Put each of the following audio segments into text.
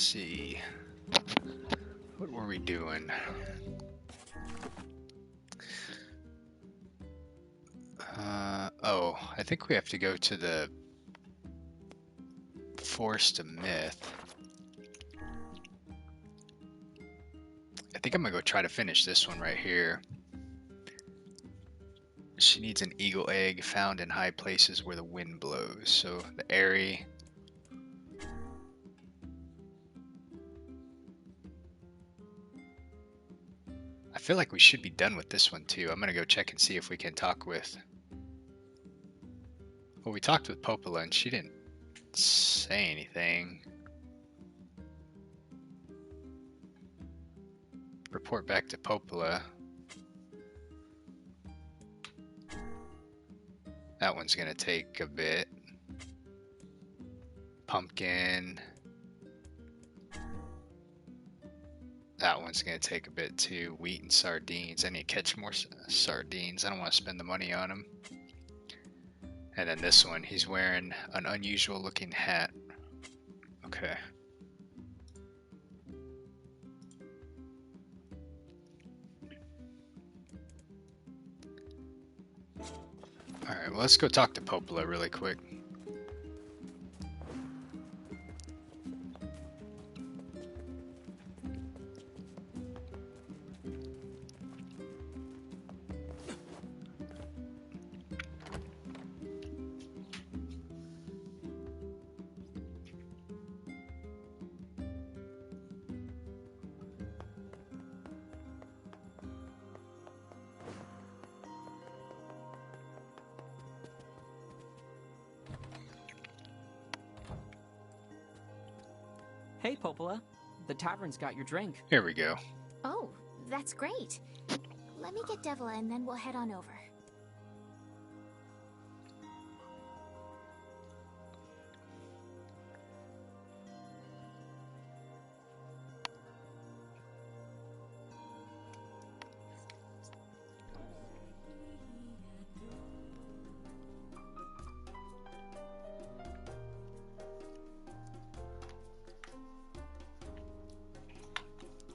see. What were we doing? Oh, I think we have to go to the Forest of Myth. I think I'm gonna go try to finish this one right here. She needs an eagle egg found in high places where the wind blows. So the Airy. I feel like we should be done with this one too. I'm gonna go check and see if we can talk with. Well, we talked with Popola and she didn't say anything. Report back to Popola. That one's gonna take a bit. Pumpkin. That one's gonna take a bit too. Wheat and sardines. I need to catch more sardines. I don't want to spend the money on them. And then this one, he's wearing an unusual looking hat. Okay. Alright, well, let's go talk to Popola really quick. Hey, Popola. The tavern's got your drink. Here we go. Oh, that's great. Let me get Devila and then we'll head on over.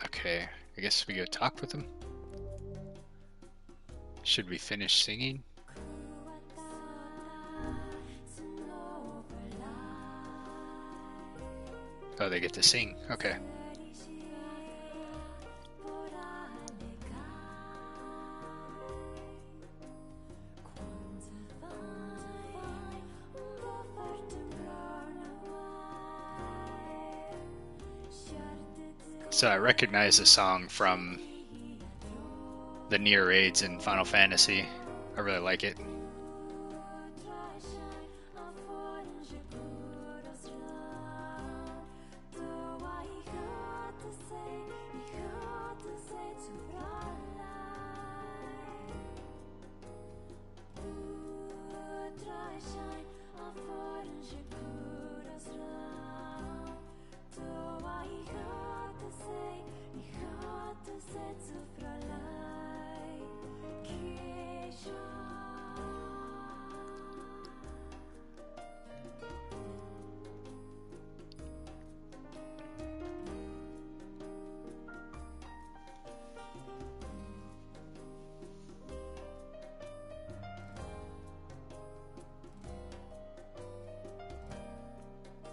Okay, I guess we go talk with him. Should we finish singing? Oh, they get to sing. Okay. So I recognize the song from the NieR raids in Final Fantasy. I really like it.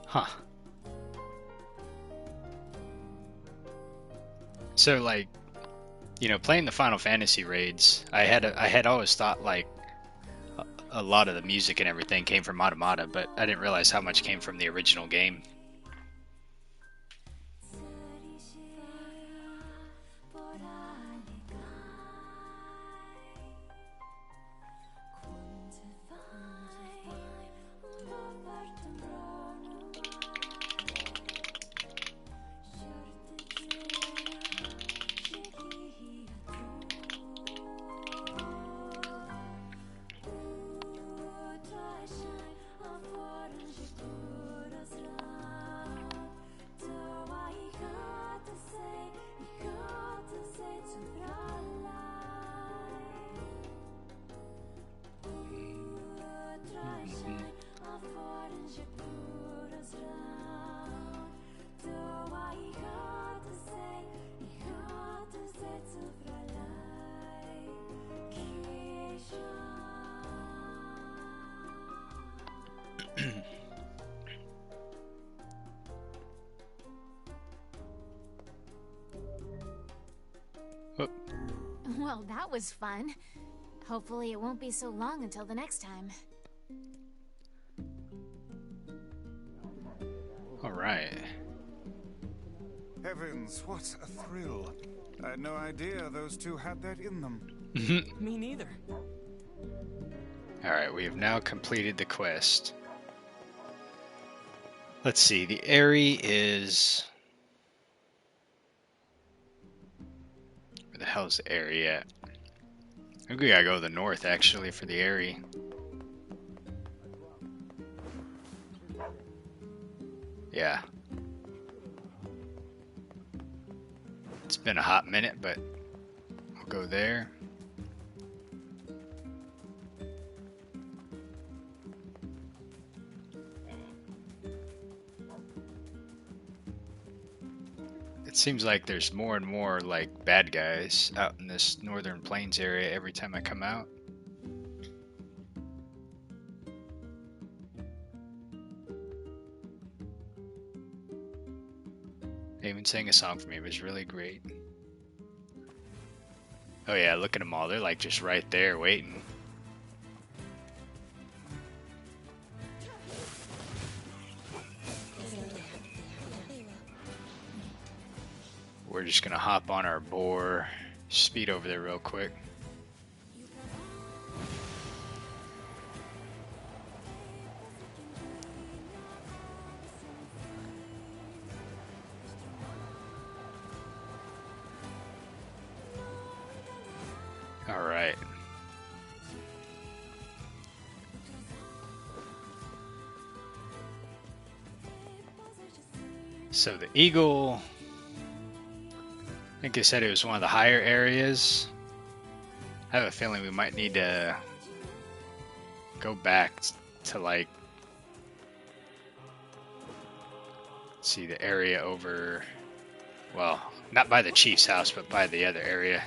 Huh. So like, you know, playing the Final Fantasy raids, I had always thought like a lot of the music and everything came from Automata, but I didn't realize how much came from the original game. Well, that was fun. Hopefully it won't be so long until the next time. All right. Heavens, what a thrill. I had no idea those two had that in them. Me neither. All right, we have now completed the quest. Let's see, the Airy is... Where the hell's the Airy at? I think we gotta go to the north, actually, for the Airy. Yeah. It's been a hot minute, but we'll go there. It seems like there's more and more like bad guys out in this northern plains area every time I come out. They even sang a song for me. It was really great. Oh yeah, look at them all. They're like just right there waiting. We're just gonna hop on our boar, speed over there real quick. All right. So the eagle, I think I said it was one of the higher areas. I have a feeling we might need to go back to like, see the area over, well, not by the chief's house, but by the other area.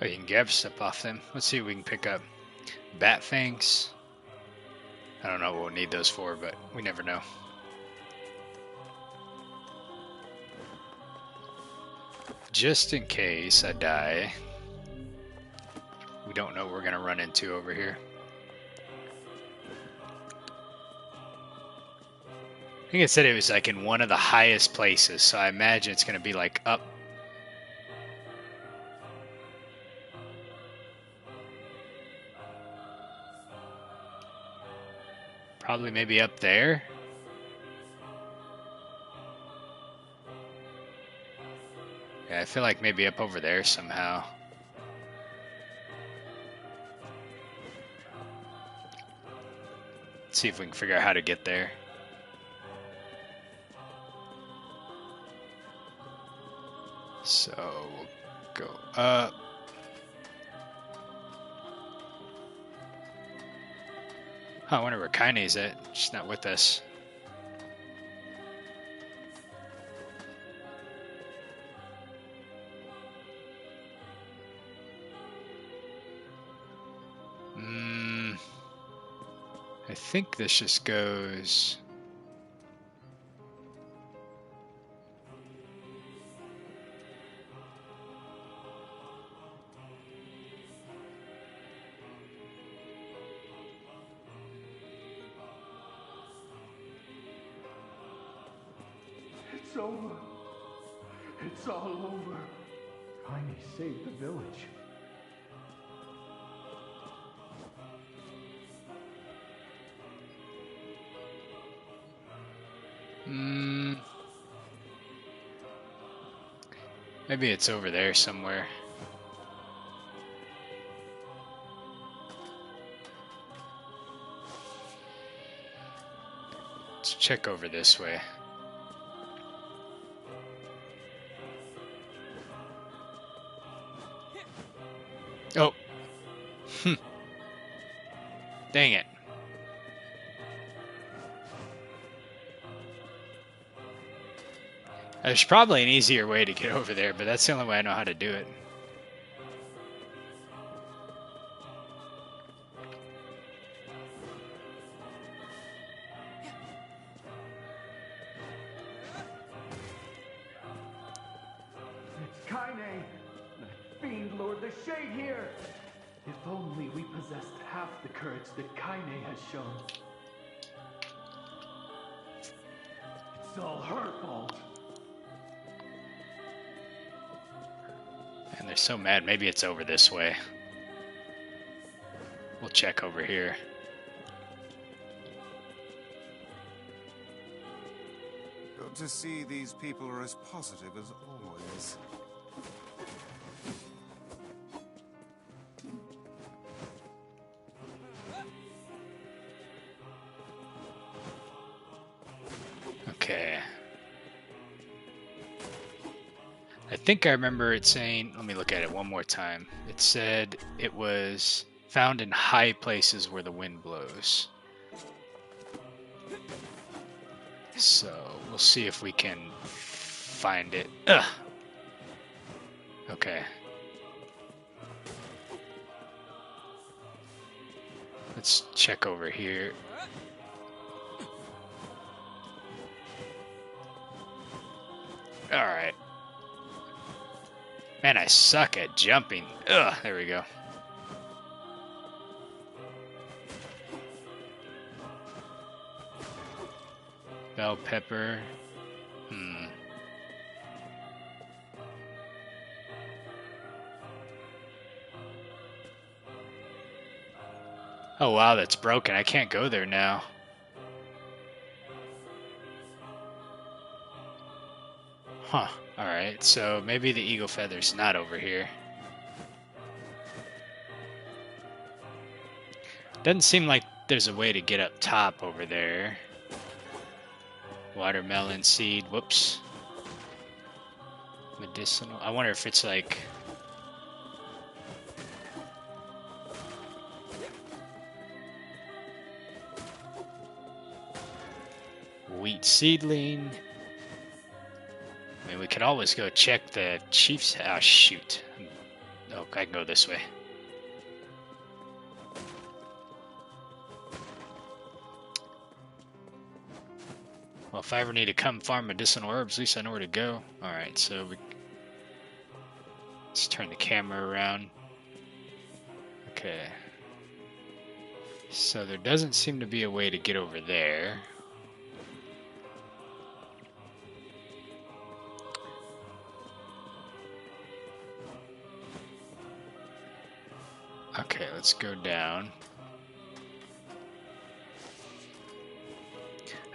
Oh, you can grab stuff off them. Let's see if we can pick up bat fangs. I don't know what we'll need those for, but we never know. Just in case I die, we don't know what we're going to run into over here. I think it said it was like in one of the highest places, so I imagine it's going to be like up. Probably maybe up there. Yeah, I feel like maybe up over there somehow. Let's see if we can figure out how to get there. So we'll go up. Huh, I wonder where Kaine's at. She's not with us. I think this just goes... It's over. It's all over. Jaime saved the village. Maybe it's over there somewhere. Let's check over this way. Oh. Dang it. There's probably an easier way to get over there, but that's the only way I know how to do it. It's Kaine! That fiend lord the shade here! If only we possessed half the courage that Kaine has shown. It's all her fault. And they're so mad. Maybe it's over this way. We'll check over here. Good to see these people are as positive as always. Okay. I think I remember it saying, let me look at it one more time. It said it was found in high places where the wind blows. So we'll see if we can find it. Ugh. Okay. Let's check over here. Alright. Man, I suck at jumping. Ugh, there we go. Bell pepper. Oh wow, that's broken. I can't go there now. Huh. Alright, so maybe the eagle feather's not over here. Doesn't seem like there's a way to get up top over there. Watermelon seed, whoops. Medicinal. I wonder if it's like... wheat seedling. I mean, we could always go check the chief's house. Oh, shoot. Oh, I can go this way. Well, if I ever need to come farm medicinal herbs, at least I know where to go. Alright, so let's turn the camera around. Okay. So there doesn't seem to be a way to get over there. Okay, let's go down.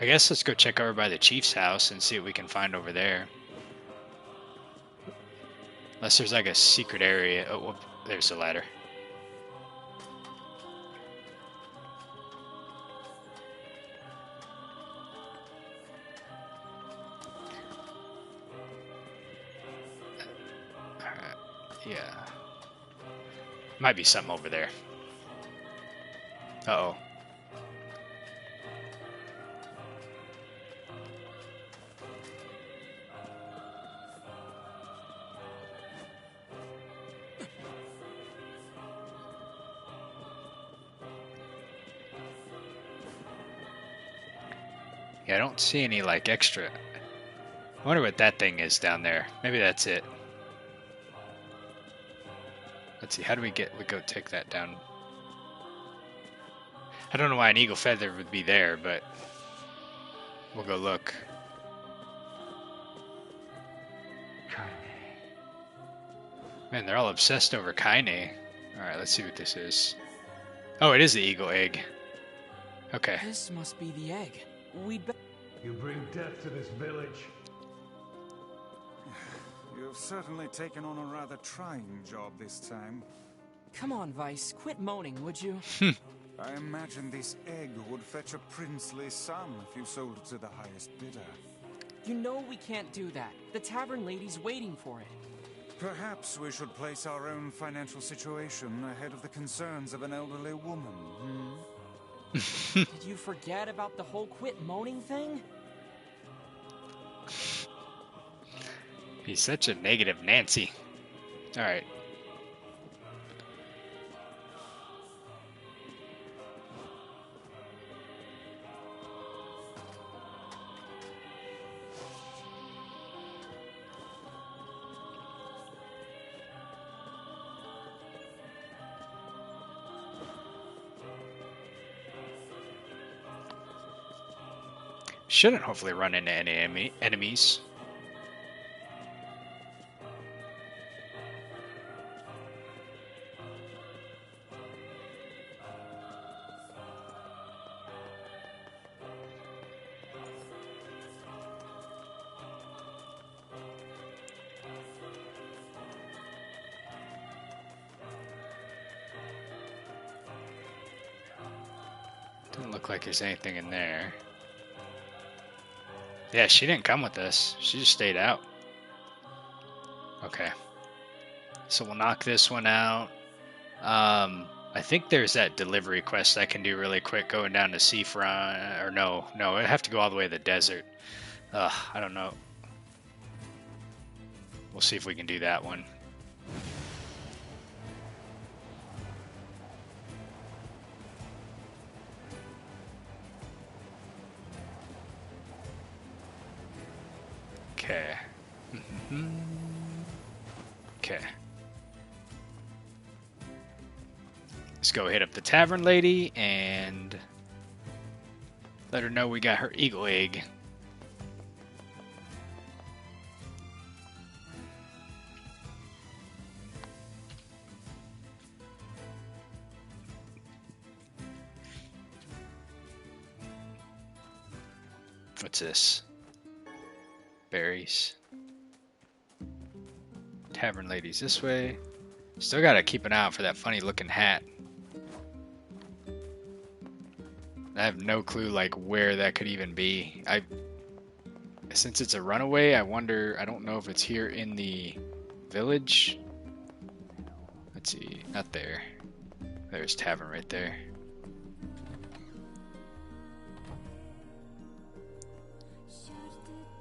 I guess let's go check over by the chief's house and see what we can find over there. Unless there's like a secret area. Oh, whoop, there's a ladder. Alright, yeah. Might be something over there. Uh-oh. Yeah, I don't see any, like, extra... I wonder what that thing is down there. Maybe that's it. Let's see, how do we go take that down? I don't know why an eagle feather would be there, but we'll go look. Man, they're all obsessed over Kaine. Alright, let's see what this is. Oh, it is the eagle egg. Okay. This must be the egg. You bring death to this village. You've certainly taken on a rather trying job this time. Come on, Vice. Quit moaning, would you? I imagine this egg would fetch a princely sum if you sold it to the highest bidder. You know we can't do that. The tavern lady's waiting for it. Perhaps we should place our own financial situation ahead of the concerns of an elderly woman, Did you forget about the whole quit moaning thing? He's such a negative Nancy. Alright. Shouldn't hopefully run into any enemies. Doesn't look like there's anything in there. Yeah, she didn't come with us. She just stayed out. Okay. So we'll knock this one out. I think there's that delivery quest I can do really quick going down to seafront. Or no, I have to go all the way to the desert. I don't know. We'll see if we can do that one. Okay. Okay. Let's go hit up the tavern lady and let her know we got her eagle egg. What's this? Berries. Tavern ladies this way. Still gotta keep an eye out for that funny looking hat. I have no clue like where that could even be. Since it's a runaway, I don't know if it's here in the village. Let's see, not there. There's tavern right there.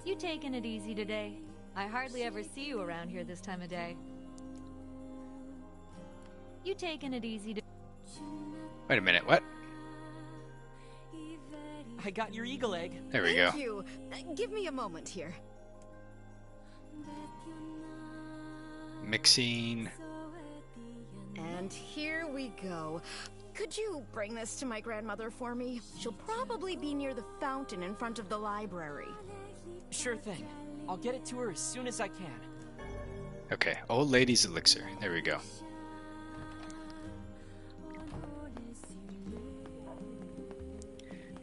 You taking it easy today? I hardly ever see you around here this time of day. You taking it easy to... Wait a minute, what? I got your eagle egg. There we go. Thank you. Give me a moment here. Mixing. And here we go. Could you bring this to my grandmother for me? She'll probably be near the fountain in front of the library. Sure thing. I'll get it to her as soon as I can. Okay, old lady's elixir. There we go.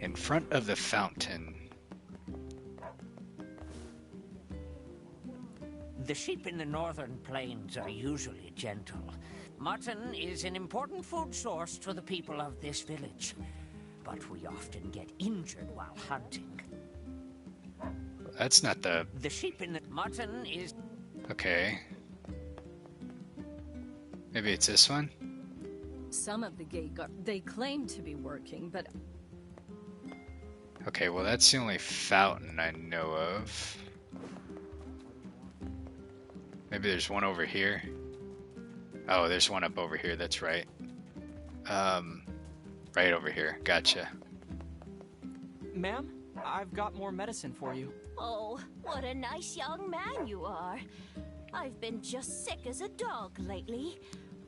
In front of the fountain. The sheep in the northern plains are usually gentle. Mutton is an important food source to the people of this village, but we often get injured while hunting. That's not the... The sheep in the mutton is... Okay. Maybe it's this one? Some of the gate guard, they claim to be working, but... Okay, well that's the only fountain I know of. Maybe there's one over here. Oh, there's one up over here, that's right. Right over here, gotcha. Ma'am, I've got more medicine for you. Oh, what a nice young man you are. I've been just sick as a dog lately.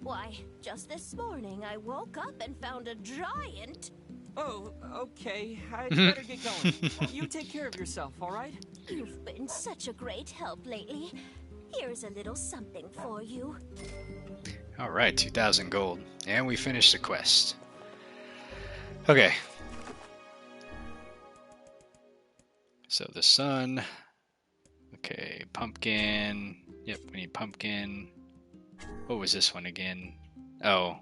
Why, just this morning I woke up and found a giant. Oh, okay. I'd better get going. You take care of yourself, all right? You've been such a great help lately. Here's a little something for you. Alright, 2,000 gold. And we finished the quest. Okay. So the sun. Okay, pumpkin. Yep, we need pumpkin. What was this one again? Oh.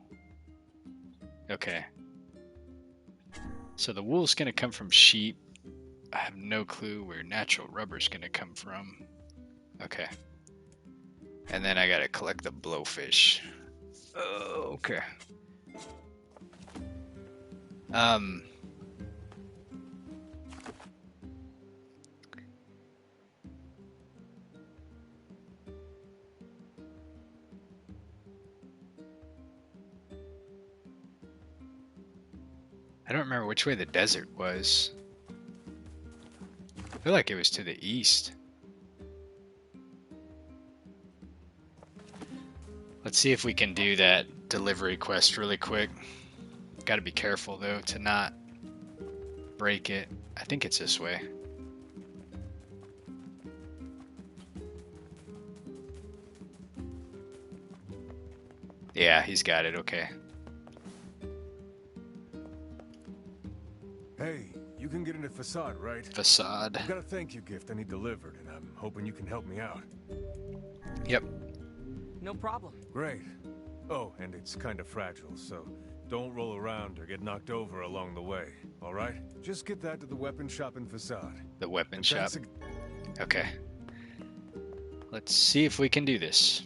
Okay. So the wool's gonna come from sheep. I have no clue where natural rubber's gonna come from. Okay. And then I gotta collect the blowfish. Oh, okay. don't remember which way the desert was. I feel like it was to the east. Let's see if we can do that delivery quest really quick. Got to be careful though to not break it. I think it's this way. Yeah, he's got it. Okay. Hey, you can get into Facade, right? Facade. I've got a thank you gift I need delivered, and I'm hoping you can help me out. Yep. No problem. Great. Oh, and it's kind of fragile, so don't roll around or get knocked over along the way, all right? Just get that to the weapon shop in Facade. The weapon shop. Okay. Let's see if we can do this.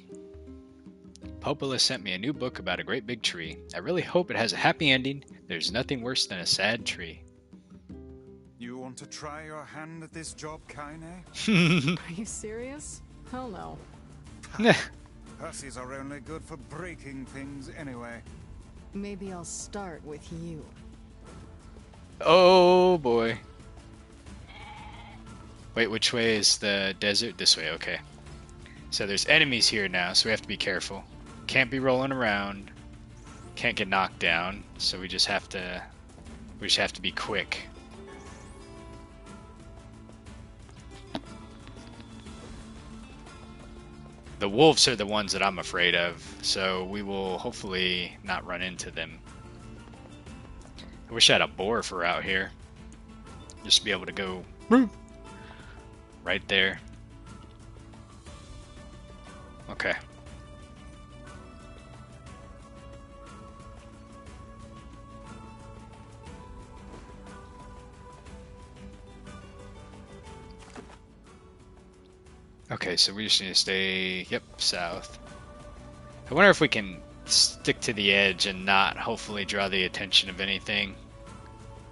Popola sent me a new book about a great big tree. I really hope it has a happy ending. There's nothing worse than a sad tree. You want to try your hand at this job, Kaine? Are you serious? Hell no. Hussies are only good for breaking things anyway. Maybe I'll start with you. Oh boy. Wait, which way is the desert? This way, okay. So there's enemies here now, so we have to be careful. Can't be rolling around. Can't get knocked down, so we just have to be quick. The wolves are the ones that I'm afraid of, so we will hopefully not run into them. I wish I had a boar for out here. Just to be able to go right there. Okay. Okay, so we just need to stay, yep, south. I wonder if we can stick to the edge and not hopefully draw the attention of anything.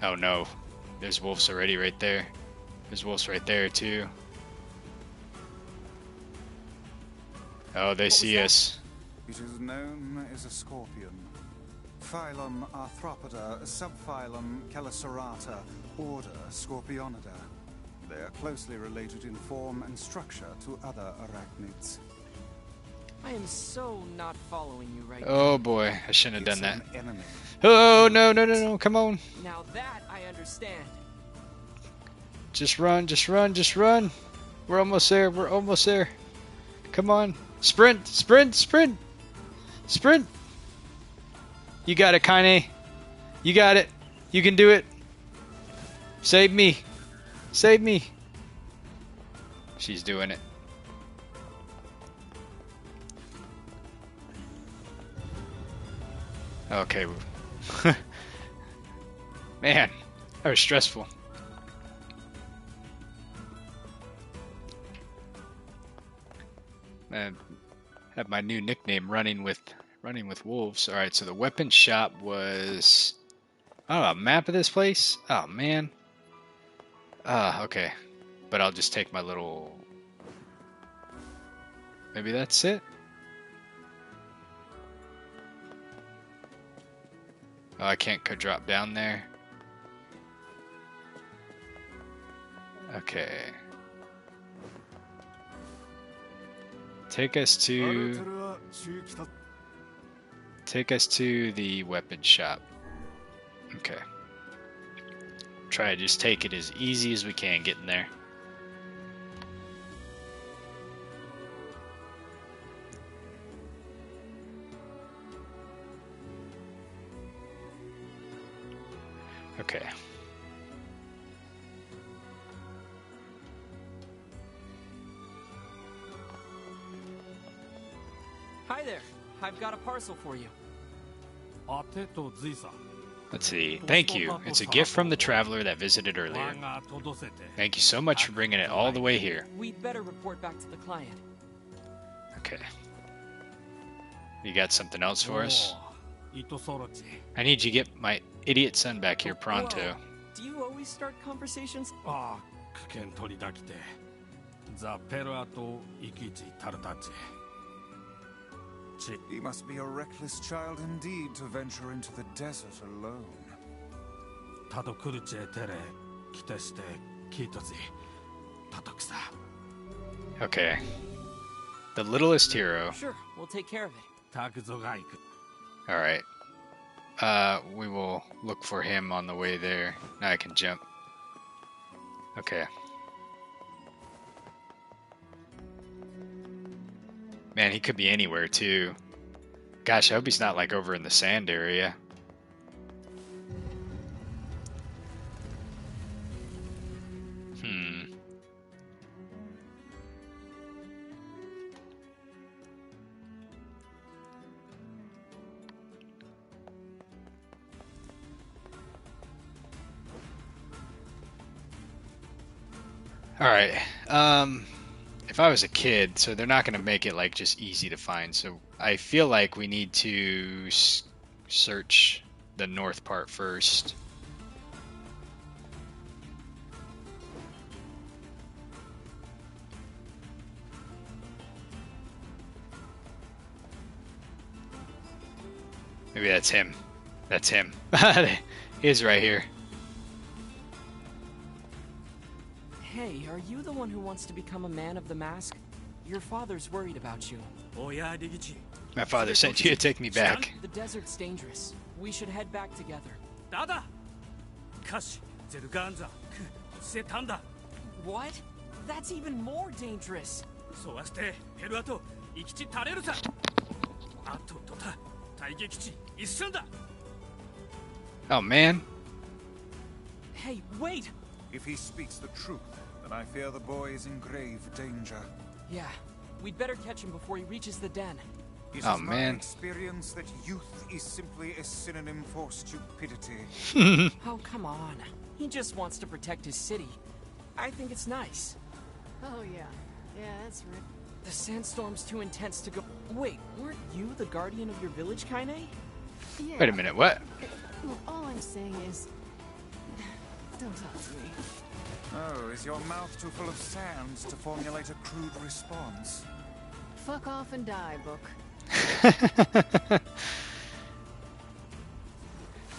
Oh no, there's wolves already right there. There's wolves right there too. Oh, they see us. It is known as a scorpion. Phylum Arthropoda, subphylum Chelicerata, order Scorpionidae. They are closely related in form and structure to other arachnids. I am so not following you right now. Oh boy, I shouldn't have done that. Enemy. Oh no, no, no, no, come on. Now that I understand. Just run, just run, just run. We're almost there, we're almost there. Come on. Sprint, sprint, sprint. Sprint. You got it, Kaine. You got it. You can do it. Save me. Save me. She's doing it. Okay. Man, that was stressful. Man, have my new nickname, running with wolves. All right, so the weapon shop was, oh, a map of this place. Oh man. Okay, but I'll just take my little. Maybe that's it. Oh, I can't drop down there. Okay. Take us to the weapon shop. Okay. Try to just take it as easy as we can getting there. Okay. Hi there. I've got a parcel for you. Let's see. Thank you. It's a gift from the traveler that visited earlier. Thank you so much for bringing it all the way here. We'd better report back to the client. Okay. You got something else for us? I need you to get my idiot son back here pronto. Whoa. Do you always start conversations? He must be a reckless child indeed to venture into the desert alone. Okay. The littlest hero. Sure, we'll take care of it. Alright. We will look for him on the way there. Now I can jump. Okay. Man, he could be anywhere too. Gosh, I hope he's not like over in the sand area. Alright, if I was a kid, so they're not going to make it like just easy to find, so I feel like we need to search the north part first. Maybe that's him. That's him. He is right here. Hey, are you the one who wants to become a man of the mask? Your father's worried about you. My father sent you to take me back. The desert's dangerous. We should head back together. What? That's even more dangerous. Oh man. Hey, wait! If he speaks the truth, then I fear the boy is in grave danger. Yeah, we'd better catch him before he reaches the den. It Oh is my man. experience that youth is simply a synonym for stupidity. Oh, come on. He just wants to protect his city. I think it's nice. Oh, yeah. Yeah, that's right. The sandstorm's too intense to go. Wait, weren't you the guardian of your village, Kaine? Yeah. Wait a minute, what? Well, all I'm saying is... Don't talk to me. Oh, is your mouth too full of sand to formulate a crude response? Fuck off and die, book.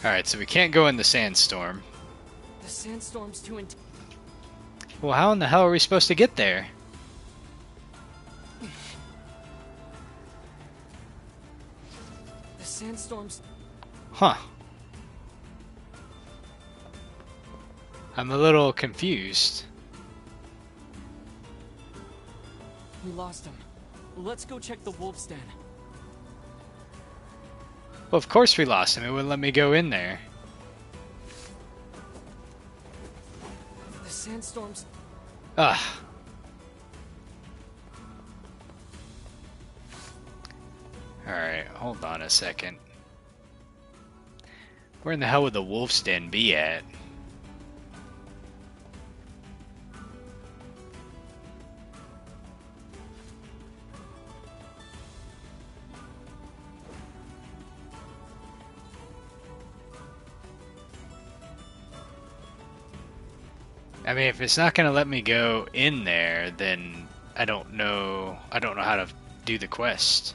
Alright, so we can't go in the sandstorm. The sandstorm's too intense. Well, how in the hell are we supposed to get there? The sandstorm's... Huh. I'm a little confused. We lost him. Let's go check the wolf's den. Well, of course we lost him. It wouldn't let me go in there. The sandstorm's... Ugh. Alright, hold on a second. Where in the hell would the wolf's den be at? I mean, if it's not gonna let me go in there, then I don't know how to do the quest.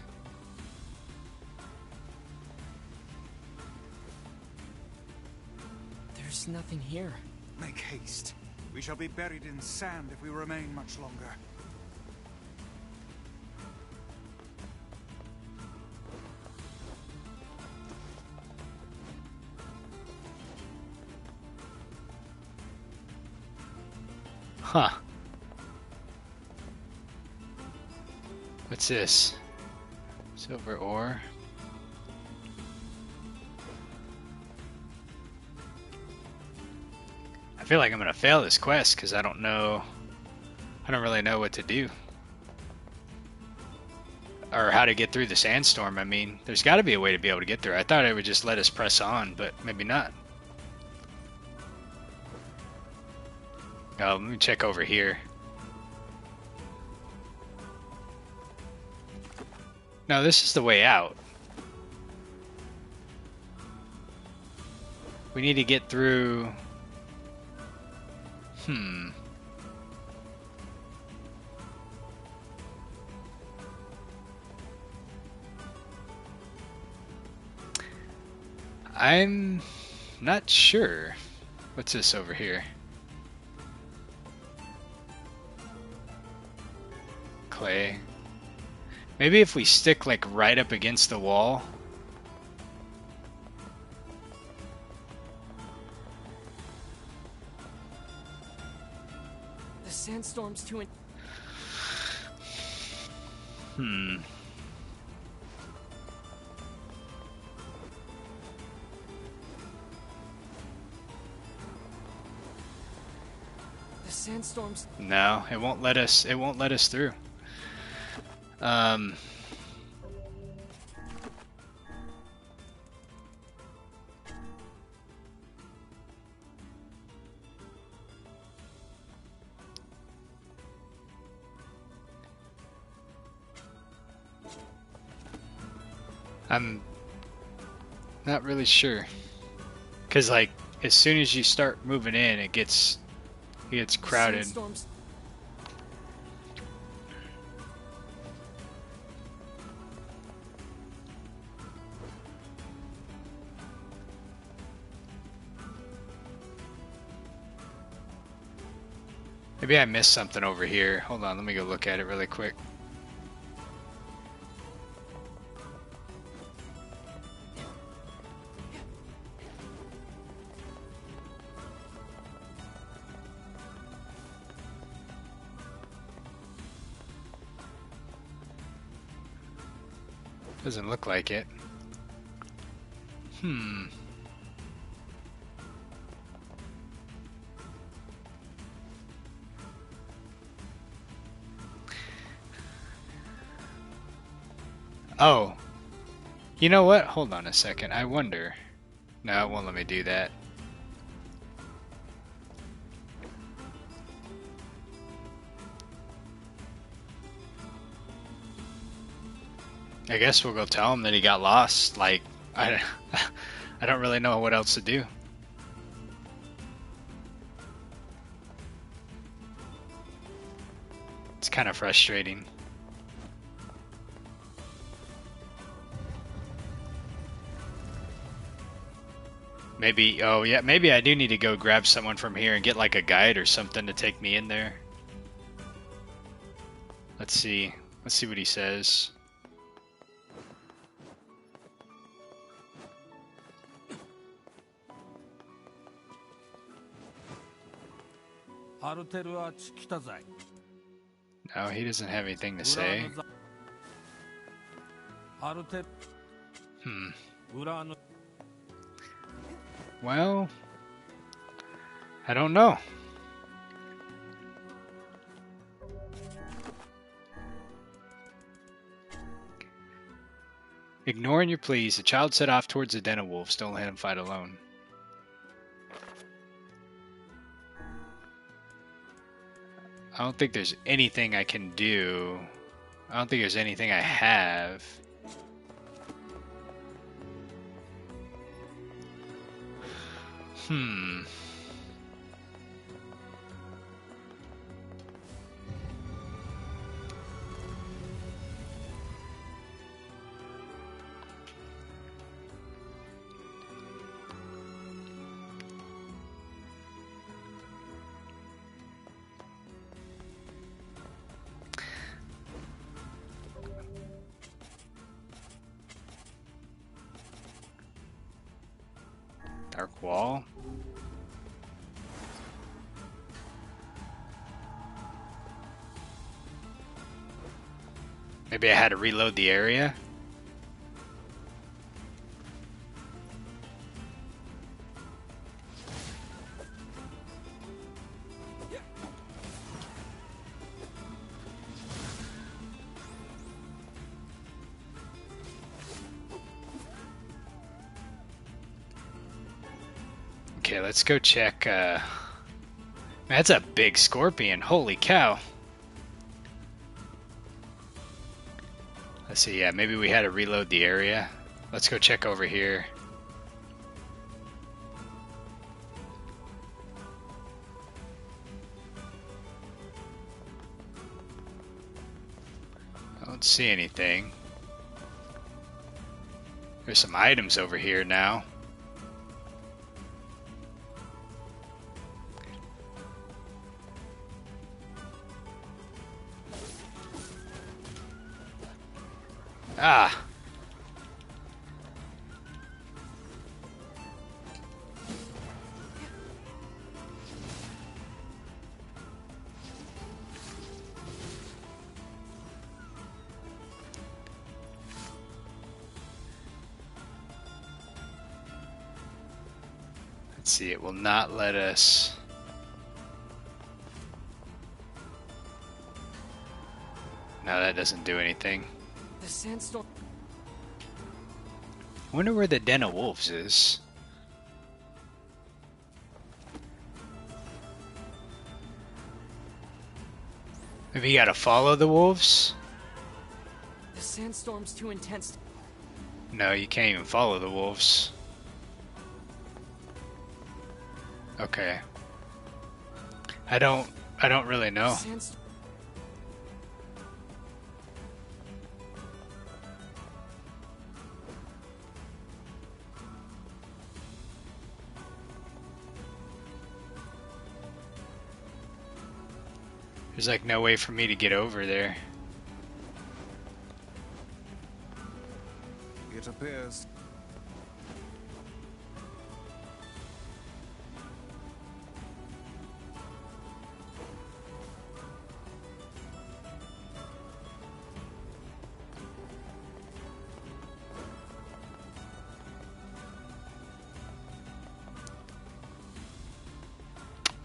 There's nothing here. Make haste. We shall be buried in sand if we remain much longer. Huh. What's this? Silver ore. I feel like I'm gonna fail this quest because I don't really know what to do. Or how to get through the sandstorm. I mean, there's gotta be a way to be able to get through. I thought it would just let us press on, but maybe not. Oh, let me check over here. No, this is the way out. We need to get through... I'm not sure. What's this over here? Clay. Maybe if we stick like right up against the wall. The sandstorm's too. Hmm. The sandstorm's. No, it won't let us. It won't let us through. I'm not really sure, cause like as soon as you start moving in, it gets crowded. Sandstorm's. Maybe I missed something over here. Hold on, let me go look at it really quick. Doesn't look like it. Hmm. Oh. You know what? Hold on a second. I wonder. No, it won't let me do that. I guess we'll go tell him that he got lost. Like, I don't really know what else to do. It's kind of frustrating. Maybe, oh yeah, maybe I do need to go grab someone from here and get like a guide or something to take me in there. Let's see what he says. No, he doesn't have anything to say. Hmm. Well, I don't know. Ignoring your pleas, the child set off towards the den of wolves. Don't let him fight alone. I don't think there's anything I can do. I don't think there's anything I have. Hmm. Dark wall. Maybe I had to reload the area. Okay, let's go check. Man, that's a big scorpion. Holy cow. Let's see, yeah, maybe we had to reload the area. Let's go check over here. I don't see anything. There's some items over here now. Ah! Let's see, it will not let us... No, that doesn't do anything. The sandstorm. I wonder where the den of wolves is. Maybe you gotta follow the wolves? The sandstorm's too intense. No, you can't even follow the wolves. Okay. I don't really know. There's like no way for me to get over there. It appears.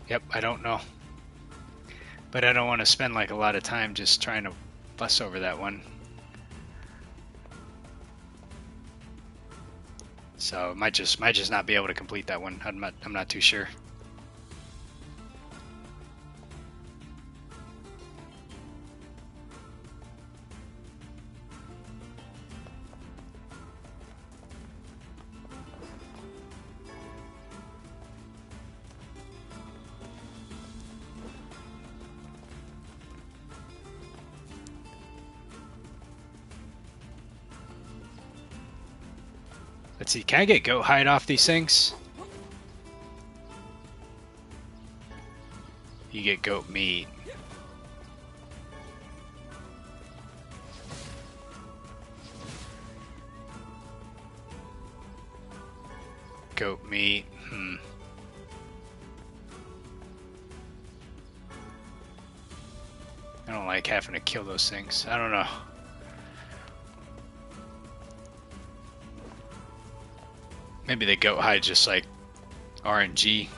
Yep, I don't know. But I don't want to spend like a lot of time just trying to fuss over that one. So might just not be able to complete that one. I'm not too sure. Let's see, can I get goat hide off these things? You get goat meat. Goat meat, I don't like having to kill those things. I don't know. Maybe the goat hide just like RNG.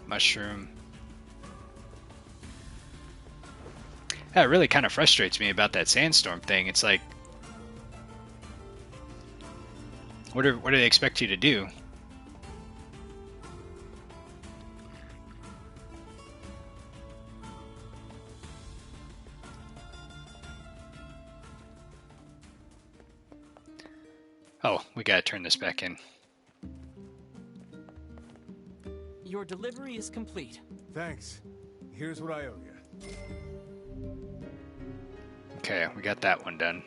Mushroom. That really kind of frustrates me about that sandstorm thing. It's like, what do they expect you to do? Oh, we gotta turn this back in. Your delivery is complete. Thanks. Here's what I owe you. Okay, we got that one done.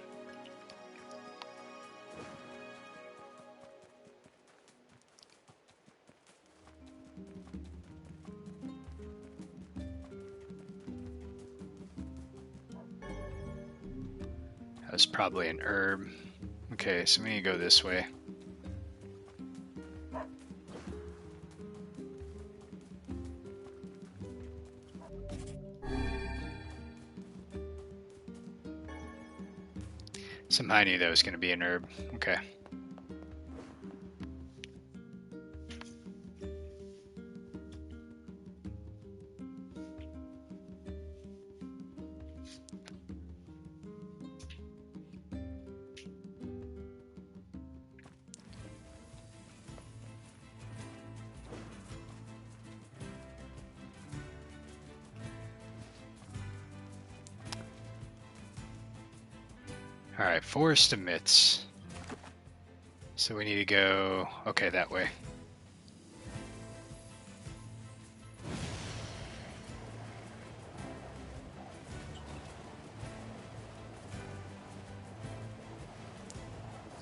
That was probably an herb. Okay, so we need to go this way. Somehow I knew that was going to be an herb. Okay. Alright, forest emits. So we need to go, okay, that way.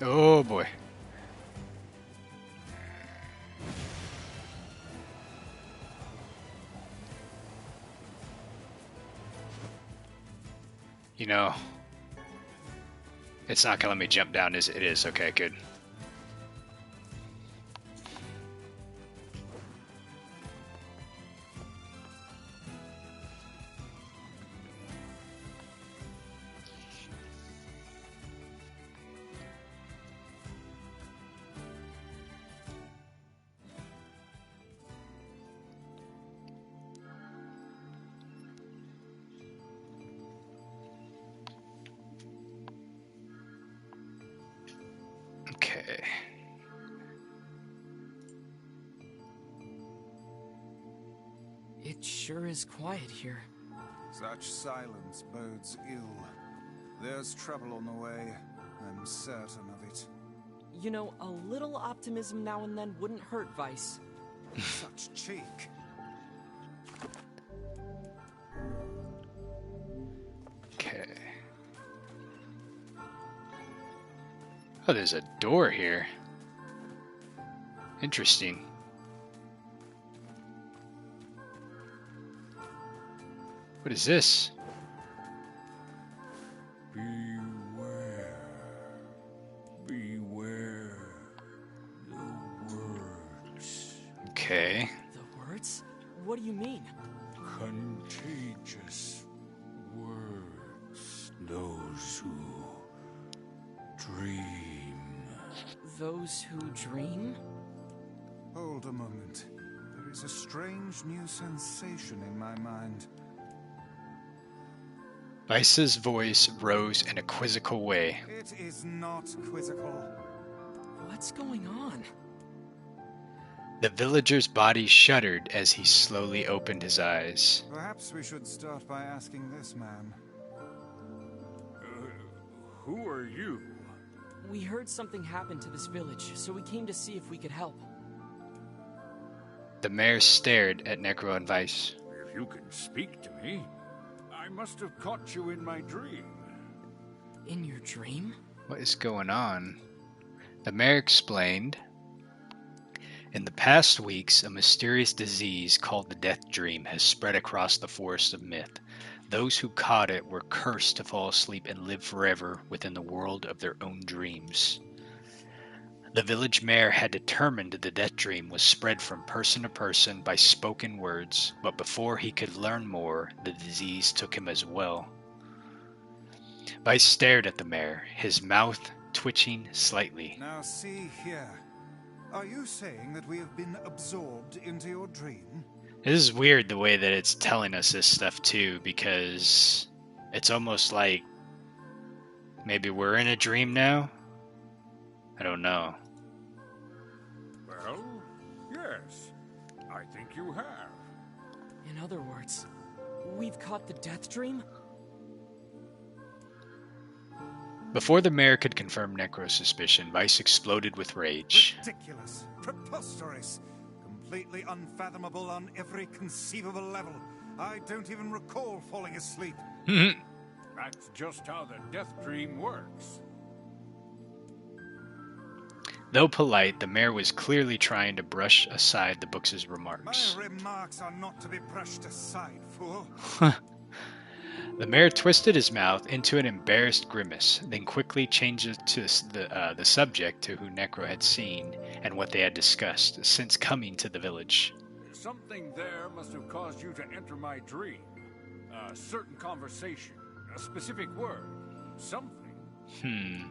Oh boy. You know, It's not gonna let me jump down, is it? It is. Okay, good. Okay. It sure is quiet here. Such silence bodes ill. There's trouble on the way. I'm certain of it. You know, a little optimism now and then wouldn't hurt, Vice. Such cheek. Okay. Oh, there's a door here. Interesting. What is this? Beware. Beware the words. Okay. The words? What do you mean? Contagious words. Those who dream. Those who dream? Hold a moment. There is a strange new sensation in my mind. Vice's voice rose in a quizzical way. It is not quizzical. What's going on? The villager's body shuddered as he slowly opened his eyes. Perhaps we should start by asking this man. Who are you? We heard something happened to this village, so we came to see if we could help. The mayor stared at Necro and Vice. If you can speak to me, I must have caught you in my dream. In your dream? What is going on? The mayor explained. In the past weeks, a mysterious disease called the Death Dream has spread across the Forest of Myth. Those who caught it were cursed to fall asleep and live forever within the world of their own dreams. The village mayor had determined the Death Dream was spread from person to person by spoken words, but before he could learn more, the disease took him as well. Vice stared at the mayor, his mouth twitching slightly. Now see here. Are you saying that we have been absorbed into your dream? This is weird the way that it's telling us this stuff too, because it's almost like maybe we're in a dream now? I don't know. Well, yes. I think you have. In other words, we've caught the Death Dream? Before the mayor could confirm Necro's suspicion, Vice exploded with rage. Ridiculous. Preposterous. Completely unfathomable on every conceivable level. I don't even recall falling asleep. That's just how the Death Dream works. Though polite, the mayor was clearly trying to brush aside the book's remarks. My remarks are not to be brushed aside, fool. The mayor twisted his mouth into an embarrassed grimace, then quickly changed it to the subject to who Necro had seen and what they had discussed since coming to the village. Something there must have caused you to enter my dream. A certain conversation, a specific word, something.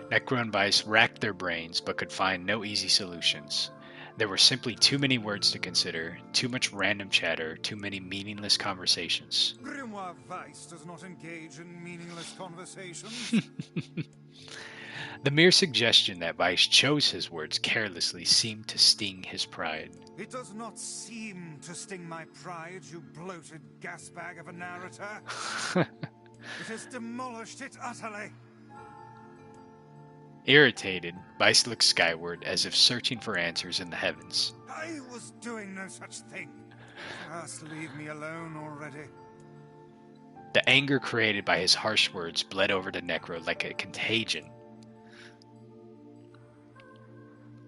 Necro and Vice racked their brains but could find no easy solutions. There were simply too many words to consider, too much random chatter, too many meaningless conversations. Grimoire Vice does not engage in meaningless conversations. The mere suggestion that Vice chose his words carelessly seemed to sting his pride. It does not seem to sting my pride, you bloated gasbag of a narrator. It has demolished it utterly. Irritated, Vice looked skyward as if searching for answers in the heavens. I was doing no such thing. Just leave me alone already. The anger created by his harsh words bled over to Necro like a contagion.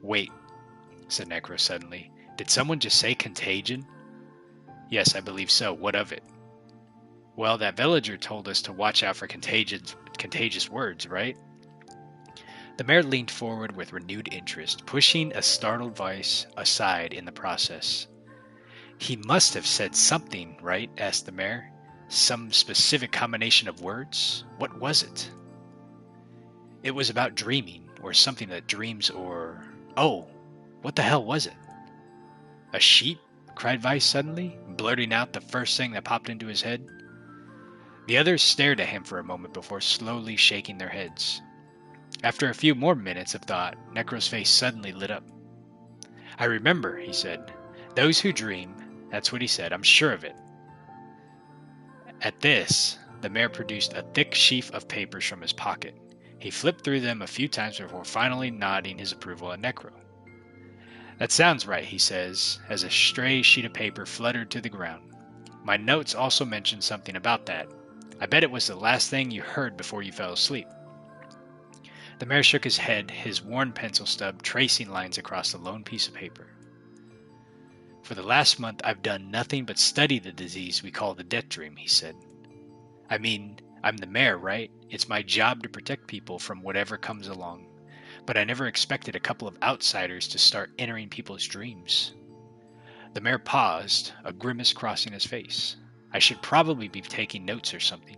Wait, said Necro suddenly. Did someone just say contagion? Yes, I believe so. What of it? Well, that villager told us to watch out for contagious words, right? The mayor leaned forward with renewed interest, pushing a startled Vice aside in the process. He must have said something, right? Asked the mayor. Some specific combination of words? What was it? It was about dreaming, or something that dreams, or... Oh, what the hell was it? A sheep? Cried Vice suddenly, blurting out the first thing that popped into his head. The others stared at him for a moment before slowly shaking their heads. After a few more minutes of thought, Necro's face suddenly lit up. I remember, he said. Those who dream, that's what he said, I'm sure of it. At this, the mayor produced a thick sheaf of papers from his pocket. He flipped through them a few times before finally nodding his approval at Necro. That sounds right, he says, as a stray sheet of paper fluttered to the ground. My notes also mention something about that. I bet it was the last thing you heard before you fell asleep. The mayor shook his head, his worn pencil stub tracing lines across the lone piece of paper. For the last month, I've done nothing but study the disease we call the death dream, he said. I mean, I'm the mayor, right? It's my job to protect people from whatever comes along. But I never expected a couple of outsiders to start entering people's dreams. The mayor paused, a grimace crossing his face. I should probably be taking notes or something.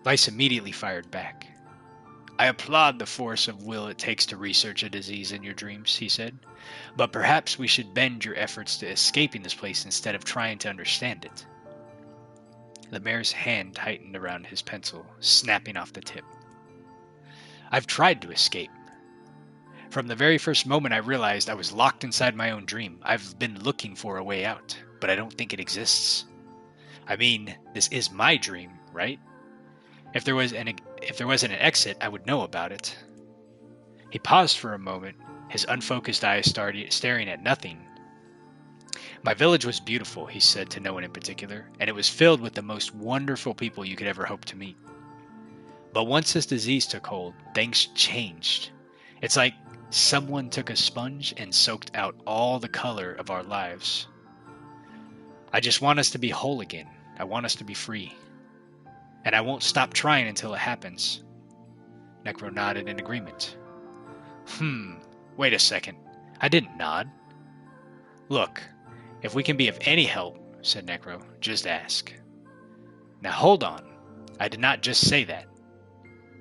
Vice immediately fired back. I applaud the force of will it takes to research a disease in your dreams, he said. But perhaps we should bend your efforts to escaping this place instead of trying to understand it. The mayor's hand tightened around his pencil, snapping off the tip. I've tried to escape. From the very first moment I realized I was locked inside my own dream. I've been looking for a way out, but I don't think it exists. I mean, this is my dream, right? If there wasn't an exit, I would know about it. He paused for a moment, his unfocused eyes staring at nothing. My village was beautiful, he said to no one in particular, and it was filled with the most wonderful people you could ever hope to meet. But once this disease took hold, things changed. It's like someone took a sponge and soaked out all the color of our lives. I just want us to be whole again. I want us to be free. And I won't stop trying until it happens. Necro nodded in agreement. Wait a second. I didn't nod. Look, if we can be of any help, said Necro, just ask. Now hold on. I did not just say that.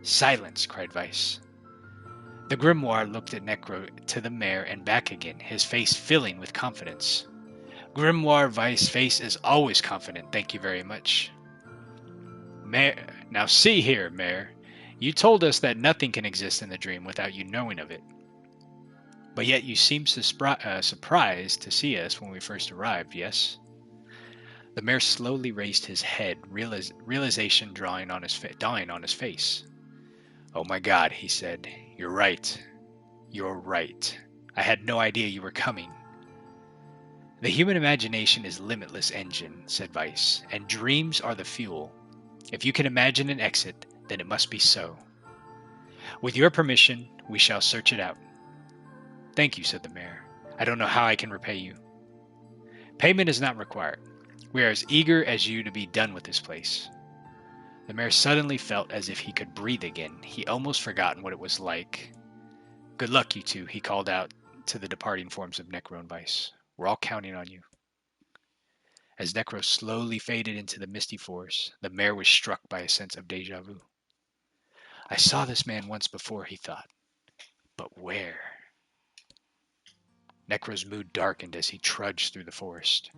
Silence, cried Vice. The grimoire looked at Necro, to the mayor, and back again, his face filling with confidence. Grimoire Vice face is always confident, thank you very much. Mayor, now see here, Mayor. You told us that nothing can exist in the dream without you knowing of it. But yet you seemed surprised to see us when we first arrived, yes? The mayor slowly raised his head, realization dawning on his face. Oh my God, he said. You're right. You're right. I had no idea you were coming. The human imagination is limitless engine, said Vice, and dreams are the fuel. If you can imagine an exit, then it must be so. With your permission, we shall search it out. Thank you, said the mayor. I don't know how I can repay you. Payment is not required. We are as eager as you to be done with this place. The mayor suddenly felt as if he could breathe again. He almost forgotten what it was like. Good luck, you two, he called out to the departing forms of Necro and Vice. We're all counting on you. As Necro slowly faded into the misty forest, the mayor was struck by a sense of déjà vu. I saw this man once before, he thought. But where? Necro's mood darkened as he trudged through the forest.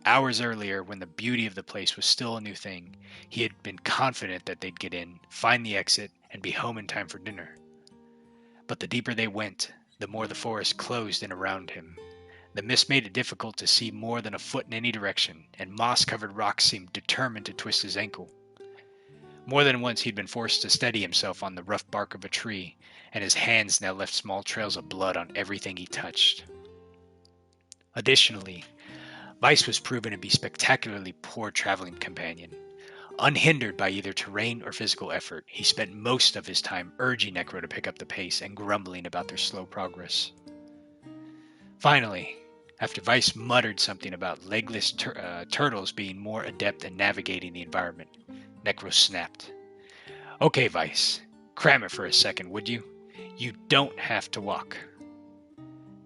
Hours earlier, when the beauty of the place was still a new thing, he had been confident that they'd get in, find the exit, and be home in time for dinner. But the deeper they went, the more the forest closed in around him. The mist made it difficult to see more than a foot in any direction, and moss-covered rocks seemed determined to twist his ankle. More than once he'd been forced to steady himself on the rough bark of a tree, and his hands now left small trails of blood on everything he touched. Additionally, Vice was proven to be spectacularly poor traveling companion. Unhindered by either terrain or physical effort, he spent most of his time urging Necro to pick up the pace and grumbling about their slow progress. Finally, After Vice muttered something about legless turtles being more adept at navigating the environment, Necro snapped. Okay, Vice, cram it for a second, would you? You don't have to walk.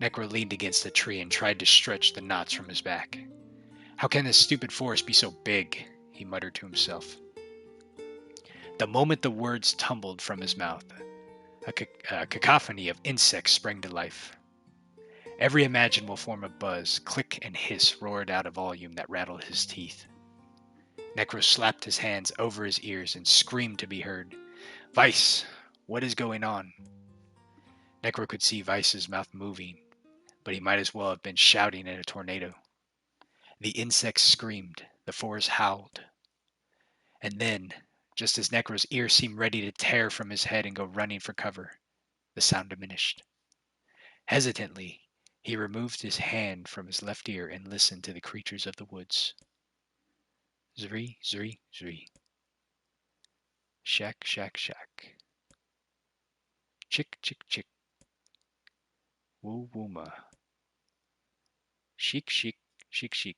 Necro leaned against the tree and tried to stretch the knots from his back. How can this stupid forest be so big? He muttered to himself. The moment the words tumbled from his mouth, a cacophony of insects sprang to life. Every imaginable form of buzz, click, and hiss roared out a volume that rattled his teeth. Necro slapped his hands over his ears and screamed to be heard. Vice, what is going on? Necro could see Vice's mouth moving, but he might as well have been shouting in a tornado. The insects screamed, the forest howled. And then, just as Necro's ear seemed ready to tear from his head and go running for cover, the sound diminished. Hesitantly, he removed his hand from his left ear and listened to the creatures of the woods. Zri, zri, zri. Shack, shack, shack. Chick, chick, chick. Woo, wooma. Chic, chic, chic, chic.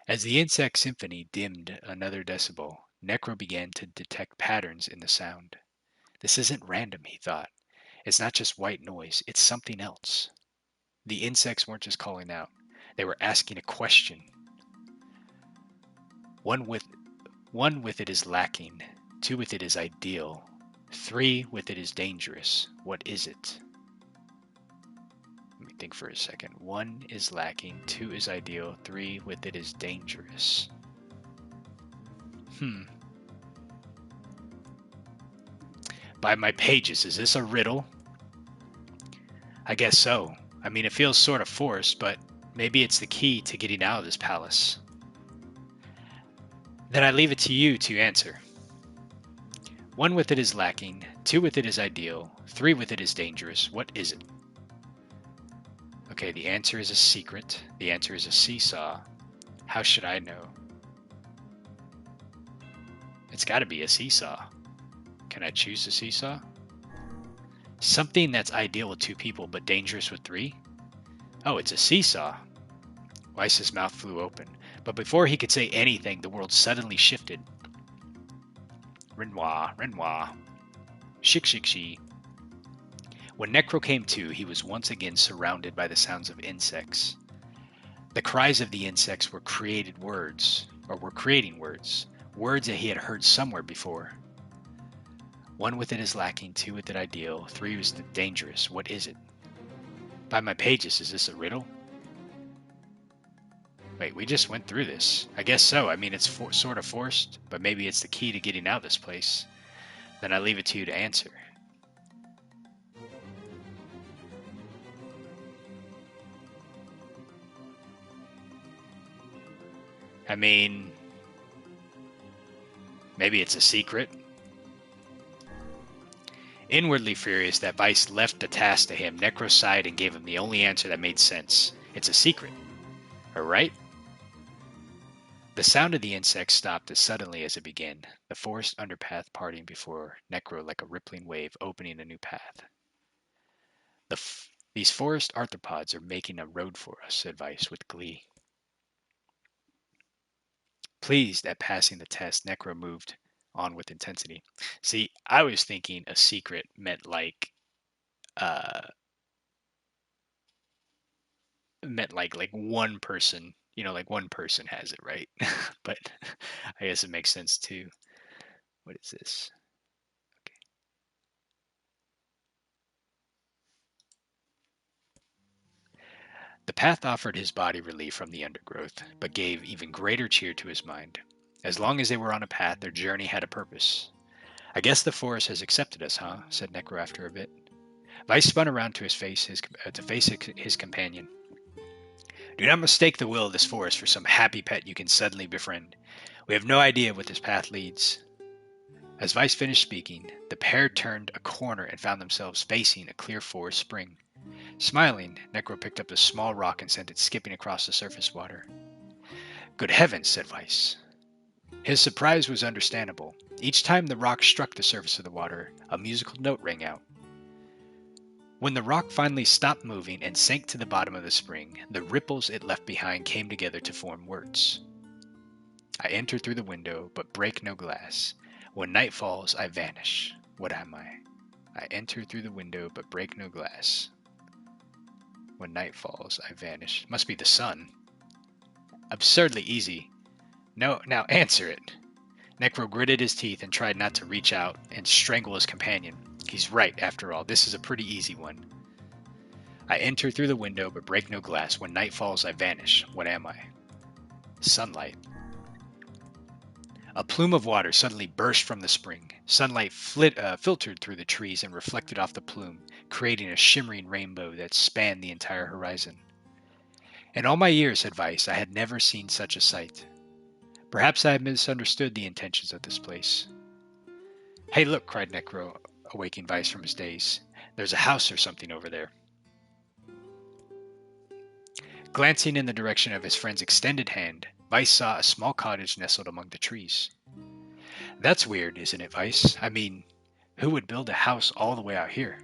As the insect symphony dimmed another decibel, Necro began to detect patterns in the sound. This isn't random, he thought. It's not just white noise, it's something else. The insects weren't just calling out. They were asking a question. One with it is lacking. 2 with it is ideal. 3 with it is dangerous. What is it? Let me think for a second. 1 is lacking. 2 is ideal. 3 with it is dangerous. By my pages, is this a riddle? I guess so. I mean, it feels sort of forced, but maybe it's the key to getting out of this palace. Then I leave it to you to answer. 1 with it is lacking, 2 with it is ideal, 3 with it is dangerous. What is it? Okay, the answer is a secret. The answer is a seesaw. How should I know? It's got to be a seesaw. Can I choose a seesaw? Something that's ideal with 2 people but dangerous with 3? Oh, it's a seesaw. Weiss's mouth flew open, but before he could say anything, the world suddenly shifted. Renoir, Renoir. Shik, shik, shi. When Necro came to, he was once again surrounded by the sounds of insects. The cries of the insects were creating words that he had heard somewhere before. 1 with it is lacking, 2 with it ideal, 3 is dangerous. What is it? By my pages, is this a riddle? Wait, we just went through this. I guess so. I mean, it's sort of forced, but maybe it's the key to getting out of this place. Then I leave it to you to answer. I mean, maybe it's a secret. Inwardly furious that Vice left the task to him, Necro sighed and gave him the only answer that made sense. It's a secret. Alright? The sound of the insects stopped as suddenly as it began, the forest underpath parting before Necro like a rippling wave, opening a new path. These forest arthropods are making a road for us, said Vice with glee. Pleased at passing the test, Necro moved on with intensity. See, I was thinking a secret meant like one person, like one person has it, right? But I guess it makes sense too. What is this? Okay. The path offered his body relief from the undergrowth, but gave even greater cheer to his mind. As long as they were on a path, their journey had a purpose. I guess the forest has accepted us, huh? Said Necro after a bit. Vice spun around to face his companion. Do not mistake the will of this forest for some happy pet you can suddenly befriend. We have no idea what this path leads. As Vice finished speaking, the pair turned a corner and found themselves facing a clear forest spring. Smiling, Necro picked up a small rock and sent it skipping across the surface water. Good heavens, said Vice. His surprise was understandable. Each time the rock struck the surface of the water, a musical note rang out. When the rock finally stopped moving and sank to the bottom of the spring, the ripples it left behind came together to form words. I enter through the window, but break no glass. When night falls, I vanish. What am I? I enter through the window, but break no glass. When night falls, I vanish. Must be the sun. Absurdly easy. No, now answer it. Necro gritted his teeth and tried not to reach out and strangle his companion. He's right, after all. This is a pretty easy one. I enter through the window, but break no glass. When night falls, I vanish. What am I? Sunlight. A plume of water suddenly burst from the spring. Sunlight filtered through the trees and reflected off the plume, creating a shimmering rainbow that spanned the entire horizon. In all my years, said Vice, I had never seen such a sight. Perhaps I had misunderstood the intentions of this place. Hey, look, cried Necro, awaking Vice from his daze. There's a house or something over there. Glancing in the direction of his friend's extended hand, Vice saw a small cottage nestled among the trees. That's weird, isn't it, Vice? I mean, who would build a house all the way out here?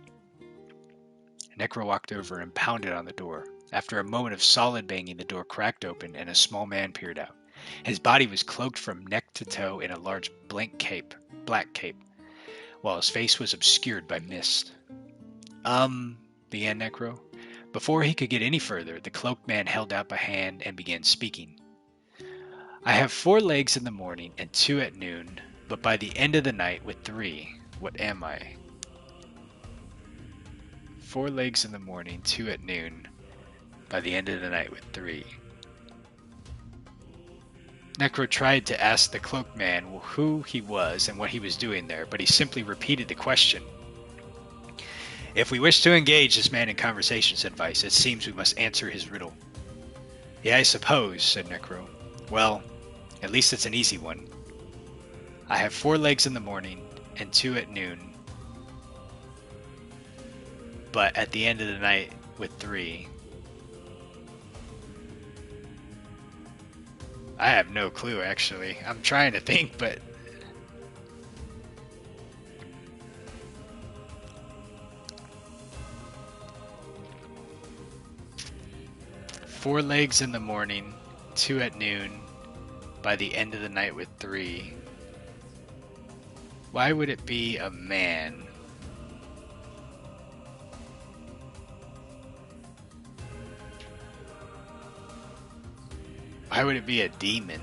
Necro walked over and pounded on the door. After a moment of solid banging, the door cracked open and a small man peered out. His body was cloaked from neck to toe in a large black cape, while his face was obscured by mist. Began Necro. Before he could get any further, the cloaked man held out a hand and began speaking. I have 4 legs in the morning and 2 at noon, but by the end of the night with 3, what am I? 4 legs in the morning, 2 at noon, by the end of the night with 3. Necro tried to ask the cloaked man who he was and what he was doing there, but he simply repeated the question. If we wish to engage this man in conversation, said Vice, it seems we must answer his riddle. Yeah, I suppose, said Necro. Well, at least it's an easy one. I have 4 legs in the morning and 2 at noon, but at the end of the night with 3. I have no clue, actually. I'm trying to think, but... Four legs in the morning, 2 at noon, by the end of the night with 3. Why would it be a man? Why would it be a demon?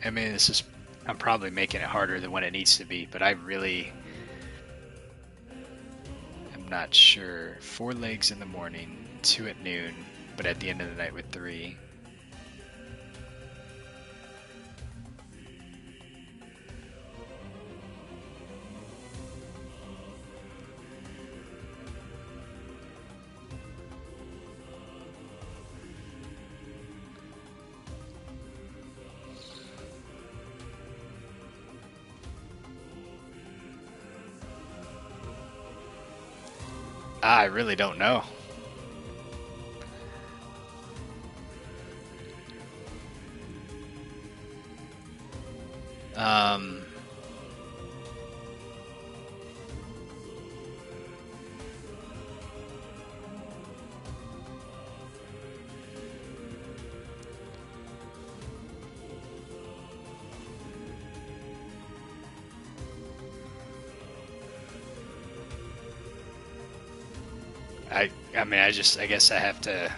I mean, I'm probably making it harder than what it needs to be, but I really am not sure. 4 legs in the morning, 2 at noon, but at the end of the night with 3. I really don't know. I mean, I guess I have to...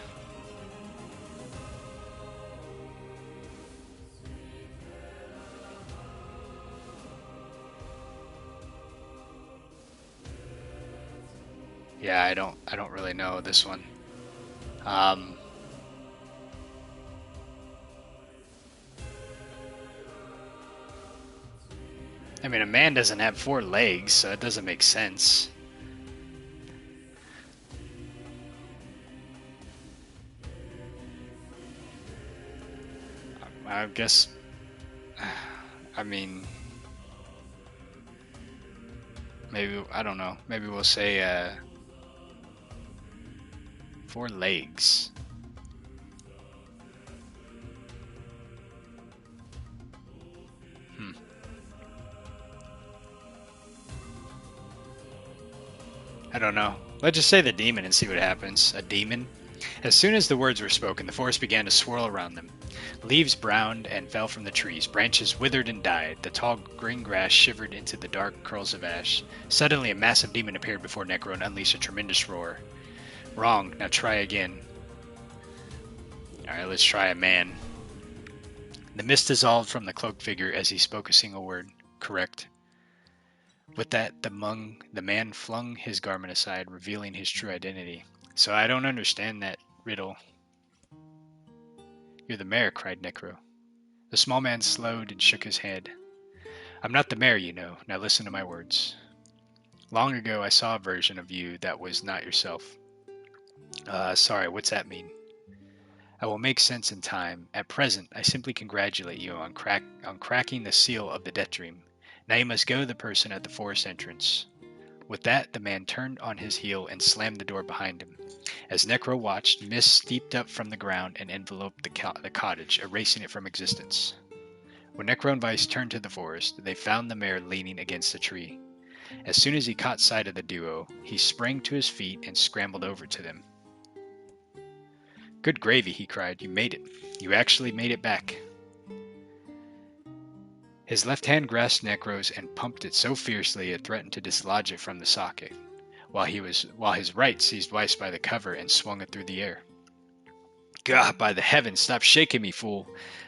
Yeah, I don't really know this one. I mean, a man doesn't have 4 legs, so it doesn't make sense. I guess, I mean, maybe, I don't know, maybe we'll say 4 legs. I don't know. Let's just say the demon and see what happens. A demon? As soon as the words were spoken, the forest began to swirl around them. Leaves browned and fell from the trees. Branches withered and died. The tall green grass shivered into the dark curls of ash. Suddenly, a massive demon appeared before Necro and unleashed a tremendous roar. Wrong. Now try again. Alright, let's try a man. The mist dissolved from the cloaked figure as he spoke a single word. Correct. With that, the man flung his garment aside, revealing his true identity. So I don't understand that riddle. You're the mayor, cried Necro. The small man slowed and shook his head. I'm not the mayor, you know. Now listen to my words. Long ago, I saw a version of you that was not yourself. Sorry, what's that mean? I will make sense in time. At present, I simply congratulate you on cracking the seal of the Death Dream. Now you must go to the person at the forest entrance. With that, the man turned on his heel and slammed the door behind him. As Necro watched, mist steeped up from the ground and enveloped the cottage, erasing it from existence. When Necro and Vice turned to the forest, they found the mayor leaning against a tree. As soon as he caught sight of the duo, he sprang to his feet and scrambled over to them. Good gravy, he cried. You made it. You actually made it back. His left hand grasped Necro's and pumped it so fiercely it threatened to dislodge it from the socket, while his right seized Weiss by the cover and swung it through the air. God, by the heavens, stop shaking me, fool.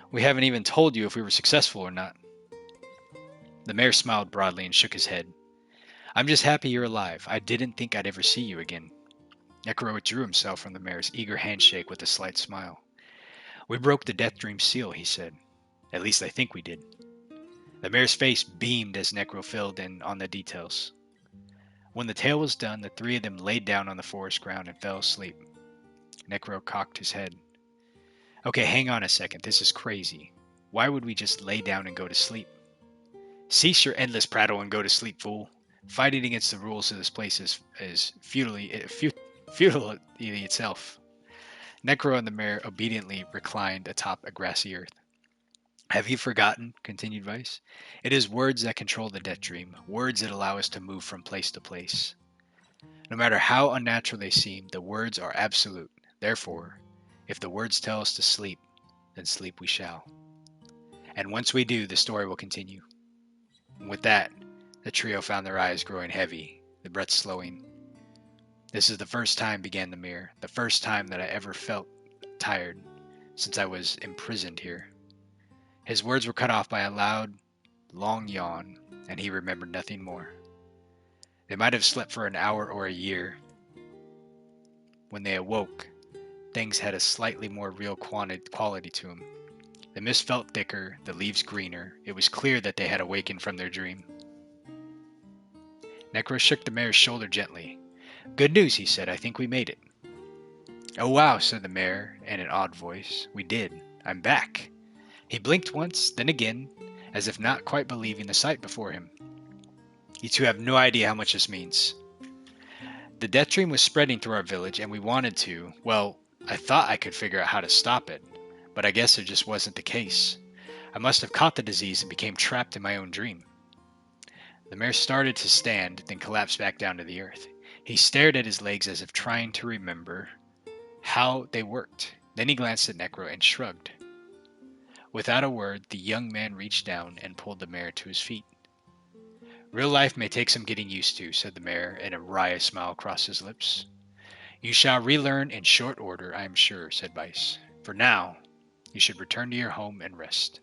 We haven't even told you if we were successful or not. The mayor smiled broadly and shook his head. I'm just happy you're alive. I didn't think I'd ever see you again. Necro withdrew himself from the mayor's eager handshake with a slight smile. We broke the Death Dream seal, he said. At least I think we did. The mayor's face beamed as Necro filled in on the details. When the tale was done, the three of them laid down on the forest ground and fell asleep. Necro cocked his head. Okay, hang on a second. This is crazy. Why would we just lay down and go to sleep? Cease your endless prattle and go to sleep, fool. Fighting against the rules of this place is futility itself. Necro and the mayor obediently reclined atop a grassy earth. Have you forgotten, continued Vice? It is words that control the Death Dream, words that allow us to move from place to place. No matter how unnatural they seem, the words are absolute. Therefore, if the words tell us to sleep, then sleep we shall. And once we do, the story will continue. And with that, the trio found their eyes growing heavy, the breath slowing. This is the first time, began the mayor, the first time that I ever felt tired since I was imprisoned here. His words were cut off by a loud, long yawn, and he remembered nothing more. They might have slept for an hour or a year. When they awoke, things had a slightly more real quality to them. The mist felt thicker, the leaves greener. It was clear that they had awakened from their dream. Necro shook the mayor's shoulder gently. Good news, he said. I think we made it. Oh wow, said the mayor in an odd voice. We did. I'm back. He blinked once, then again, as if not quite believing the sight before him. You two have no idea how much this means. The Death Dream was spreading through our village, and we wanted to, well, I thought I could figure out how to stop it, but I guess it just wasn't the case. I must have caught the disease and became trapped in my own dream. The mayor started to stand, then collapsed back down to the earth. He stared at his legs as if trying to remember how they worked. Then he glanced at Necro and shrugged. Without a word, the young man reached down and pulled the mayor to his feet. Real life may take some getting used to, said the mayor, and a wry smile crossed his lips. You shall relearn in short order, I am sure, said Vice. For now, you should return to your home and rest.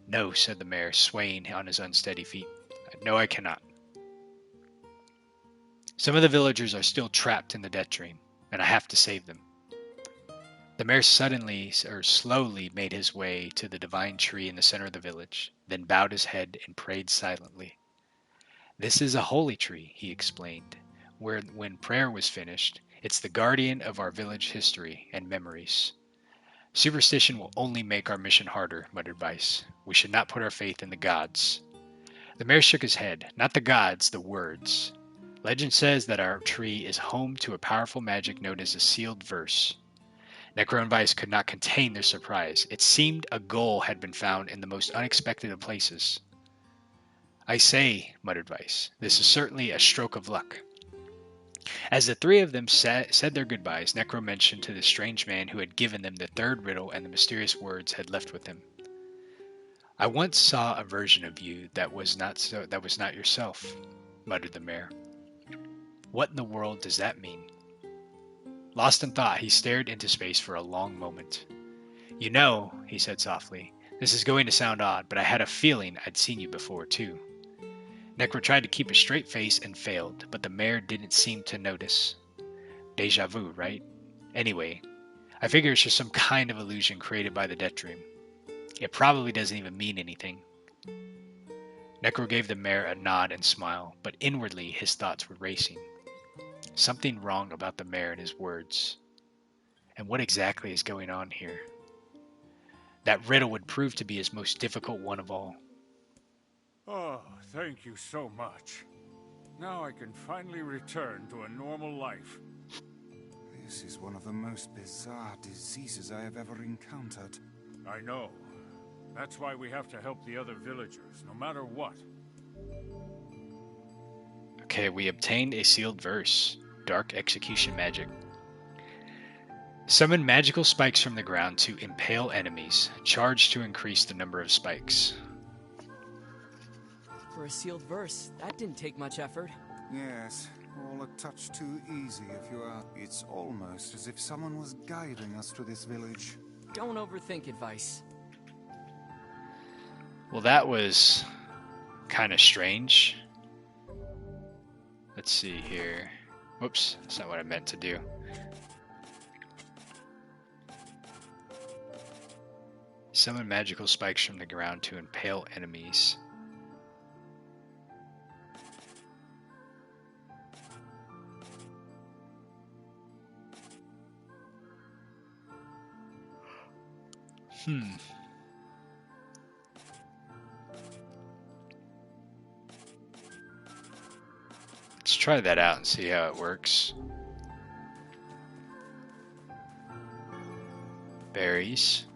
No, said the mayor, swaying on his unsteady feet. No, I cannot. Some of the villagers are still trapped in the Death Dream, and I have to save them. The mayor slowly made his way to the divine tree in the center of the village, then bowed his head and prayed silently. This is a holy tree, he explained, where when prayer was finished, it's the guardian of our village history and memories. Superstition will only make our mission harder, muttered Vice. We should not put our faith in the gods. The mayor shook his head. Not the gods, the words. Legend says that our tree is home to a powerful magic known as a sealed verse. Necro and Vice could not contain their surprise. It seemed a goal had been found in the most unexpected of places. I say, muttered Vice, this is certainly a stroke of luck. As the three of them said their goodbyes, Necro mentioned to the strange man who had given them the third riddle and the mysterious words had left with him. "I once saw a version of you that was not yourself," muttered the mayor. "What in the world does that mean?" Lost in thought, he stared into space for a long moment. "You know," he said softly, "this is going to sound odd, but I had a feeling I'd seen you before, too." Necro tried to keep a straight face and failed, but the mayor didn't seem to notice. Deja vu, right? Anyway, I figure it's just some kind of illusion created by the death dream. It probably doesn't even mean anything. Necro gave the mayor a nod and smile, but inwardly his thoughts were racing. Something wrong about the mayor and his words. And what exactly is going on here? That riddle would prove to be his most difficult one of all. Oh, thank you so much. Now I can finally return to a normal life. This is one of the most bizarre diseases I have ever encountered. I know. That's why we have to help the other villagers, no matter what. Okay, we obtained a sealed verse. Dark execution magic. Summon magical spikes from the ground to impale enemies. Charge to increase the number of spikes. For a sealed verse, that didn't take much effort. Yes, all a touch too easy if you are. It's almost as if someone was guiding us to this village. Don't overthink advice. Well, that was kind of strange. Let's see here. Whoops, that's not what I meant to do. Summon magical spikes from the ground to impale enemies. Let's try that out and see how it works. Berries.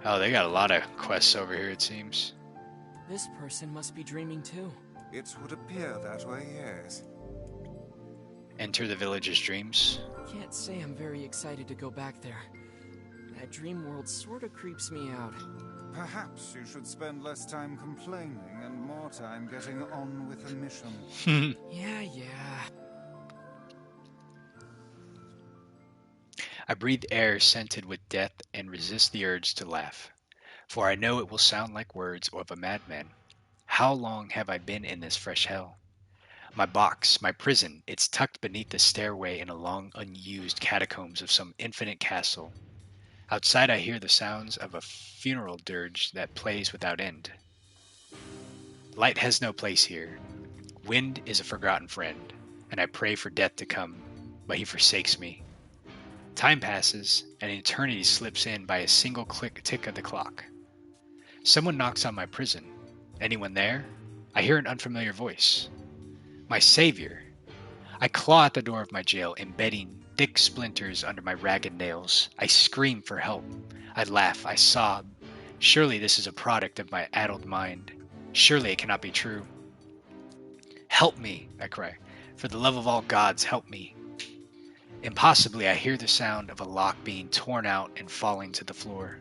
Oh, they got a lot of quests over here, it seems. This person must be dreaming too. It would appear that way, yes. Enter the village's dreams. Can't say I'm very excited to go back there. That dream world sort of creeps me out. Perhaps you should spend less time complaining and more time getting on with the mission. Yeah. I breathe air scented with death and resist the urge to laugh, for I know it will sound like words of a madman. How long have I been in this fresh hell? My box, my prison, it's tucked beneath the stairway in a long unused catacombs of some infinite castle. Outside I hear the sounds of a funeral dirge that plays without end. Light has no place here. Wind is a forgotten friend, and I pray for death to come, but he forsakes me. Time passes, and eternity slips in by a single tick of the clock. Someone knocks on my prison. Anyone there? I hear an unfamiliar voice. My savior. I claw at the door of my jail, embedding thick splinters under my ragged nails. I scream for help. I laugh. I sob. Surely this is a product of my addled mind. Surely it cannot be true. Help me, I cry. For the love of all gods, help me. Impossibly, I hear the sound of a lock being torn out and falling to the floor.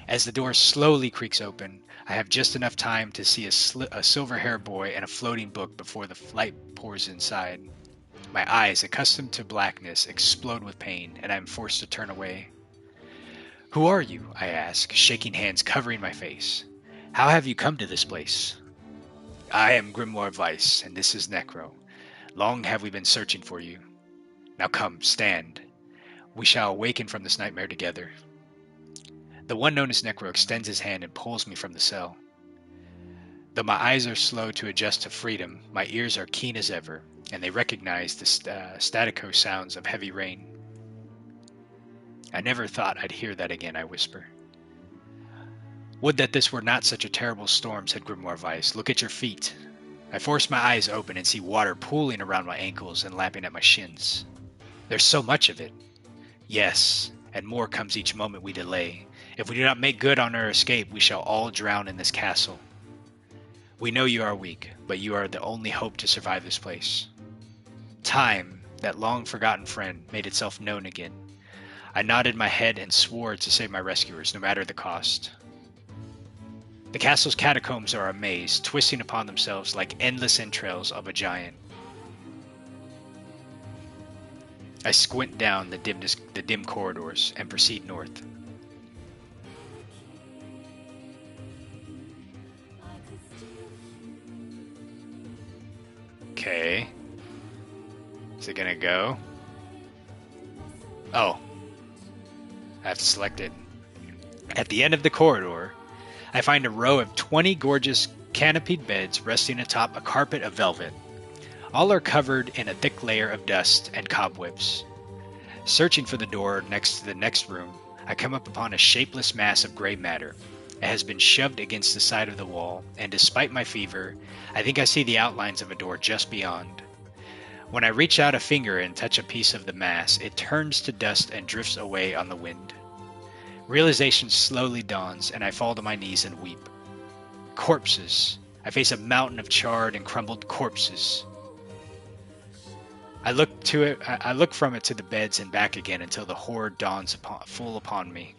As the door slowly creaks open, I have just enough time to see a silver-haired boy and a floating book before the light pours inside. My eyes, accustomed to blackness, explode with pain, and I am forced to turn away. Who are you? I ask, shaking hands covering my face. How have you come to this place? I am Grimoire Weiss, and this is Necro. Long have we been searching for you. Now come, stand. We shall awaken from this nightmare together. The one known as Necro extends his hand and pulls me from the cell. Though my eyes are slow to adjust to freedom, my ears are keen as ever, and they recognize the statico sounds of heavy rain. I never thought I'd hear that again, I whisper. Would that this were not such a terrible storm, said Grimoire Weiss. Look at your feet. I force my eyes open and see water pooling around my ankles and lapping at my shins. There's so much of it. Yes, and more comes each moment we delay. If we do not make good on our escape, we shall all drown in this castle. We know you are weak, but you are the only hope to survive this place. Time, that long-forgotten friend, made itself known again. I nodded my head and swore to save my rescuers, no matter the cost. The castle's catacombs are a maze, twisting upon themselves like endless entrails of a giant. I squint down the dim corridors and proceed north. Okay. Is it gonna go? Oh. I have to select it. At the end of the corridor, I find a row of 20 gorgeous canopied beds resting atop a carpet of velvet. All are covered in a thick layer of dust and cobwebs. Searching for the door next to the next room, I come up upon a shapeless mass of gray matter. It has been shoved against the side of the wall, and despite my fever, I think I see the outlines of a door just beyond. When I reach out a finger and touch a piece of the mass, it turns to dust and drifts away on the wind. Realization slowly dawns, and I fall to my knees and weep. Corpses. I face a mountain of charred and crumbled corpses. I look from it to the beds and back again until the horror dawns full upon me.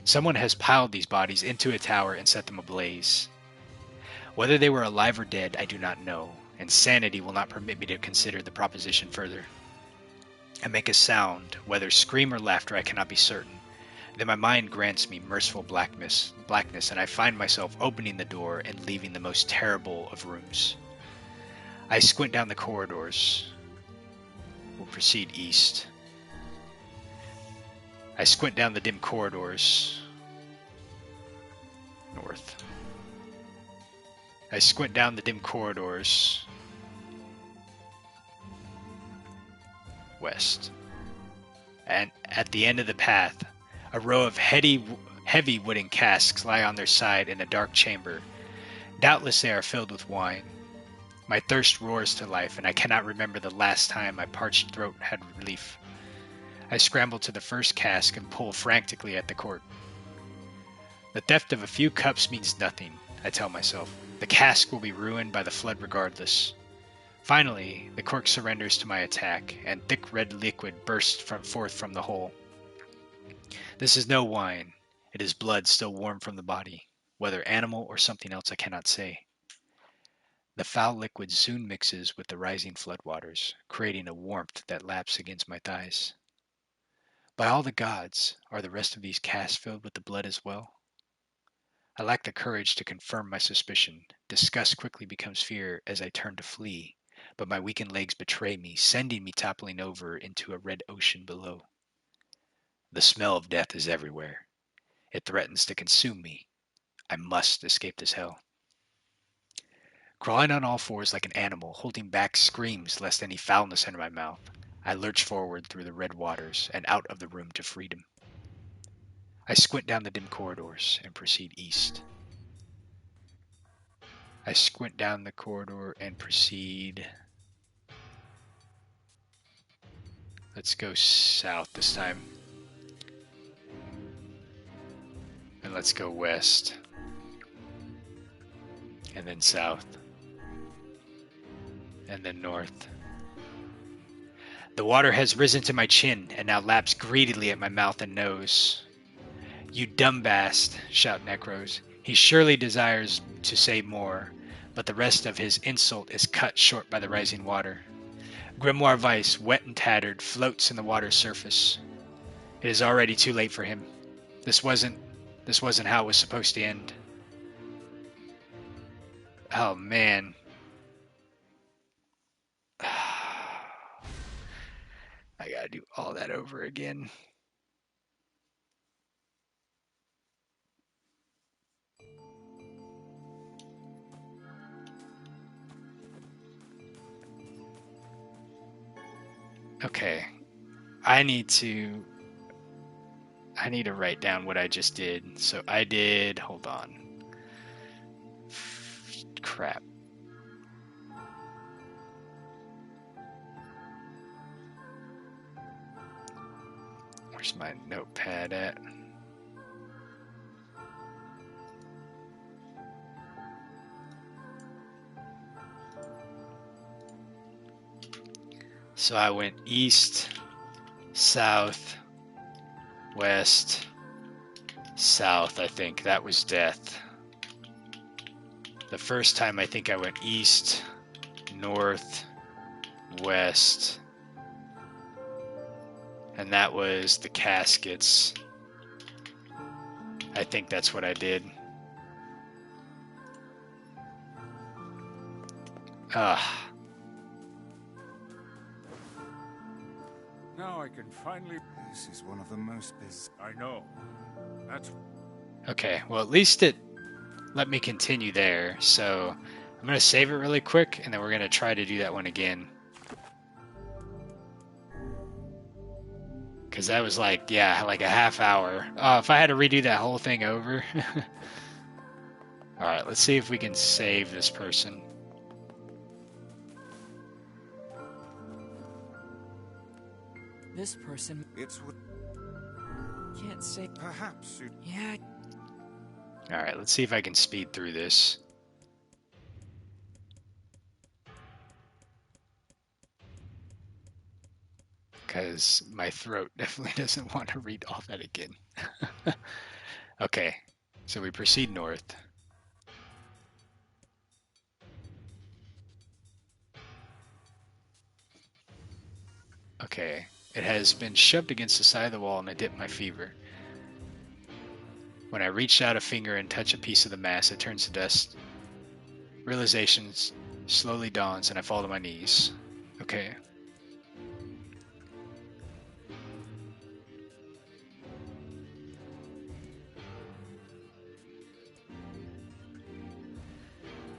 Someone has piled these bodies into a tower and set them ablaze. Whether they were alive or dead, I do not know, and sanity will not permit me to consider the proposition further. I make a sound, whether scream or laughter I cannot be certain. Then my mind grants me merciful blackness, and I find myself opening the door and leaving the most terrible of rooms. I squint down the corridors. We'll proceed east. I squint down the dim corridors. North. I squint down the dim corridors. West. And at the end of the path, a row of heavy wooden casks lie on their side in a dark chamber. Doubtless they are filled with wine. My thirst roars to life, and I cannot remember the last time my parched throat had relief. I scramble to the first cask and pull frantically at the cork. The theft of a few cups means nothing, I tell myself. The cask will be ruined by the flood regardless. Finally, the cork surrenders to my attack, and thick red liquid bursts forth from the hole. This is no wine. It is blood still warm from the body, whether animal or something else I cannot say. The foul liquid soon mixes with the rising floodwaters, creating a warmth that laps against my thighs. By all the gods, are the rest of these casks filled with the blood as well? I lack the courage to confirm my suspicion. Disgust quickly becomes fear as I turn to flee, but my weakened legs betray me, sending me toppling over into a red ocean below. The smell of death is everywhere. It threatens to consume me. I must escape this hell. Crawling on all fours like an animal, holding back screams lest any foulness enter my mouth, I lurch forward through the red waters and out of the room to freedom. I squint down the dim corridors and proceed east. I squint down the corridor and proceed... Let's go south this time. And let's go west. And then south. And then north. The water has risen to my chin and now laps greedily at my mouth and nose. You dumb bast, shout Necros. He surely desires to say more, but the rest of his insult is cut short by the rising water. Grimoire Weiss, wet and tattered, floats in the water's surface. It is already too late for him. This wasn't how it was supposed to end. Oh man. I gotta do all that over again. Okay. I need to write down what I just did. So I did, hold on. Crap. Where's my notepad at? So I went east, south, west, south. I think that was death. The first time I think I went east, north, west, and that was the caskets. I think that's what I did. Now I can finally... This is one of the most bizarre... I know. That's... Okay, well at least it let me continue there, so I'm going to save it really quick, and then we're going to try to do that one again. Because that was like, yeah, like a half hour. If I had to redo that whole thing over. Alright, let's see if we can save this person. This person... It's what... Can't say... Perhaps you... Yeah... Alright, let's see if I can speed through this. Because my throat definitely doesn't want to read all that again. Okay, so we proceed north. Okay, it has been shoved against the side of the wall and I dip my fever. When I reach out a finger and touch a piece of the mass, it turns to dust. Realization slowly dawns and I fall to my knees. Okay.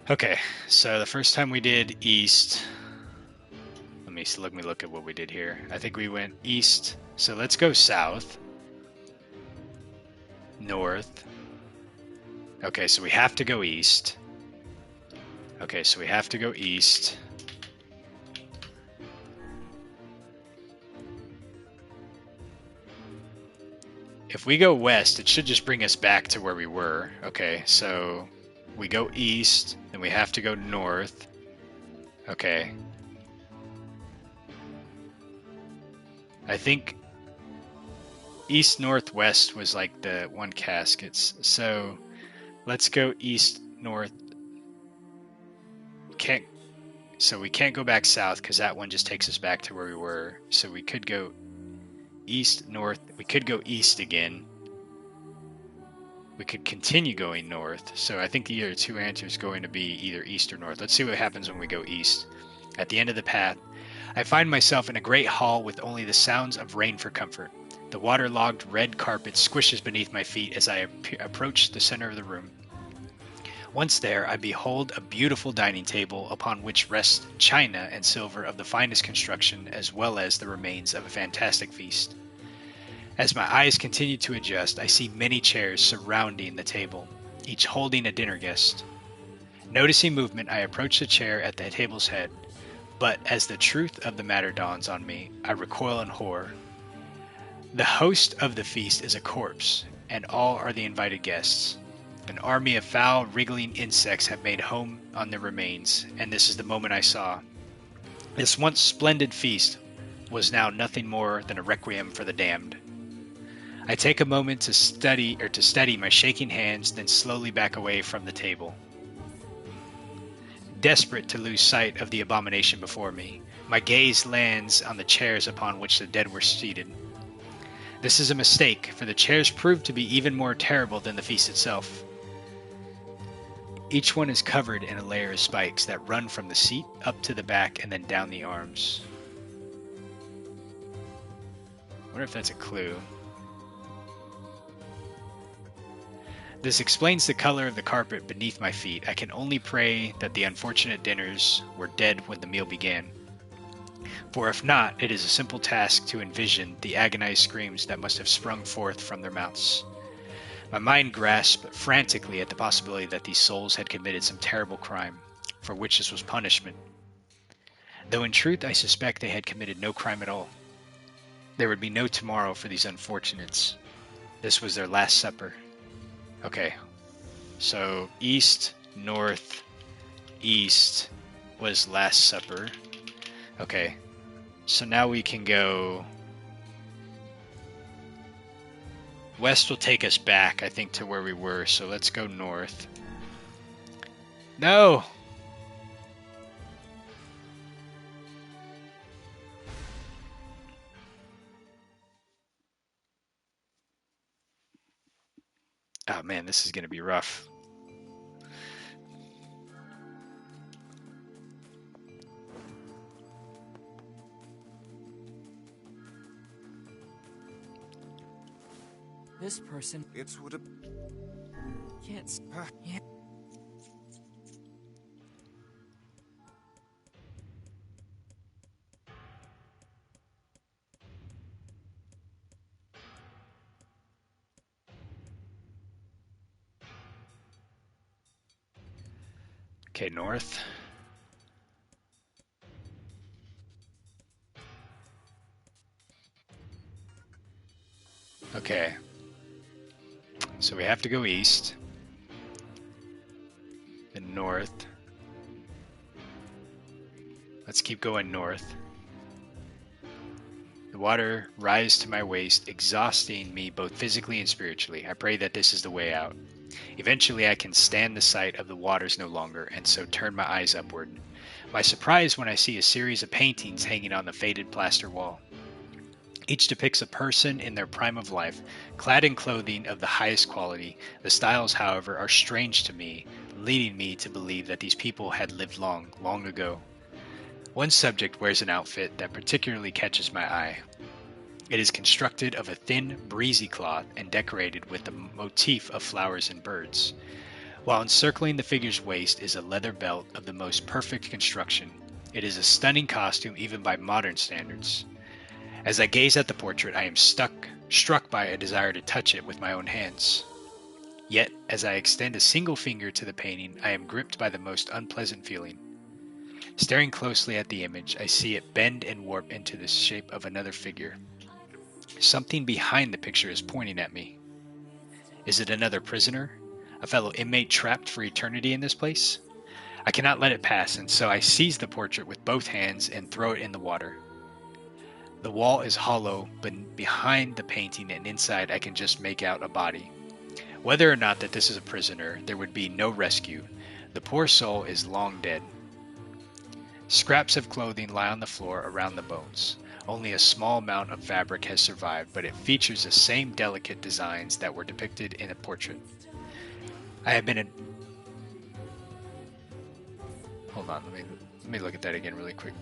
Okay, so the first time we did east. Let me look at what we did here. I think we went east. So let's go south. North. Okay, so we have to go east. Okay, so we have to go east. If we go west, it should just bring us back to where we were. Okay, so we go east, then we have to go north. Okay. I think east northwest was like the one caskets. So let's go east north. So we can't go back south because that one just takes us back to where we were. So we could go east north. We could go east again. We could continue going north. So I think the other two answers are going to be either east or north. Let's see what happens when we go east. At the end of the path, I find myself in a great hall with only the sounds of rain for comfort. The waterlogged red carpet squishes beneath my feet as I approach the center of the room. Once there, I behold a beautiful dining table upon which rest china and silver of the finest construction, as well as the remains of a fantastic feast. As my eyes continue to adjust, I see many chairs surrounding the table, each holding a dinner guest. Noticing movement, I approach the chair at the table's head, but as the truth of the matter dawns on me, I recoil in horror. The host of the feast is a corpse, and all are the invited guests. An army of foul, wriggling insects have made home on their remains, and this is the moment I saw. This once splendid feast was now nothing more than a requiem for the damned. I take a moment to steady my shaking hands, then slowly back away from the table. Desperate to lose sight of the abomination before me, my gaze lands on the chairs upon which the dead were seated. This is a mistake, for the chairs proved to be even more terrible than the feast itself. Each one is covered in a layer of spikes that run from the seat up to the back and then down the arms. I wonder if that's a clue. This explains the color of the carpet beneath my feet. I can only pray that the unfortunate dinners were dead when the meal began. For if not, it is a simple task to envision the agonized screams that must have sprung forth from their mouths. My mind grasped frantically at the possibility that these souls had committed some terrible crime, for which this was punishment. Though in truth I suspect they had committed no crime at all. There would be no tomorrow for these unfortunates. This was their last supper. Okay, so east, north, east was Last Supper. Okay, So now we can go... West will take us back, I think, to where we were. So let's go north. No! Oh man, this is going to be rough. This person... It would have... Can't... Yeah. Okay, north. Okay. So we have to go east. Then north. Let's keep going north. The water rises to my waist, exhausting me both physically and spiritually. I pray that this is the way out. Eventually I can stand the sight of the waters no longer, and so turn my eyes upward. My surprise when I see a series of paintings hanging on the faded plaster wall. Each depicts a person in their prime of life, clad in clothing of the highest quality. The styles, however, are strange to me, leading me to believe that these people had lived long, long ago. One subject wears an outfit that particularly catches my eye. It is constructed of a thin, breezy cloth and decorated with the motif of flowers and birds. While encircling the figure's waist is a leather belt of the most perfect construction. It is a stunning costume even by modern standards. As I gaze at the portrait, I am struck by a desire to touch it with my own hands. Yet, as I extend a single finger to the painting, I am gripped by the most unpleasant feeling. Staring closely at the image, I see it bend and warp into the shape of another figure. Something behind the picture is pointing at me. Is it another prisoner? A fellow inmate trapped for eternity in this place? I cannot let it pass, and so I seize the portrait with both hands and throw it in the water. The wall is hollow, but behind the painting and inside I can just make out a body. Whether or not that this is a prisoner, there would be no rescue. The poor soul is long dead. Scraps of clothing lie on the floor around the bones. Only a small amount of fabric has survived, but it features the same delicate designs that were depicted in the portrait. I have been... Hold on, let me look at that again really quick.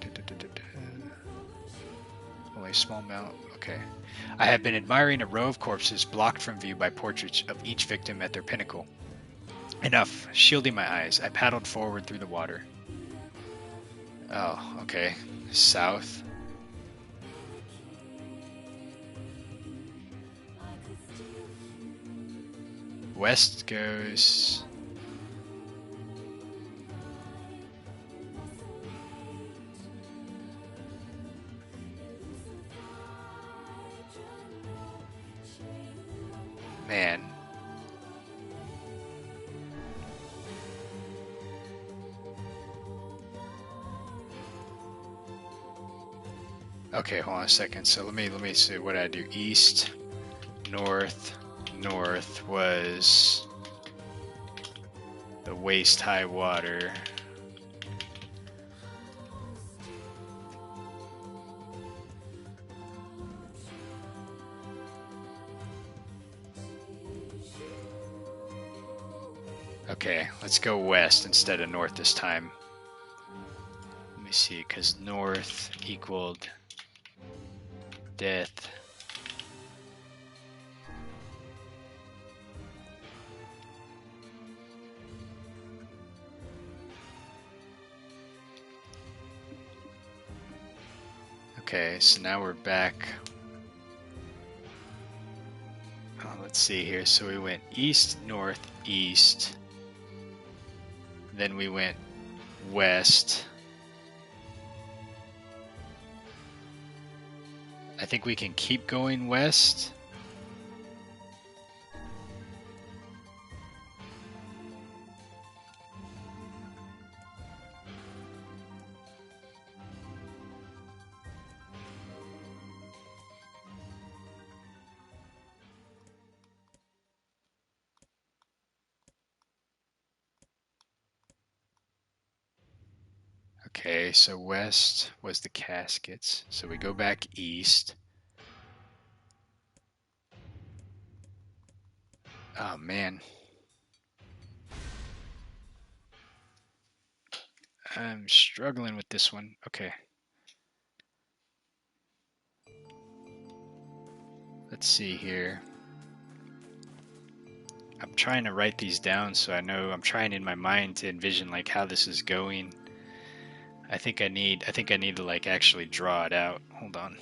Only a small amount. Okay. I have been admiring a row of corpses blocked from view by portraits of each victim at their pinnacle. Enough. Shielding my eyes, I paddled forward through the water. Oh, okay. South. West goes... Man. Okay, hold on a second. So let me see what I do. East, north, north was the waist high water. Okay, let's go west instead of north this time. Let me see, because north equaled death. Okay, so now we're back. Oh, let's see here. So we went east, north, east. Then we went west. I think we can keep going west. Okay, so west was the caskets. So we go back east. Oh, man. I'm struggling with this one. Okay. Let's see here. I'm trying to write these down so I know. I'm trying in my mind to envision like how this is going. I think I need to like actually draw it out. Hold on.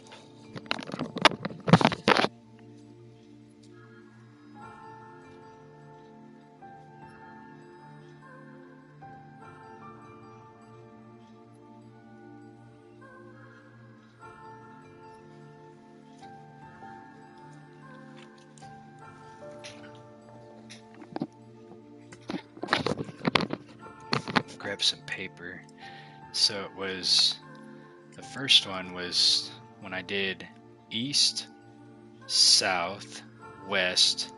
Grab some paper. So it was, the first one was when I did east, south, west,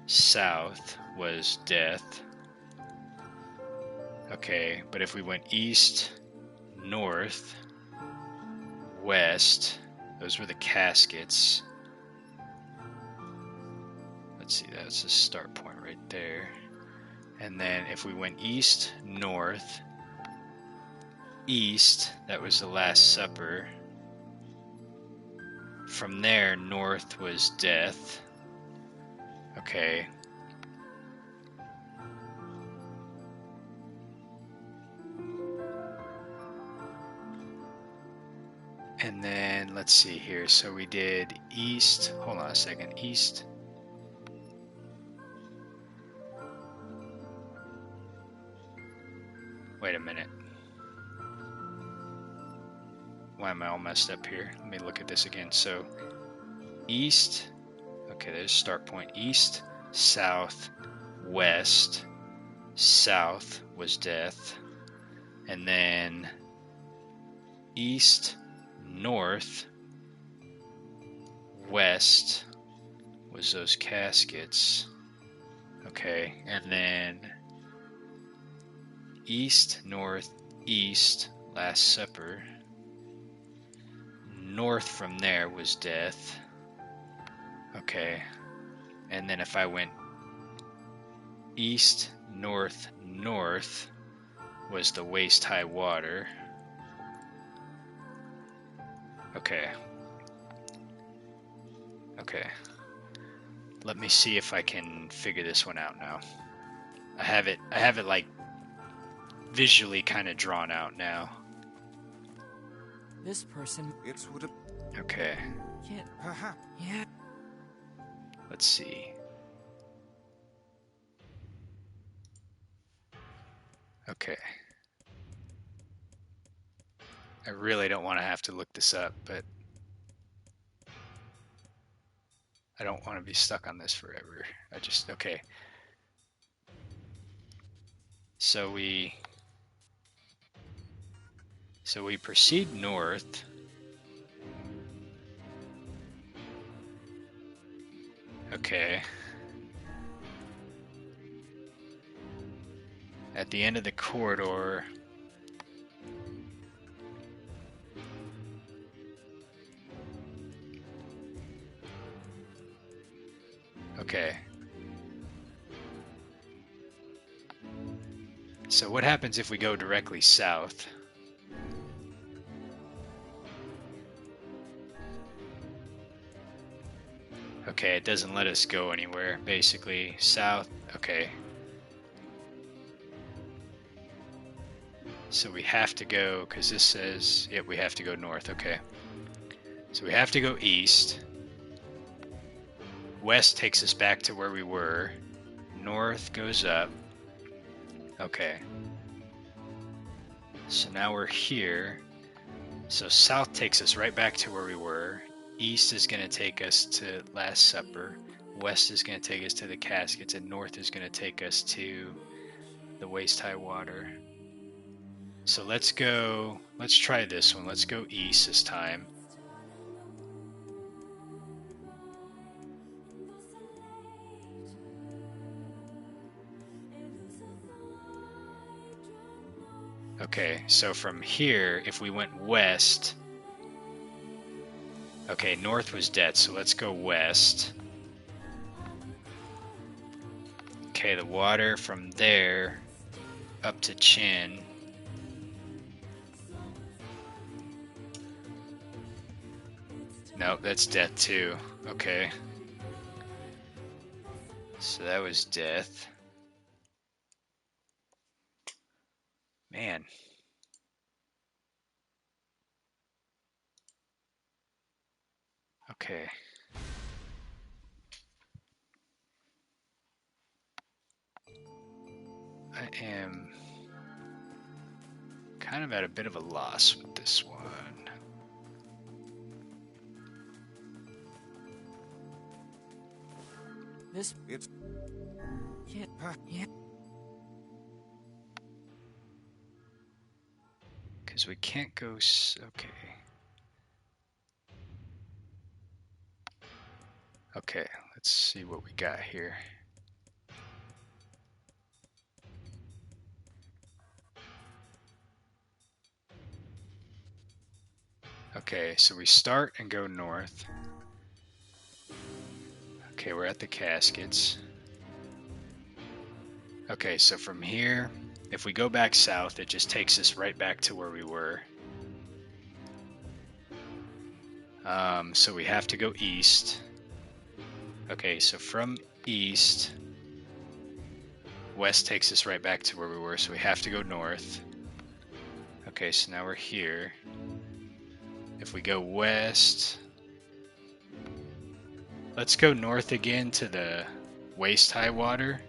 south was death. Okay, but if we went east, north, west, those were the caskets. Let's see, that's the start point right there. And then if we went east, north, east, that was the Last Supper. From there, north was death. Okay. And then, let's see here. So we did east. Hold on a second. East. Wait a minute. Why am I all messed up here? Let me look at this again. So, east. Okay, there's start point. East, south, west. South was death. And then east, north, west was those caskets. Okay, and then east, north, east, Last Supper. North from there was death. Okay, and then if I went east, north, north was the waist-high water. Okay. Okay. Let me see if I can figure this one out now. I have it like visually kind of drawn out now. This person. It would have. Okay. Can't. Perhaps. Yeah. Let's see. Okay. I really don't want to have to look this up, but I don't want to be stuck on this forever. Okay. So we proceed north. Okay. At the end of the corridor, okay. So what happens if we go directly south? Okay, it doesn't let us go anywhere, basically. South, okay. So we have to go, because this says, yep, we have to go north, okay. So we have to go east. West takes us back to where we were. North goes up. Okay. So now we're here. So south takes us right back to where we were. East is going to take us to Last Supper. West is going to take us to the caskets. And north is going to take us to the waist-high water. So let's try this one. Let's go east this time. Okay, so from here, if we went west... Okay, north was dead, so let's go west. Okay, the water from there up to Chin. Nope, that's death too. Okay. So that was death. Man. Okay. I am kind of at a bit of a loss with this one. This... It's... Yeah. Because we can't go... Okay. Okay, let's see what we got here. Okay, so we start and go north. Okay, we're at the caskets. Okay, so from here, if we go back south, it just takes us right back to where we were. So we have to go east. Okay, so from east, west takes us right back to where we were, so we have to go north. Okay, so now we're here. If we go west, let's go north again to the waist-high water.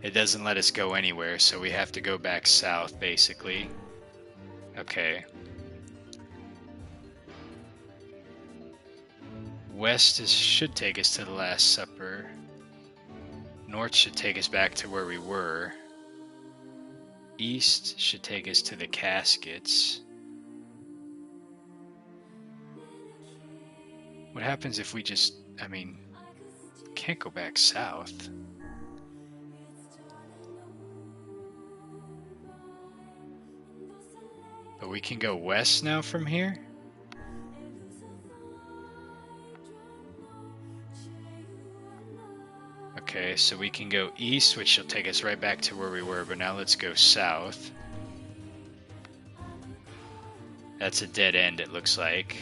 It doesn't let us go anywhere, so we have to go back south, basically. Okay. West should take us to the Last Supper. North should take us back to where we were. East should take us to the caskets. What happens if we just... I mean, can't go back south. But we can go west now from here? Okay, so we can go east, which will take us right back to where we were, but now let's go south. That's a dead end, it looks like.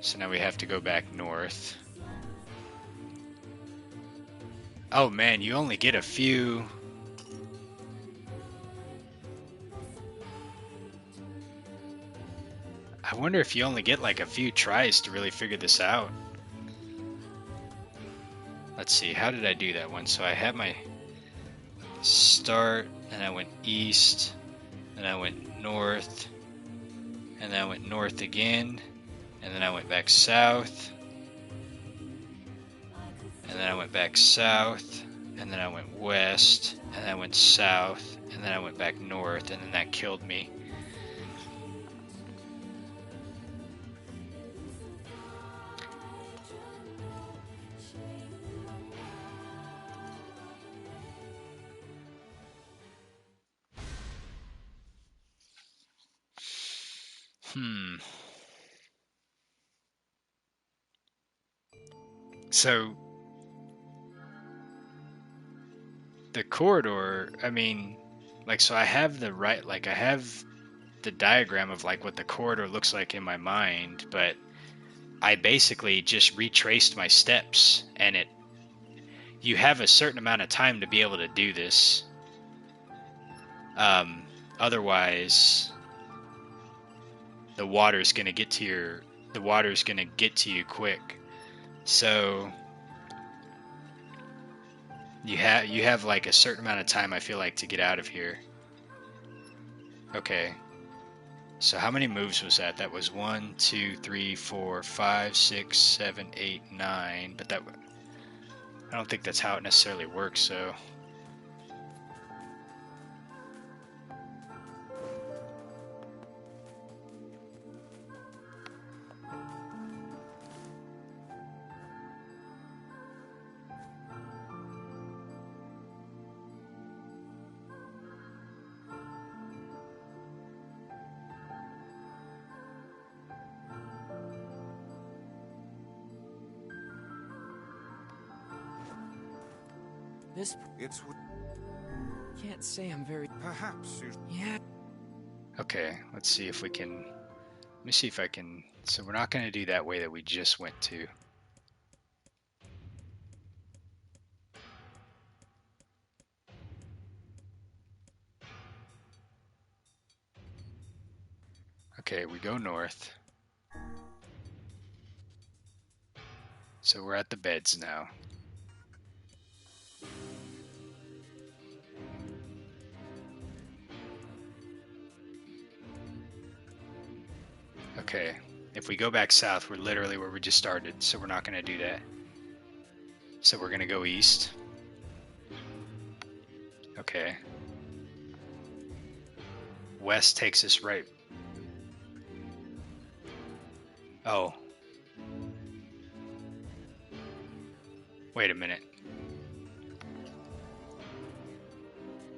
So now we have to go back north. Oh man, you only get a few... I wonder if you only get like a few tries to really figure this out. Let's see, how did I do that one? So I had my start, and I went east, and I went north, and then I went north again, and then I went back south, and then I went back south, and then I went west, and then I went south, and then I went back north, and then that killed me. So, the corridor, I mean, like, so I have the right, like, I have the diagram of, like, what the corridor looks like in my mind, but I basically just retraced my steps, and you have a certain amount of time to be able to do this. Otherwise, the water's gonna get to you quick. So you have like a certain amount of time, I feel like, to get out of here. Okay. So how many moves was that? That was 1, 2, 3, 4, 5, 6, 7, 8, 9. But that, I don't think that's how it necessarily works, so. This... It's... Can't say I'm very... Perhaps you... Yeah. Okay, let's see if we can... Let me see if I can... So we're not going to do that way that we just went to. Okay, we go north. So we're at the beds now. Okay, if we go back south, we're literally where we just started, so we're not going to do that. So we're going to go east. Okay. West takes us right. Oh. Wait a minute.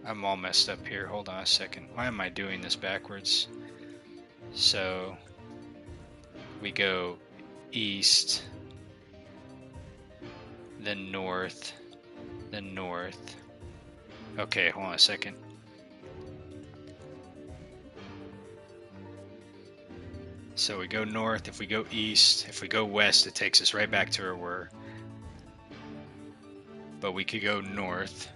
I'm all messed up here. Hold on a second. Why am I doing this backwards? So we go east, then north, then north. Okay, hold on a second. So we go north, if we go east, if we go west, it takes us right back to where we're. But we could go north.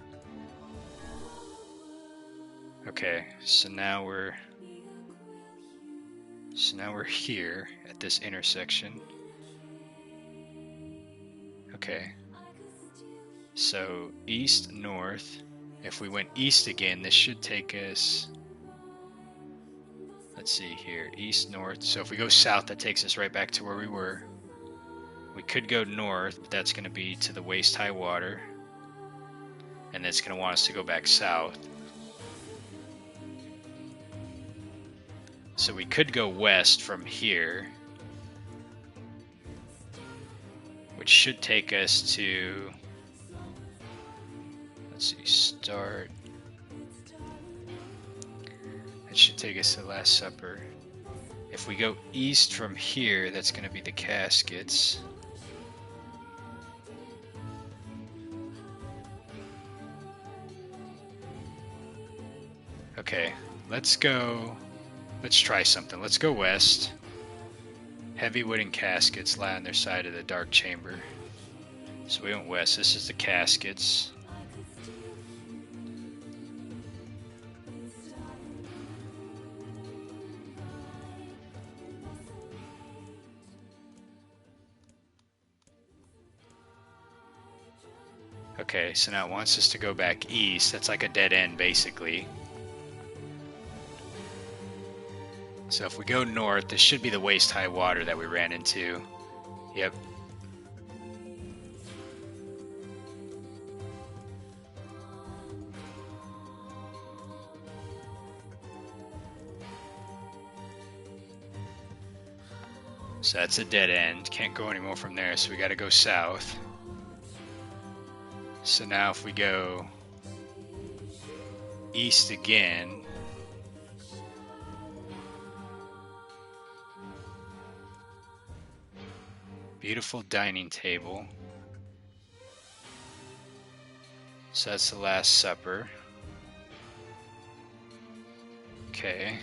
Okay, so now we're here at this intersection. Okay. So east, north. If we went east again, this should take us, let's see here, east, north. So if we go south, that takes us right back to where we were. We could go north, but that's going to be to the waist-high water. And that's going to want us to go back south. So we could go west from here, which should take us to, let's see, start. That should take us to the Last Supper. If we go east from here, that's going to be the caskets. Okay, let's go. Let's try something. Let's go west. Heavy wooden caskets lie on their side of the dark chamber. So we went west. This is the caskets. Okay, so now it wants us to go back east. That's like a dead end, basically. So if we go north, this should be the waist-high water that we ran into. Yep. So that's a dead end. Can't go any more from there, so we gotta go south. So now if we go east again, beautiful dining table. So that's the Last Supper. Okay.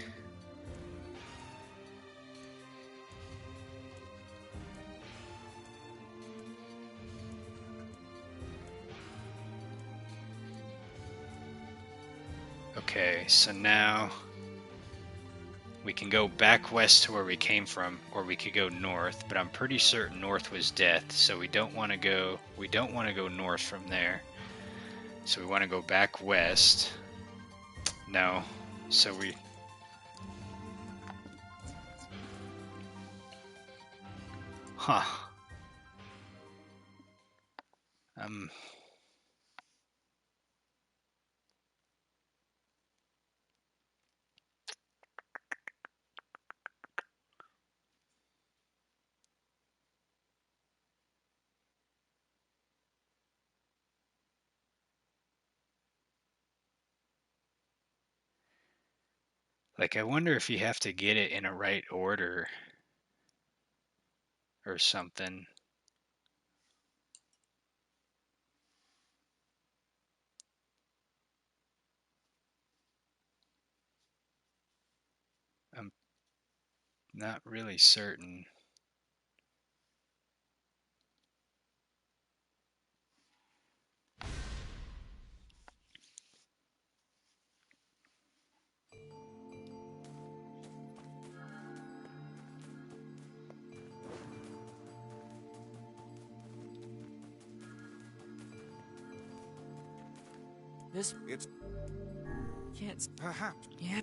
Okay, so now we can go back west to where we came from, or we could go north, but I'm pretty certain north was death, so we don't want to go north from there. So we want to go back west. No. So we like, I wonder if you have to get it in a right order or something. Not really certain. This... It's... Can't... Perhaps... Yeah.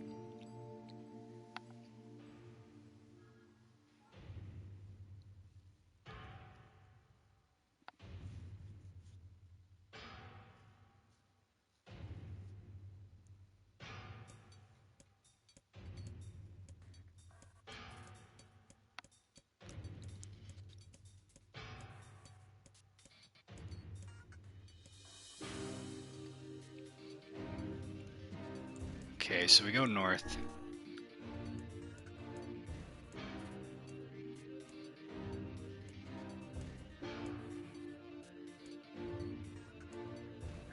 Okay, so we go north.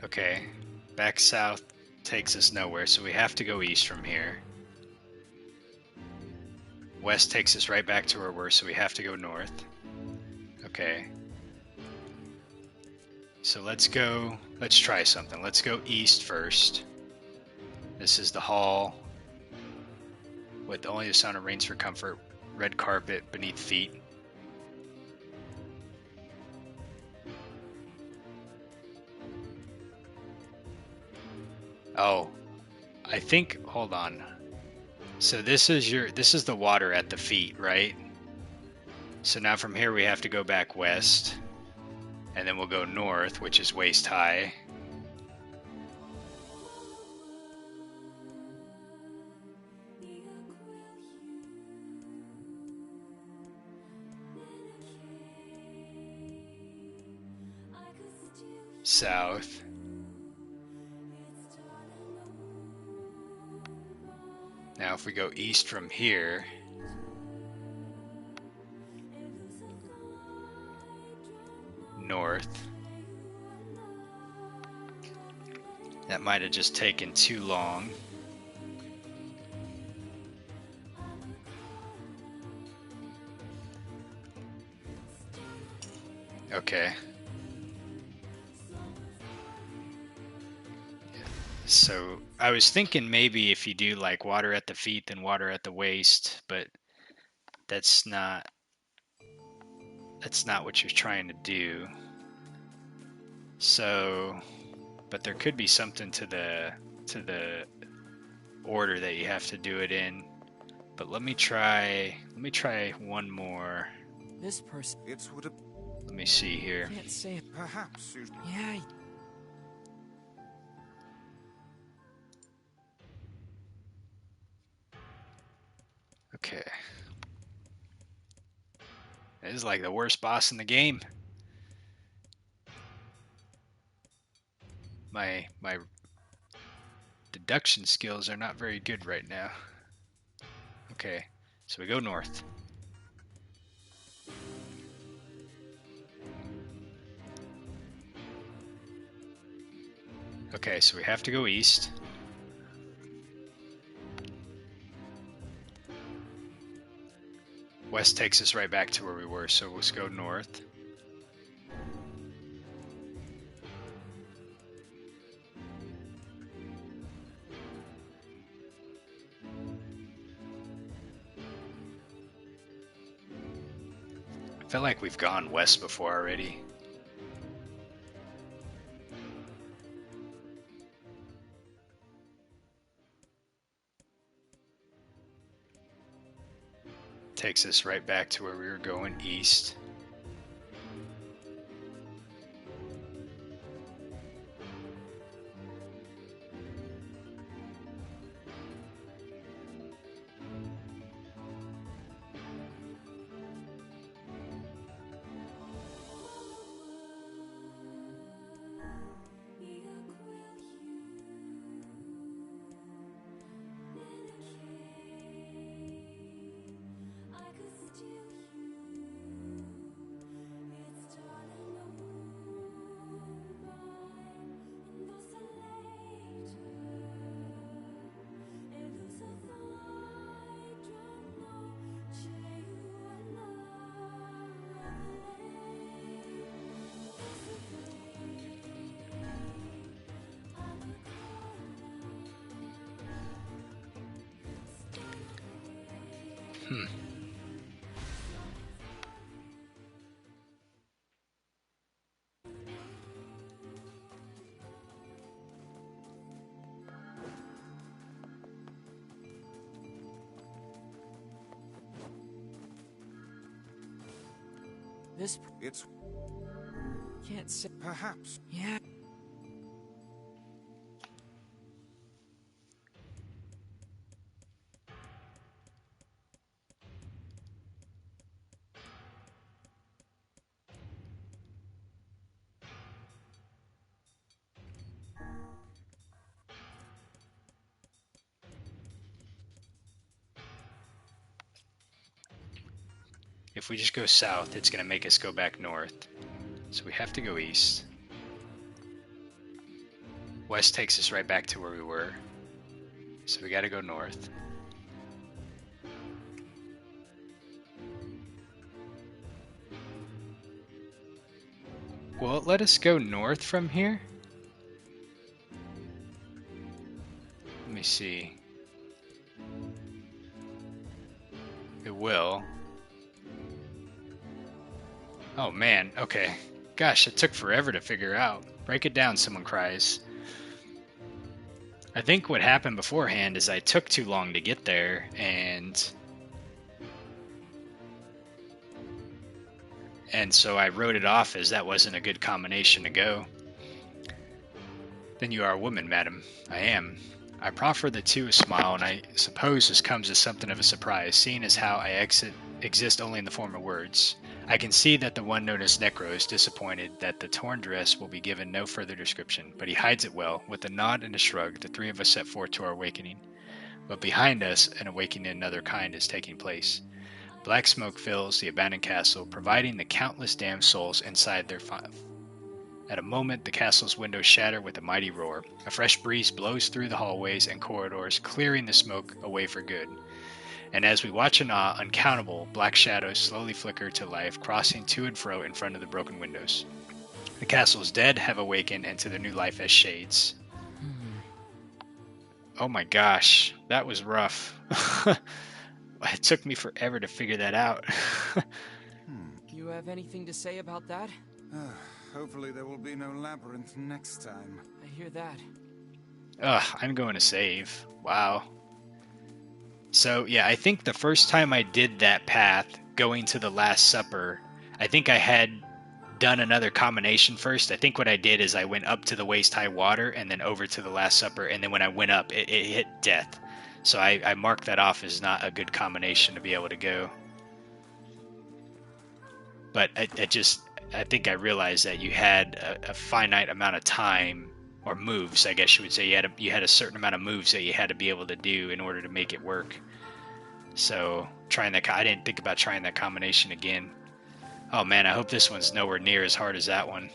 Okay, back south takes us nowhere, so we have to go east from here. West takes us right back to where we were, so we have to go north. Okay. So let's try something. Let's go east first. This is the hall with only the sound of rains for comfort, red carpet beneath feet. Oh, I think, hold on. So this is the water at the feet, right? So now from here we have to go back west, and then we'll go north, which is waist high. South. Now if we go east from here, north. That might have just taken too long. Okay. So I was thinking maybe if you do like water at the feet then water at the waist, but that's not what you're trying to do. So, but there could be something to the order that you have to do it in. But let me try one more. This person... Let me see here. Can't say it. Perhaps... Yeah... Okay. This is like the worst boss in the game. My deduction skills are not very good right now. Okay, so we go north. Okay, so we have to go east. West takes us right back to where we were, so let's go north. I feel like we've gone west before already. Takes us right back to where we were going, east. This... It's... Can't say... Perhaps. Yeah. If we just go south, it's going to make us go back north. So we have to go east. West takes us right back to where we were. So we got to go north. Will it let us go north from here? Let me see. It will. Oh man, okay. Gosh, it took forever to figure out. Break it down, someone cries. I think what happened beforehand is I took too long to get there, and so I wrote it off as that wasn't a good combination to go. Then you are a woman, madam. I am. I proffer the two a smile, and I suppose this comes as something of a surprise, seeing as how I exist only in the form of words. I can see that the one known as Necro is disappointed that the torn dress will be given no further description, but he hides it well. With a nod and a shrug, the three of us set forth to our awakening. But behind us, an awakening of another kind is taking place. Black smoke fills the abandoned castle, providing the countless damned souls inside their At a moment, the castle's windows shatter with a mighty roar. A fresh breeze blows through the hallways and corridors, clearing the smoke away for good. And as we watch in awe, uncountable black shadows slowly flicker to life, crossing to and fro in front of the broken windows. The castle's dead have awakened into their new life as shades. Oh my gosh, that was rough. It took me forever to figure that out. You have anything to say about that? Hopefully there will be no labyrinth next time. I hear that. Ugh, I'm going to save. Wow. So, yeah, I think the first time I did that path, going to the Last Supper, I think I had done another combination first. I think what I did is I went up to the waist-high water and then over to the Last Supper, and then when I went up, it hit death. So I marked that off as not a good combination to be able to go. But I think I realized that you had a finite amount of time, or moves, I guess you would say. You had a certain amount of moves that you had to be able to do in order to make it work. So I didn't think about trying that combination again. Oh man, I hope this one's nowhere near as hard as that one.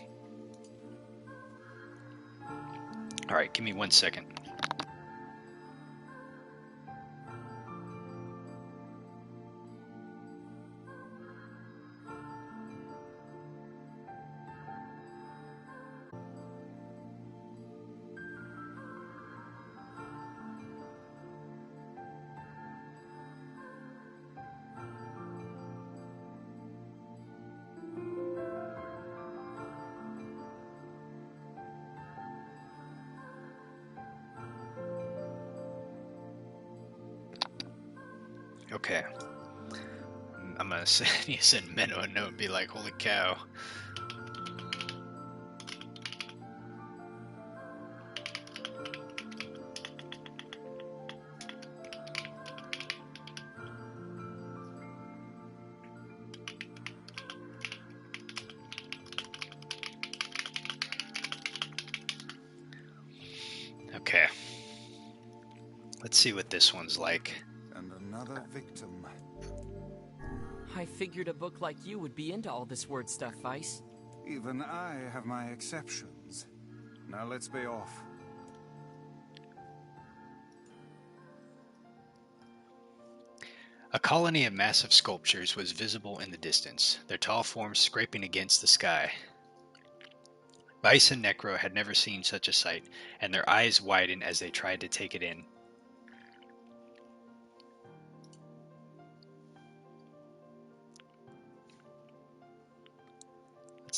Alright, give me 1 second. Okay. I'm gonna send Menno a note and be like, holy cow. Okay. Let's see what this one's like. And another victim. I figured a book like you would be into all this word stuff, Vice. Even I have my exceptions. Now let's be off. A colony of massive sculptures was visible in the distance, their tall forms scraping against the sky. Vice and Necro had never seen such a sight, and their eyes widened as they tried to take it in.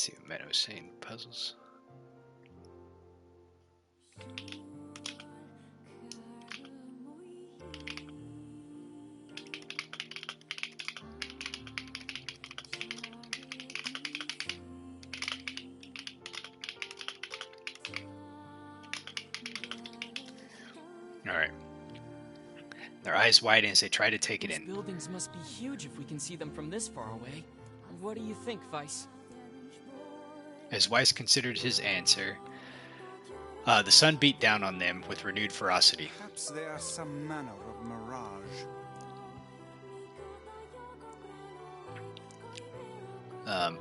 see what Meadow's saying. Puzzles. Alright. Their eyes widen as they try to take it in. Buildings must be huge if we can see them from this far away. What do you think, Weiss? As Weiss considered his answer, the sun beat down on them with renewed ferocity. Perhaps they are some manner of mirage.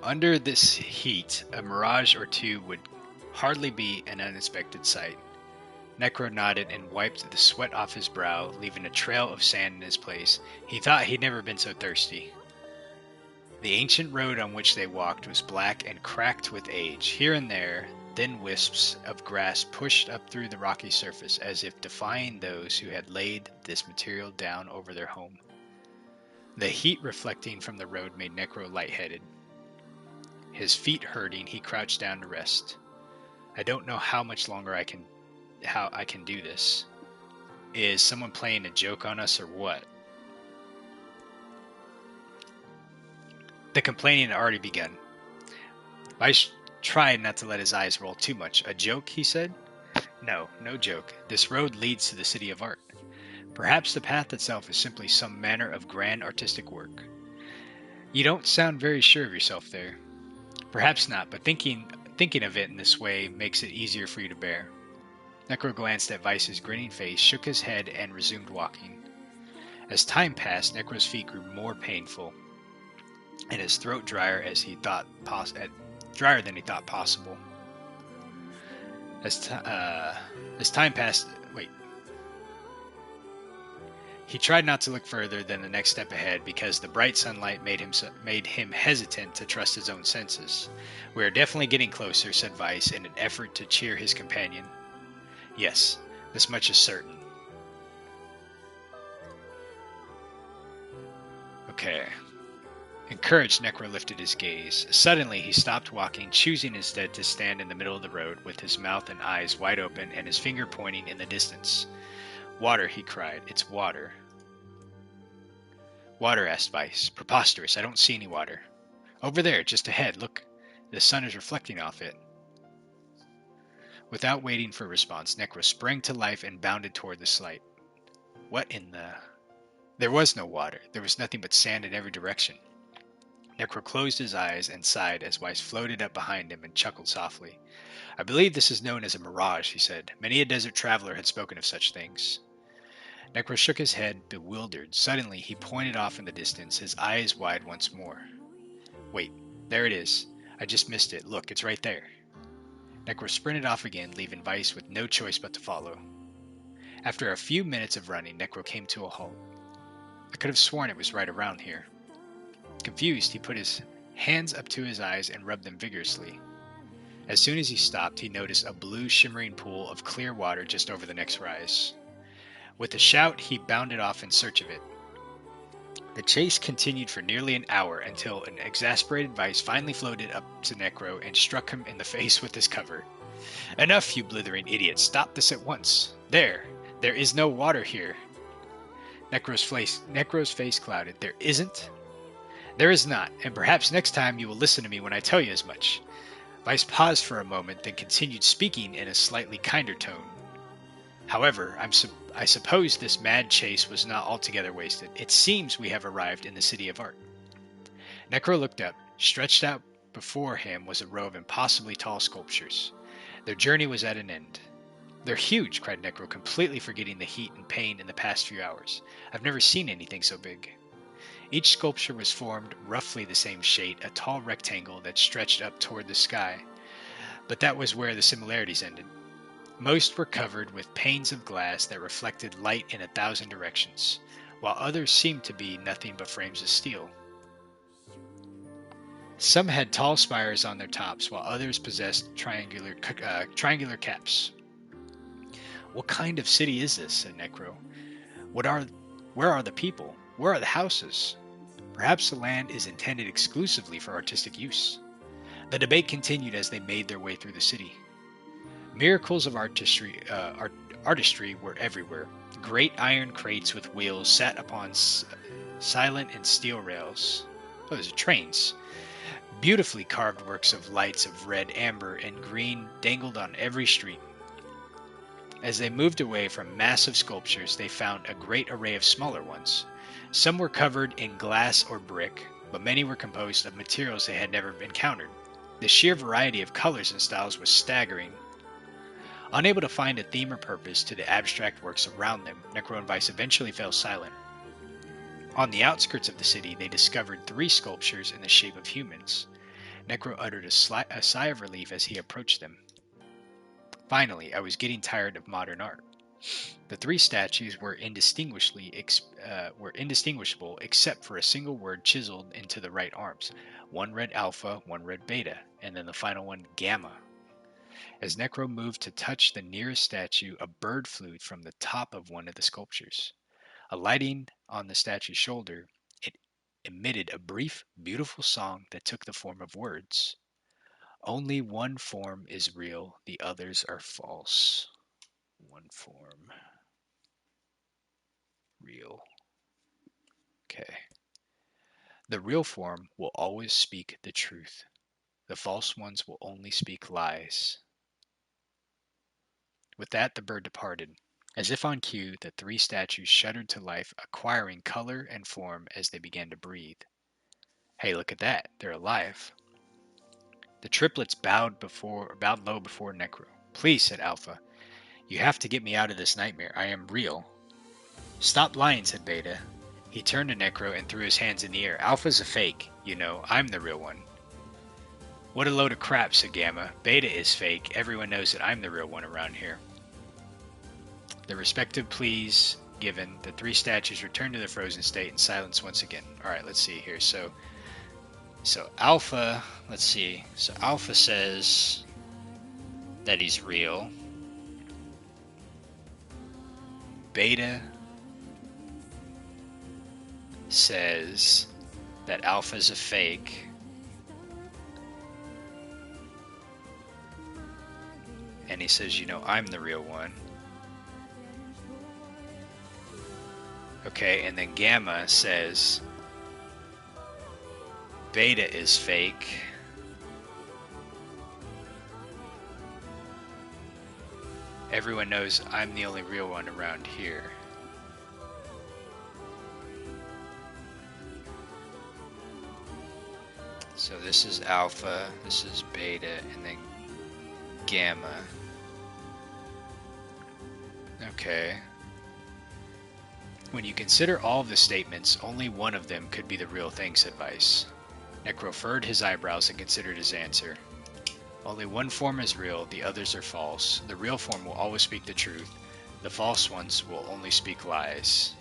Under this heat, a mirage or two would hardly be an unexpected sight. Necro nodded and wiped the sweat off his brow, leaving a trail of sand in his place. He thought he'd never been so thirsty. The ancient road on which they walked was black and cracked with age. Here and there, thin wisps of grass pushed up through the rocky surface, as if defying those who had laid this material down over their home. The heat reflecting from the road made Necro lightheaded. His feet hurting, he crouched down to rest. I don't know how much longer I can do this. Is someone playing a joke on us or what? The complaining had already begun. Weiss tried not to let his eyes roll too much. A joke, he said? No joke. This road leads to the city of art. Perhaps the path itself is simply some manner of grand artistic work. You don't sound very sure of yourself there. Perhaps not, but thinking of it in this way makes it easier for you to bear. Necro glanced at Weiss's grinning face, shook his head, and resumed walking. As time passed, Necro's feet grew more painful, and his throat drier than he thought possible. As time passed, he tried not to look further than the next step ahead because the bright sunlight made him hesitant to trust his own senses. "We are definitely getting closer," said Weiss in an effort to cheer his companion. "Yes, this much is certain." Okay. Encouraged, Necro lifted his gaze. Suddenly, he stopped walking, choosing instead to stand in the middle of the road with his mouth and eyes wide open and his finger pointing in the distance. "Water," he cried. "It's water." "Water?" asked Weiss. "Preposterous. I don't see any water." "Over there, just ahead. Look, the sun is reflecting off it." Without waiting for a response, Necro sprang to life and bounded toward the sight. What in the... There was no water. There was nothing but sand in every direction. Necro closed his eyes and sighed as Weiss floated up behind him and chuckled softly. "I believe this is known as a mirage," he said. "Many a desert traveler had spoken of such things." Necro shook his head, bewildered. Suddenly, he pointed off in the distance, his eyes wide once more. "Wait, there it is. I just missed it. Look, it's right there." Necro sprinted off again, leaving Weiss with no choice but to follow. After a few minutes of running, Necro came to a halt. I could have sworn it was right around here. Confused, he put his hands up to his eyes and rubbed them vigorously. As soon as he stopped, he noticed a blue shimmering pool of clear water just over the next rise. With a shout, he bounded off in search of it. The chase continued for nearly an hour until an exasperated Weiss finally floated up to Necro and struck him in the face with his cover. "Enough, you blithering idiot! Stop this at once! There is no water here!" Necro's face clouded. "There isn't?" "There is not, and perhaps next time you will listen to me when I tell you as much." Weiss paused for a moment, then continued speaking in a slightly kinder tone. "However, I suppose this mad chase was not altogether wasted. It seems we have arrived in the city of art." Necro looked up. Stretched out before him was a row of impossibly tall sculptures. Their journey was at an end. "They're huge," cried Necro, completely forgetting the heat and pain in the past few hours. "I've never seen anything so big." Each sculpture was formed roughly the same shape, a tall rectangle that stretched up toward the sky. But that was where the similarities ended. Most were covered with panes of glass that reflected light in 1,000 directions, while others seemed to be nothing but frames of steel. Some had tall spires on their tops, while others possessed triangular caps. "What kind of city is this?" said Necro. Where are the people? Where are the houses? Perhaps the land is intended exclusively for artistic use. The debate continued as they made their way through the city. Miracles of artistry were everywhere. Great iron crates with wheels sat upon silent and steel rails. Oh, those are trains. Beautifully carved works of lights of red, amber, and green dangled on every street. As they moved away from massive sculptures, they found a great array of smaller ones. Some were covered in glass or brick, but many were composed of materials they had never encountered. The sheer variety of colors and styles was staggering. Unable to find a theme or purpose to the abstract works around them, Necro and Vice eventually fell silent. On the outskirts of the city, they discovered 3 sculptures in the shape of humans. Necro uttered a sigh of relief as he approached them. Finally, I was getting tired of modern art. The 3 statues were indistinguishable except for a single word chiseled into the right arms. One read Alpha, one read Beta, and then the final one Gamma. As Necro moved to touch the nearest statue, a bird flew from the top of one of the sculptures. Alighting on the statue's shoulder, it emitted a brief, beautiful song that took the form of words. Only one form is real, the others are false. One form. Real. Okay. The real form will always speak the truth. The false ones will only speak lies. With that, the bird departed. As if on cue, the 3 statues shuddered to life, acquiring color and form as they began to breathe. Hey, look at that. They're alive. The triplets bowed low before Necro. Please, said Alpha. You have to get me out of this nightmare. I am real. Stop lying, said Beta. He turned to Necro and threw his hands in the air. Alpha's a fake. You know, I'm the real one. What a load of crap, said Gamma. Beta is fake. Everyone knows that I'm the real one around here. The respective pleas given, the 3 statues returned to their frozen state in silence once again. Alright, let's see here. So Alpha, let's see. So Alpha says that he's real. Beta says that Alpha's a fake. And he says, you know, I'm the real one. Okay, and then Gamma says Beta is fake. Everyone knows I'm the only real one around here. So this is Alpha, this is Beta, and then Gamma. Okay. When you consider all of the statements, only one of them could be the real thing, said Vice. Necro furrowed his eyebrows and considered his answer. Only one form is real, the others are false. The real form will always speak the truth. The false ones will only speak lies.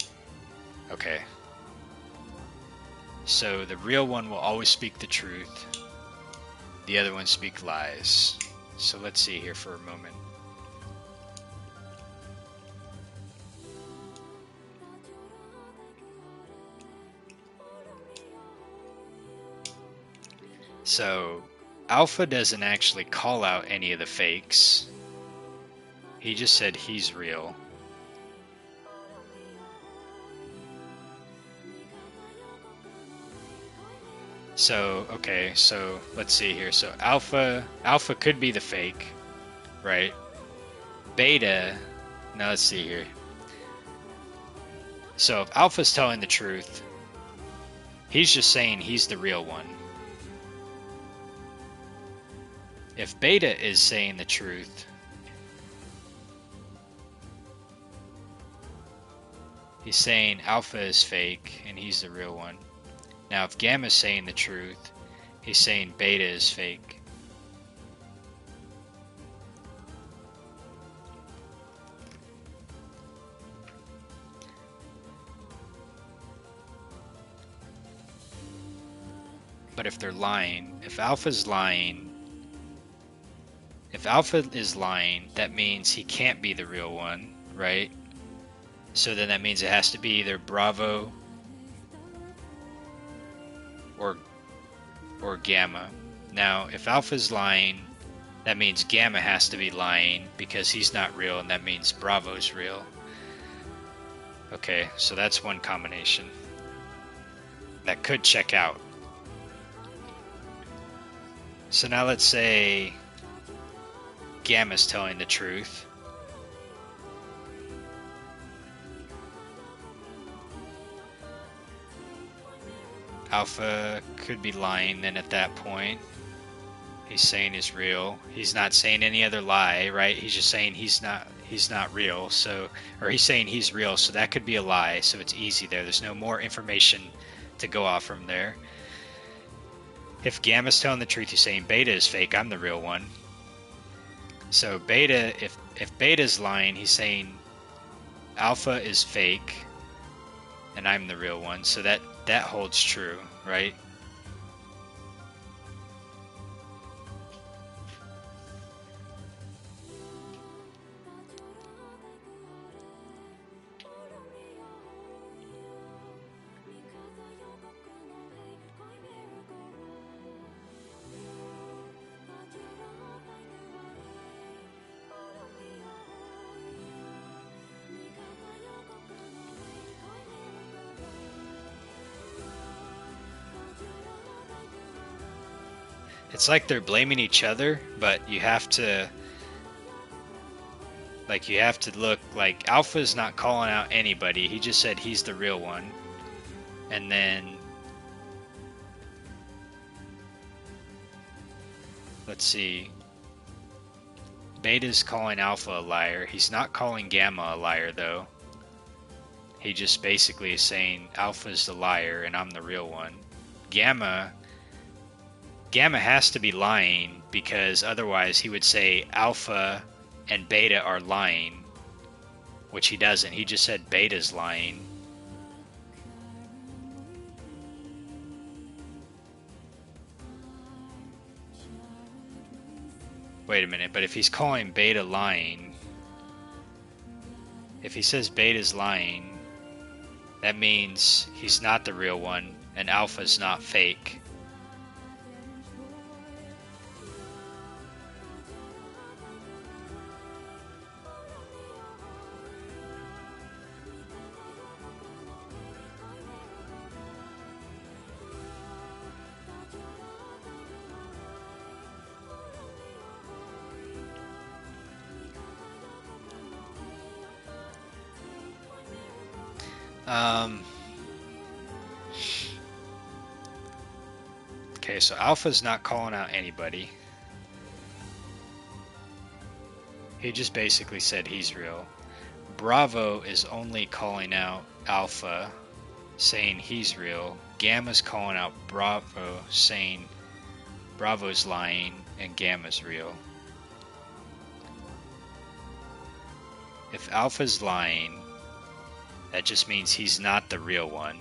Okay. So the real one will always speak the truth. The other ones speak lies. So let's see here for a moment. So Alpha doesn't actually call out any of the fakes. He just said he's real. So, okay, so let's see here. So Alpha could be the fake, right? Beta, now let's see here. So if Alpha's telling the truth, he's just saying he's the real one. If Beta is saying the truth, he's saying Alpha is fake and he's the real one. Now if Gamma is saying the truth, he's saying Beta is fake. But if they're lying, if Alpha is lying, that means he can't be the real one, right? So then that means it has to be either Bravo or Gamma. Now, if Alpha's lying, that means Gamma has to be lying because he's not real, and that means Bravo's real. Okay, so that's one combination. That could check out. So now let's say Gamma's telling the truth. Alpha could be lying then at that point. He's saying he's real. He's not saying any other lie, right? He's just saying he's not real. So, or he's saying he's real, so that could be a lie. So it's easy there. There's no more information to go off from there. If Gamma's telling the truth, he's saying Beta is fake. I'm the real one. So Beta, if Beta's lying, he's saying Alpha is fake, and I'm the real one. So that holds true, right? It's like they're blaming each other, but you have to look like Alpha's not calling out anybody. He just said he's the real one. And then let's see. Beta's calling Alpha a liar. He's not calling Gamma a liar though. He just basically is saying Alpha's the liar and I'm the real one. Gamma has to be lying because otherwise he would say Alpha and Beta are lying, which he doesn't. He just said Beta's lying. Wait a minute, but if he's calling Beta lying, if he says Beta's lying, that means he's not the real one and Alpha's not fake. Okay, so Alpha's not calling out anybody. He just basically said he's real. Bravo is only calling out Alpha, saying he's real. Gamma's calling out Bravo, saying Bravo's lying and Gamma's real. If Alpha's lying, that just means he's not the real one.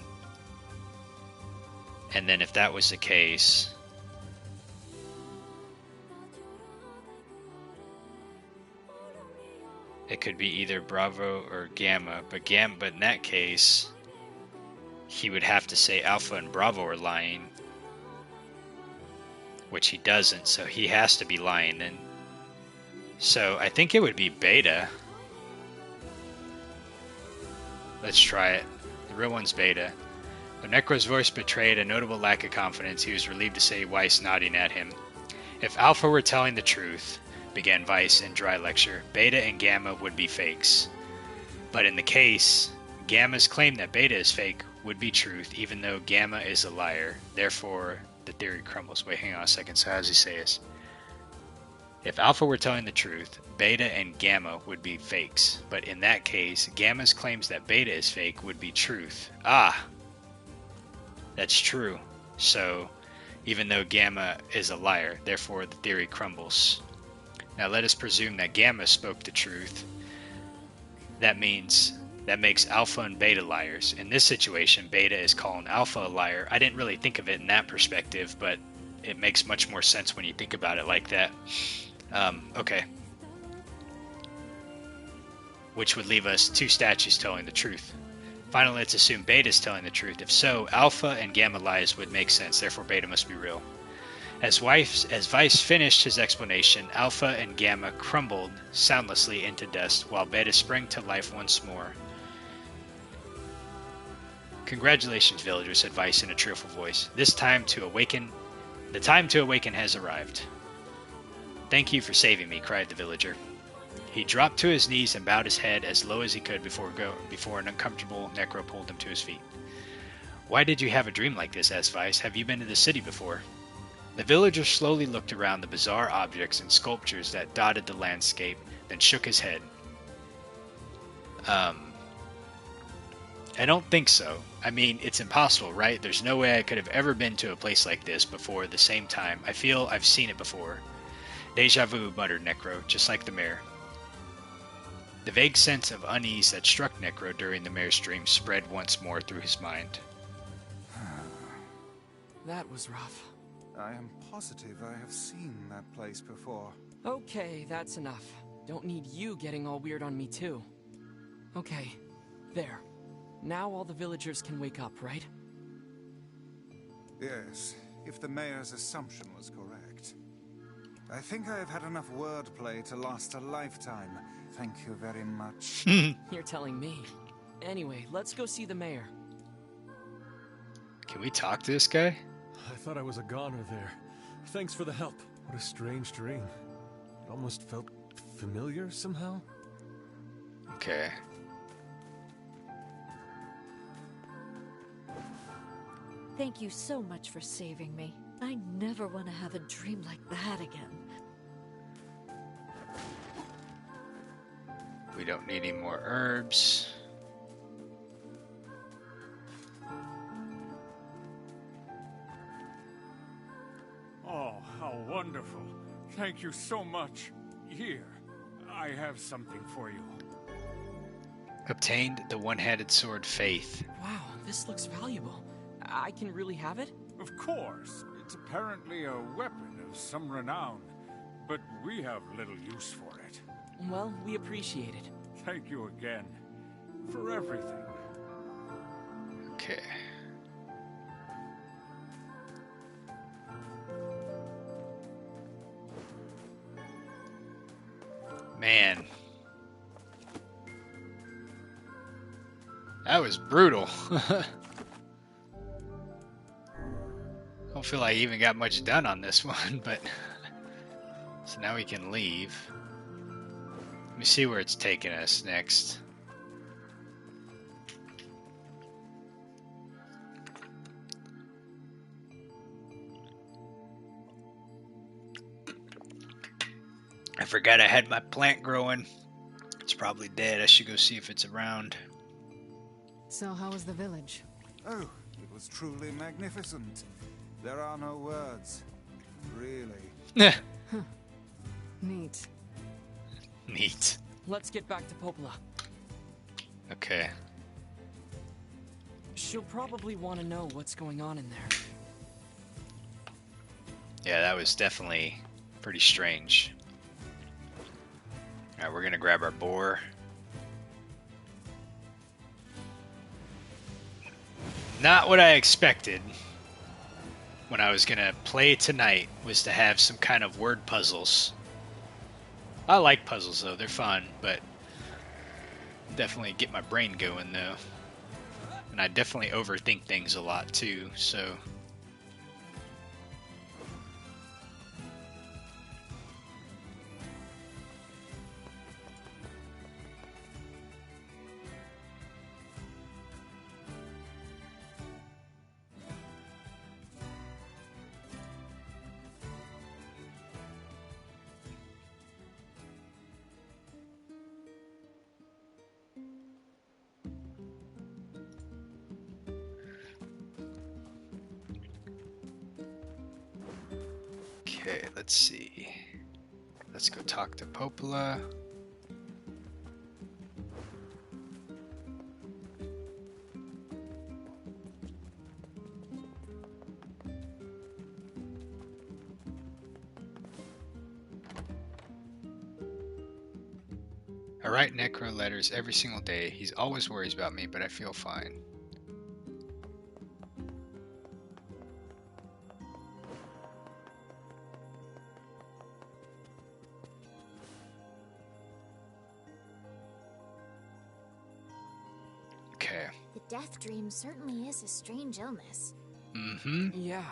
And then if that was the case, it could be either Bravo or Gamma, but in that case, he would have to say Alpha and Bravo are lying, which he doesn't, so he has to be lying then. So I think it would be Beta. Let's try it. The real one's Beta. When Necro's voice betrayed a notable lack of confidence, he was relieved to see Weiss nodding at him. If Alpha were telling the truth, began Weiss in dry lecture, Beta and Gamma would be fakes. But in the case, Gamma's claim that Beta is fake would be truth, even though Gamma is a liar. Therefore, the theory crumbles. Wait, hang on a second. So how does he say this? If Alpha were telling the truth, Beta and Gamma would be fakes. But in that case, Gamma's claims that Beta is fake would be truth. Ah! That's true. So, even though Gamma is a liar, therefore the theory crumbles. Now let us presume that Gamma spoke the truth. That makes Alpha and Beta liars. In this situation, Beta is calling Alpha a liar. I didn't really think of it in that perspective, but it makes much more sense when you think about it like that. Okay. Which would leave us two statues telling the truth. Finally, let's assume Beta is telling the truth. If so, Alpha and Gamma lies would make sense. Therefore, Beta must be real. As Vice finished his explanation, Alpha and Gamma crumbled soundlessly into dust, while Beta sprang to life once more. "Congratulations, villagers," said Vice in a cheerful voice. The time to awaken has arrived." "Thank you for saving me," cried the villager. He dropped to his knees and bowed his head as low as he could before an uncomfortable Necro pulled him to his feet. "Why did you have a dream like this?" asked Vice. "Have you been to the city before?" The villager slowly looked around the bizarre objects and sculptures that dotted the landscape, then shook his head. I don't think so. I mean, it's impossible, right? There's no way I could have ever been to a place like this before at the same time. I feel I've seen it before." "Deja vu," muttered Necro, just like the mayor. The vague sense of unease that struck Necro during the mayor's dream spread once more through his mind. That was rough. I am positive I have seen that place before. Okay, that's enough. Don't need you getting all weird on me too. Okay, there. Now all the villagers can wake up, right? Yes, if the mayor's assumption was correct. I think I have had enough wordplay to last a lifetime. Thank you very much. You're telling me. Anyway, let's go see the mayor. Can we talk to this guy? I thought I was a goner there. Thanks for the help. What a strange dream. It almost felt familiar somehow. Okay. Thank you so much for saving me. I never want to have a dream like that again. We don't need any more herbs. Oh, how wonderful. Thank you so much. Here, I have something for you. Obtained the one-handed sword Faith. Wow, this looks valuable. I can really have it? Of course. It's apparently a weapon of some renown, but we have little use for it. Well, we appreciate it. Thank you again for everything. Okay. Man. That was brutal. I don't feel like I even got much done on this one, but... So now we can leave. Let me see where it's taking us next. I forgot I had my plant growing. It's probably dead. I should go see if it's around. So how was the village? Oh, it was truly magnificent. There are no words. Really. Neat. Neat. Let's get back to Popola. Okay. She'll probably want to know what's going on in there. Yeah, that was definitely pretty strange. Alright, we're gonna grab our boar. Not what I expected when I was gonna play tonight was to have some kind of word puzzles. I like puzzles though, they're fun, but definitely get my brain going though. And I definitely overthink things a lot too, so... Okay, let's see. Let's go talk to Popola. I write Necro letters every single day. He's always worries about me, but I feel fine. death dream certainly is a strange illness. Mm-hmm. Yeah,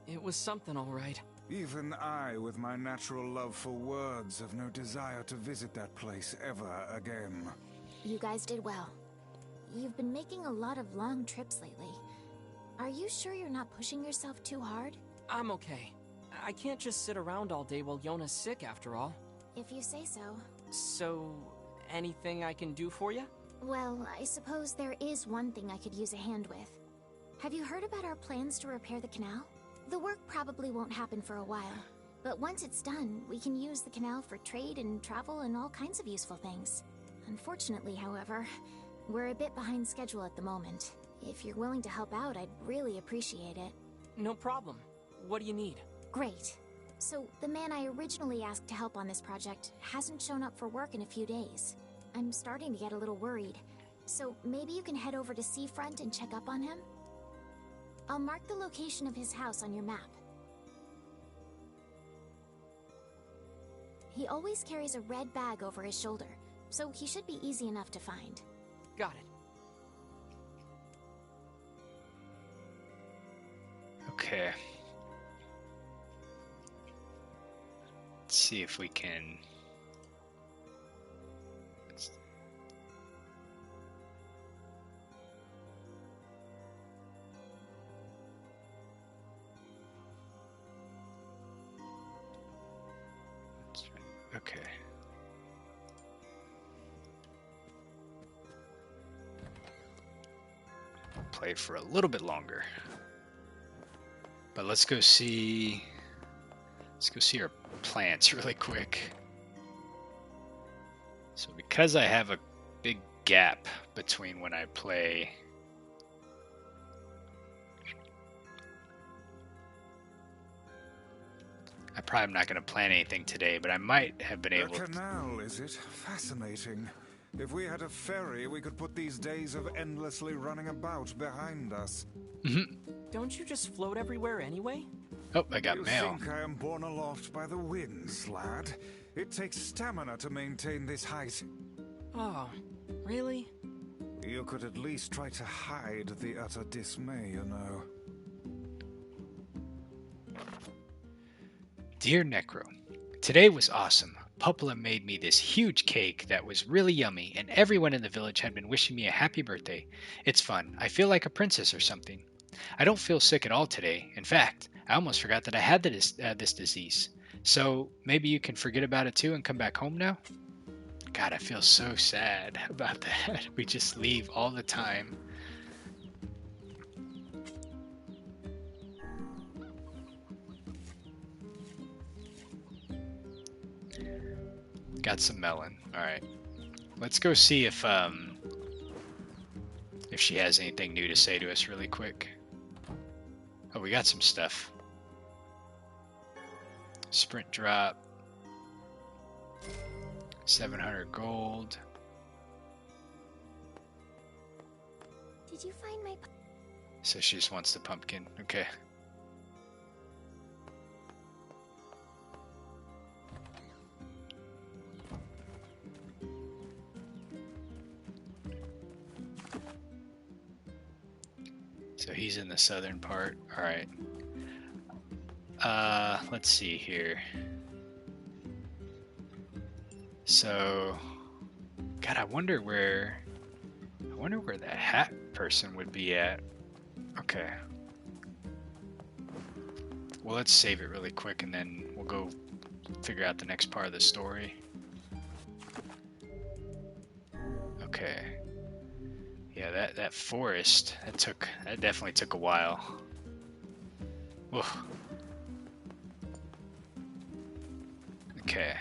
it was something all right. Even I, with my natural love for words, have no desire to visit that place ever again. You guys did well. You've been making a lot of long trips lately. Are you sure you're not pushing yourself too hard? I'm okay. I can't just sit around all day while Yona's sick, after all. If you say so. So, anything I can do for you? Well, I suppose there is one thing I could use a hand with. Have you heard about our plans to repair the canal? The work probably won't happen for a while, but once it's done, we can use the canal for trade and travel and all kinds of useful things. Unfortunately, however, we're a bit behind schedule at the moment. If you're willing to help out, I'd really appreciate it. No problem. What do you need? Great. So, the man I originally asked to help on this project hasn't shown up for work in a few days. I'm starting to get a little worried. So, maybe you can head over to Seafront and check up on him? I'll mark the location of his house on your map. He always carries a red bag over his shoulder, so he should be easy enough to find. Got it. Okay. Let's see if we can... Okay. Play for a little bit longer. But let's go see our plants really quick. So because I have a big gap between when I play I probably am not going to plan anything today, but I might have been able to. A canal, is it? Fascinating. If we had a ferry, we could put these days of endlessly running about behind us. Mm-hmm. Don't you just float everywhere anyway? Oh, I got mail. You think I am borne aloft by the winds, lad? It takes stamina to maintain this height. Oh, really? You could at least try to hide the utter dismay, you know. Dear Necro, today was awesome. Pupla made me this huge cake that was really yummy, and everyone in the village had been wishing me a happy birthday. It's fun. I feel like a princess or something. I don't feel sick at all today. In fact, I almost forgot that I had this disease. So maybe you can forget about it too and come back home now? God, I feel so sad about that. We just leave all the time. Got some melon. Alright. Let's go see if she has anything new to say to us really quick. Oh, we got some stuff. Sprint drop. 700 gold. Did you find my... So she just wants the pumpkin. Okay. So he's in the southern part. All right. Let's see here. So, God, I wonder where that hat person would be at. Okay. Well, let's save it really quick and then we'll go figure out the next part of the story. Okay. Yeah, that forest, that definitely took a while. Oof. Okay.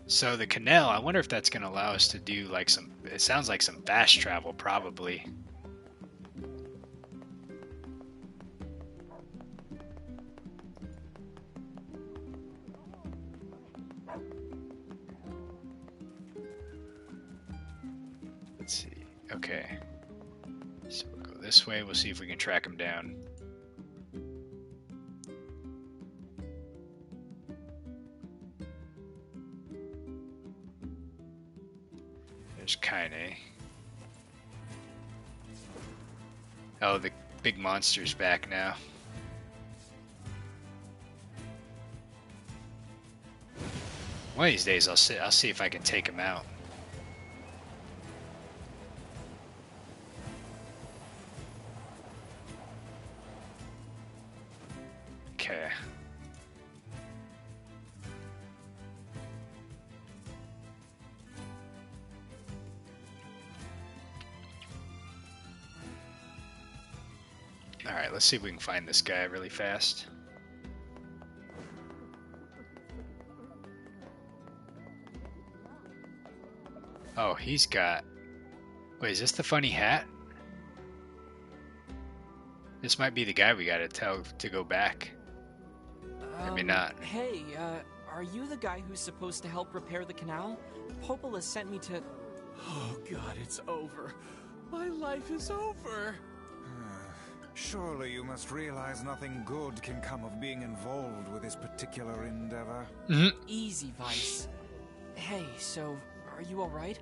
So the canal, I wonder if that's going to allow us to do like some, it sounds like some fast travel probably. Let's see. Okay. So we'll go this way. We'll see if we can track him down. There's Kaine. Oh, the big monster's back now. One of these days, I'll see if I can take him out. Okay. Alright, let's see if we can find this guy really fast. Oh, he's got... Wait, is this the funny hat? This might be the guy we gotta tell to go back. Maybe not. Hey, are you the guy who's supposed to help repair the canal? Popola sent me to... Oh god, it's over. My life is over. Surely you must realize nothing good can come of being involved with this particular endeavor. Easy, Vice. Hey, so, are you alright?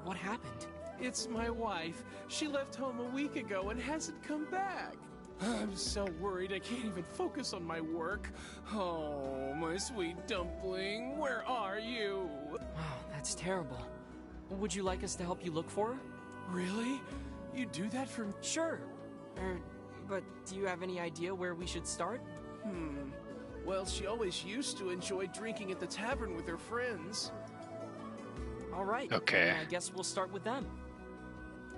What happened? It's my wife. She left home a week ago and hasn't come back. I'm so worried I can't even focus on my work. Oh, my sweet dumpling, where are you? Wow, that's terrible. Would you like us to help you look for her? Really? You do that for... Sure. But do you have any idea where we should start? Well, she always used to enjoy drinking at the tavern with her friends. Alright. Okay. I guess we'll start with them.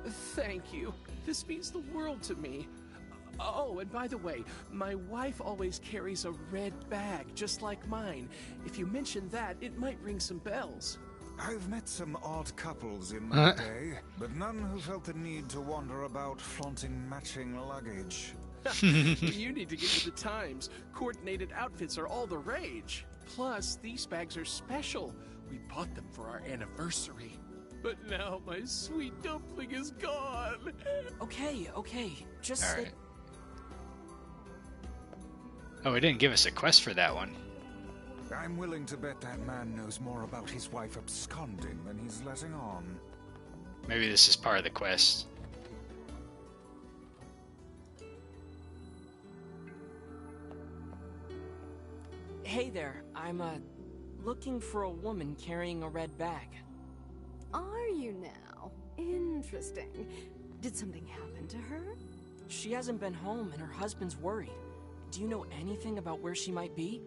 Thank you. This means the world to me. Oh, and by the way, my wife always carries a red bag, just like mine. If you mention that, it might ring some bells. I've met some odd couples in my day, but none who felt the need to wander about flaunting matching luggage. You need to get with the times. Coordinated outfits are all the rage. Plus, these bags are special. We bought them for our anniversary. But now my sweet dumpling is gone. Okay. Just... All right. Oh, he didn't give us a quest for that one. I'm willing to bet that man knows more about his wife absconding than he's letting on. Maybe this is part of the quest. Hey there, I'm, looking for a woman carrying a red bag. Are you now? Interesting. Did something happen to her? She hasn't been home and her husband's worried. Do you know anything about where she might be?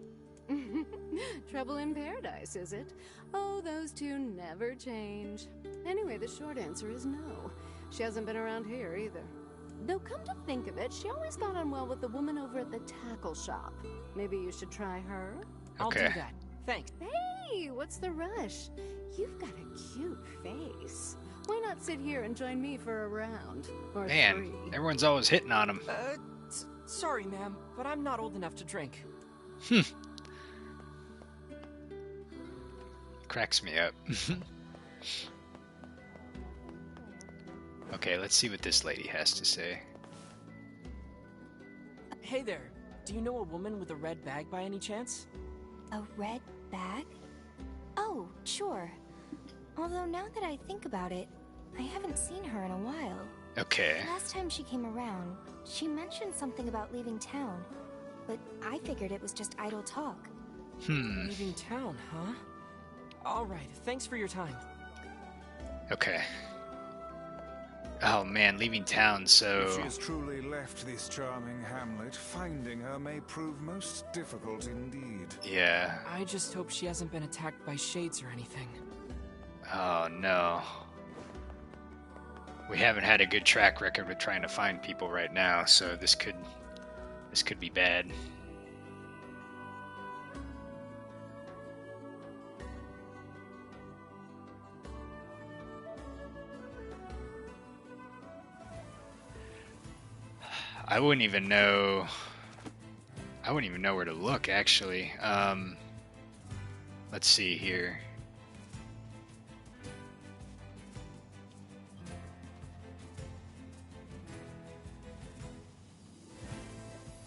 Trouble in paradise, is it? Oh, those two never change. Anyway, the short answer is no. She hasn't been around here either. Though come to think of it, she always got on well with the woman over at the tackle shop. Maybe you should try her? I'll do that. Thanks. Hey, what's the rush? You've got a cute face. Why not sit here and join me for a round? Or Man, three? everyone's always hitting on him. Sorry, ma'am, but I'm not old enough to drink. Cracks me up. Okay, let's see what this lady has to say. Hey there, do you know a woman with a red bag by any chance? A red bag? Oh, sure. Although now that I think about it, I haven't seen her in a while. Okay. Last time she came around, she mentioned something about leaving town, but I figured it was just idle talk. Leaving town, huh? Alright, thanks for your time. Okay. Oh man, leaving town, so... If she has truly left this charming hamlet, finding her may prove most difficult indeed. Yeah. I just hope she hasn't been attacked by shades or anything. Oh no. We haven't had a good track record with trying to find people right now, so this could be bad. I wouldn't even know where to look, actually. Let's see here.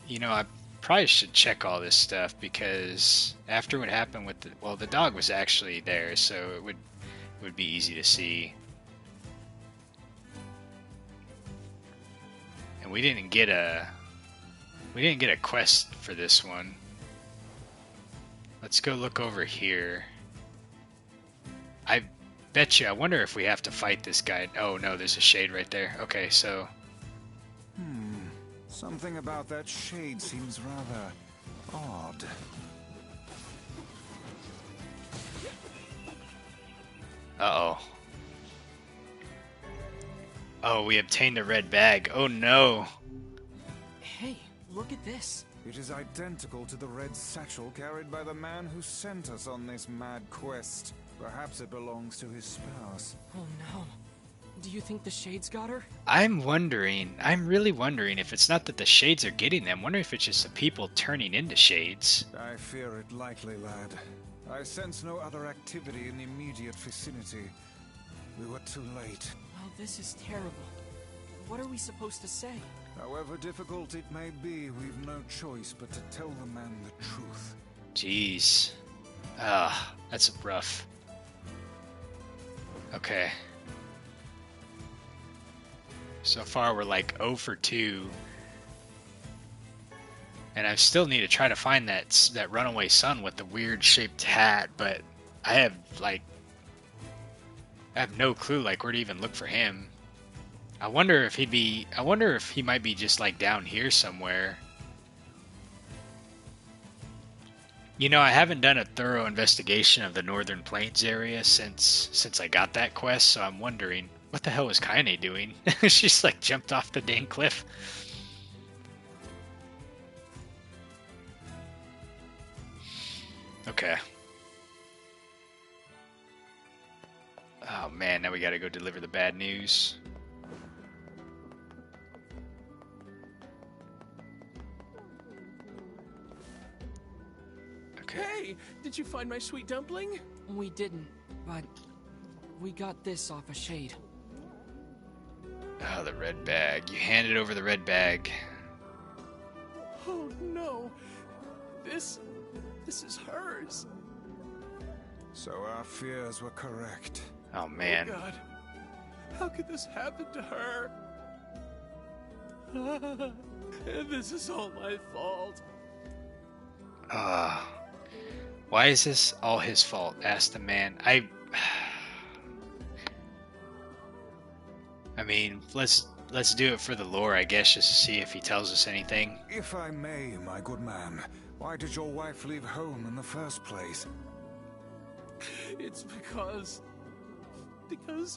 You know, I probably should check all this stuff, because after what happened with the dog was actually there, so it would be easy to see. And we didn't get a quest for this one. Let's go look over here. I bet you, I wonder if we have to fight this guy. Oh no, there's a shade right there. Okay, so... Something about that shade seems rather odd. Uh-oh. Oh, we obtained a red bag. Oh no. Hey, look at this. It is identical to the red satchel carried by the man who sent us on this mad quest. Perhaps it belongs to his spouse. Oh no. Do you think the shades got her? I'm really wondering if it's not that the shades are getting them. I'm wondering if it's just the people turning into shades. I fear it likely, lad. I sense no other activity in the immediate vicinity. We were too late. Well, this is terrible. What are we supposed to say? However difficult it may be, we've no choice but to tell the man the truth. Jeez. That's rough. Okay. So far we're like 0 for 2. And I still need to try to find that runaway son with the weird shaped hat, but I have no clue like where to even look for him. I wonder if he might be just like down here somewhere. You know, I haven't done a thorough investigation of the Northern Plains area since I got that quest, so I'm wondering, what the hell was Kaine doing? She's like jumped off the dang cliff. Okay. Oh man, now we gotta go deliver the bad news. Okay. Hey, did you find my sweet dumpling? We didn't, but we got this off a shade. Oh, the red bag. You handed over the red bag. Oh no. This is hers. So our fears were correct. Oh man. Oh God. How could this happen to her? This is all my fault. Why is this all his fault? Asked the man. I mean, let's do it for the lore, I guess, just to see if he tells us anything. If I may, my good man, why did your wife leave home in the first place? It's because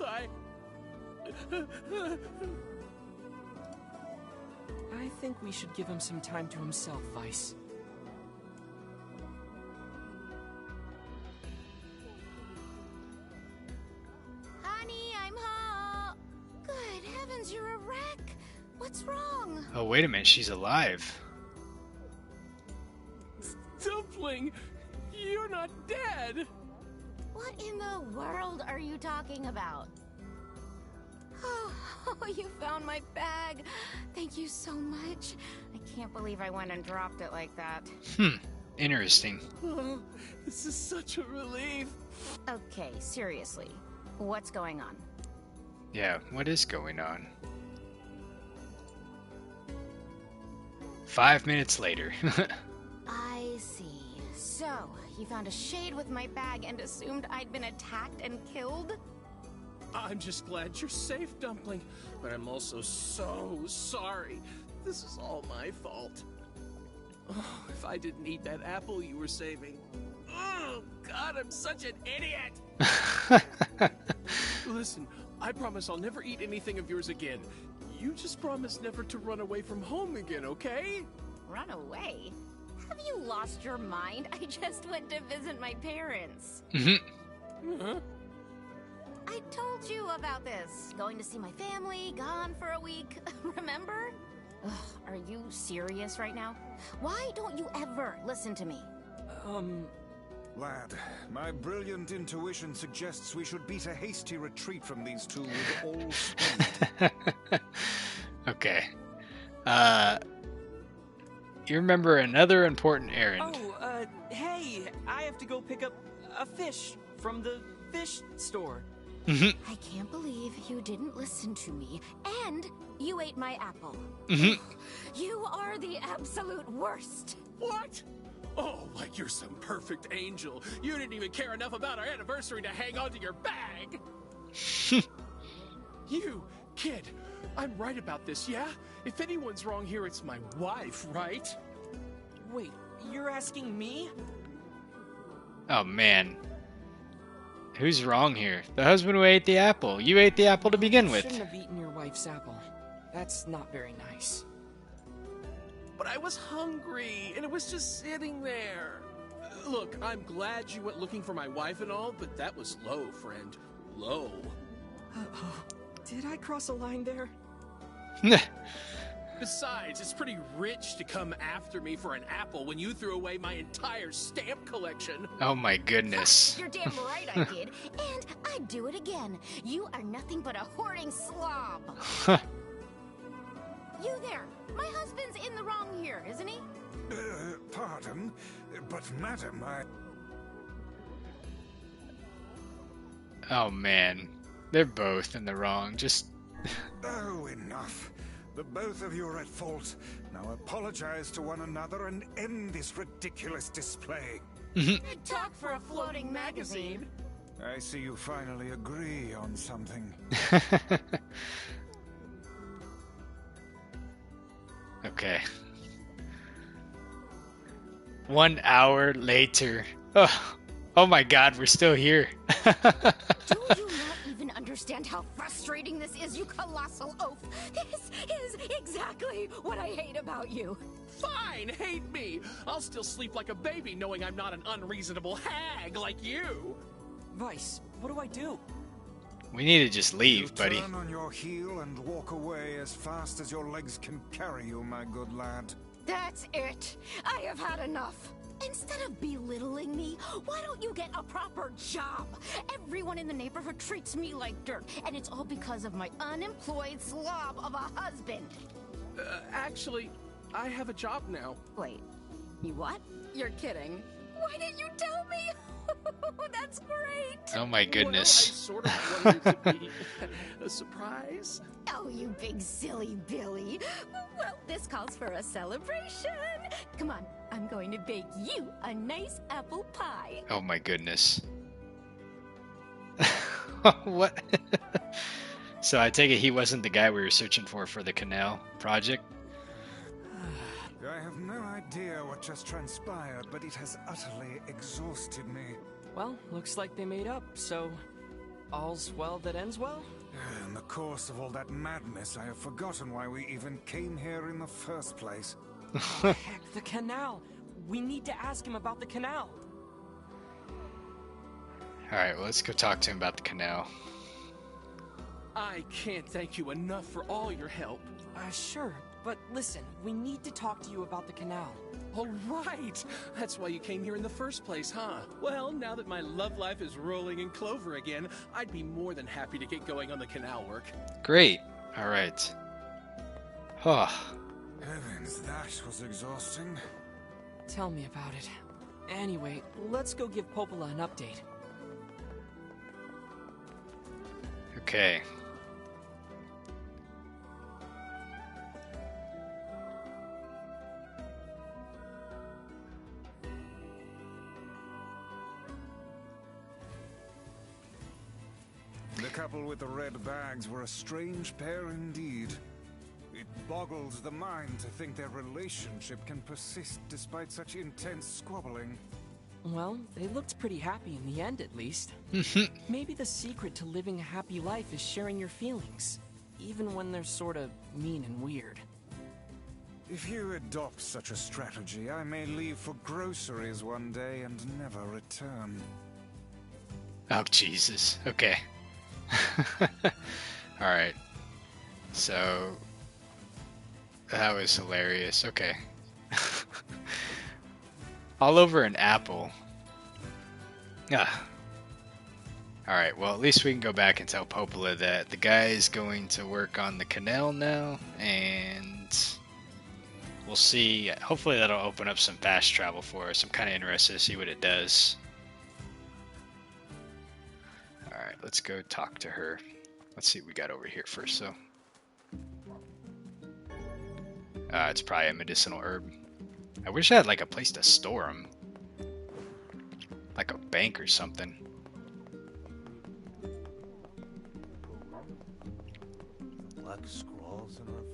I think we should give him some time to himself, Vice. Honey, I'm home. Good heavens, you're a wreck. What's wrong? Oh, wait a minute, she's alive. Dumpling, you're not dead. What in the world are you talking about? Oh, you found my bag. Thank you so much. I can't believe I went and dropped it like that. Interesting. Oh, this is such a relief. Okay, seriously. What's going on? Yeah, what is going on? 5 minutes later. I see. So, you found a shade with my bag and assumed I'd been attacked and killed? I'm just glad you're safe, Dumpling, but I'm also so sorry. This is all my fault. Oh, if I didn't eat that apple you were saving. Oh, God, I'm such an idiot! Listen, I promise I'll never eat anything of yours again. You just promise never to run away from home again, okay? Run away? Have you lost your mind? I just went to visit my parents. Huh? I told you about this. Going to see my family, gone for a week. Remember? Ugh, are you serious right now? Why don't you ever listen to me? Lad, my brilliant intuition suggests we should beat a hasty retreat from these two with all speed. Okay. You remember another important errand. Hey, I have to go pick up a fish from the fish store. I can't believe you didn't listen to me, and you ate my apple. You are the absolute worst. What? Oh, like you're some perfect angel. You didn't even care enough about our anniversary to hang on to your bag. You, kid, I'm right about this, yeah? If anyone's wrong here, it's my wife, right? Wait, you're asking me? Oh man. Who's wrong here? The husband who ate the apple. You ate the apple to begin with. Shouldn't have eaten your wife's apple. That's not very nice. But I was hungry, and it was just sitting there. Look, I'm glad you went looking for my wife and all, but that was low, friend. Low. Did I cross a line there? Besides, it's pretty rich to come after me for an apple when you threw away my entire stamp collection. Oh my goodness. You're damn right I did, and I'd do it again. You are nothing but a hoarding slob. You there, my husband's in the wrong here, isn't he? Pardon, but madam, Oh man. They're both in the wrong. Just... Oh, enough. The both of you are at fault. Now apologize to one another and end this ridiculous display. Good talk for a floating magazine. I see you finally agree on something. Okay. 1 hour later. Oh my god, we're still here. Do you not even understand how frustrating this is, you colossal oaf? This is exactly what I hate about you. Fine, hate me. I'll still sleep like a baby knowing I'm not an unreasonable hag like you. Vice, what do I do? We need to just leave, buddy. Turn on your heel and walk away as fast as your legs can carry you, my good lad. That's it. I have had enough. Instead of belittling me, why don't you get a proper job? Everyone in the neighborhood treats me like dirt, and it's all because of my unemployed slob of a husband. Actually, I have a job now. Wait, you what? You're kidding. Why didn't you tell me? That's great. Oh my goodness. Well, I sort of wanted it to be a surprise. Oh, you big silly Billy. Well, this calls for a celebration. Come on, I'm going to bake you a nice apple pie. Oh my goodness. What? So I take it he wasn't the guy we were searching for the canal project? I have no idea what just transpired, but it has utterly exhausted me. Well, looks like they made up, so all's well that ends well? In the course of all that madness, I have forgotten why we even came here in the first place. Heck, the canal! We need to ask him about the canal! Alright, well, let's go talk to him about the canal. I can't thank you enough for all your help. Sure, but listen, we need to talk to you about the canal. All right! That's why you came here in the first place, huh? Well, now that my love life is rolling in clover again, I'd be more than happy to get going on the canal work. Great. Alright. Oh. Heavens, that was exhausting. Tell me about it. Anyway, let's go give Popola an update. Okay. The couple with the red bags were a strange pair indeed. It boggles the mind to think their relationship can persist despite such intense squabbling. Well, they looked pretty happy in the end, at least. Maybe the secret to living a happy life is sharing your feelings, even when they're sort of mean and weird. If you adopt such a strategy, I may leave for groceries one day and never return. Oh, Jesus. Okay. Alright. So... that was hilarious. Okay. All over an apple. Ah. Alright, well at least we can go back and tell Popola that the guy is going to work on the canal now, and we'll see. Hopefully that'll open up some fast travel for us. I'm kind of interested to see what it does. Alright. let's go talk to her. Let's see what we got over here first, though. It's probably a medicinal herb. I wish I had like a place to store them. Like a bank or something.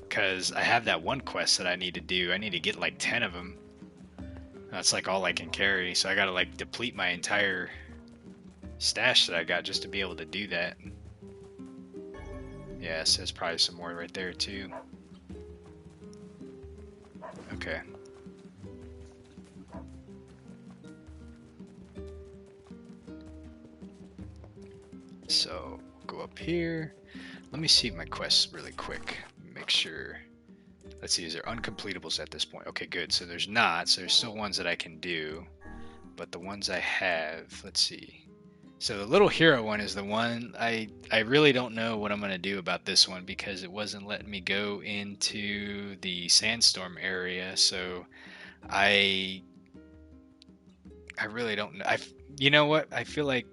Because I have that one quest that I need to do. I need to get like 10 of them. That's like all I can carry. So I gotta like deplete my entire stash that I got just to be able to do that. Yeah, so there's probably some more right there too. Okay. So, go up here. Let me see my quests really quick. Make sure. Let's see, is there uncompleteables at this point? Okay, good. So there's not. So there's still ones that I can do. But the ones I have, let's see. So the little hero one is the one I really don't know what I'm going to do about this one because it wasn't letting me go into the sandstorm area. So I really don't know. You know what? I feel like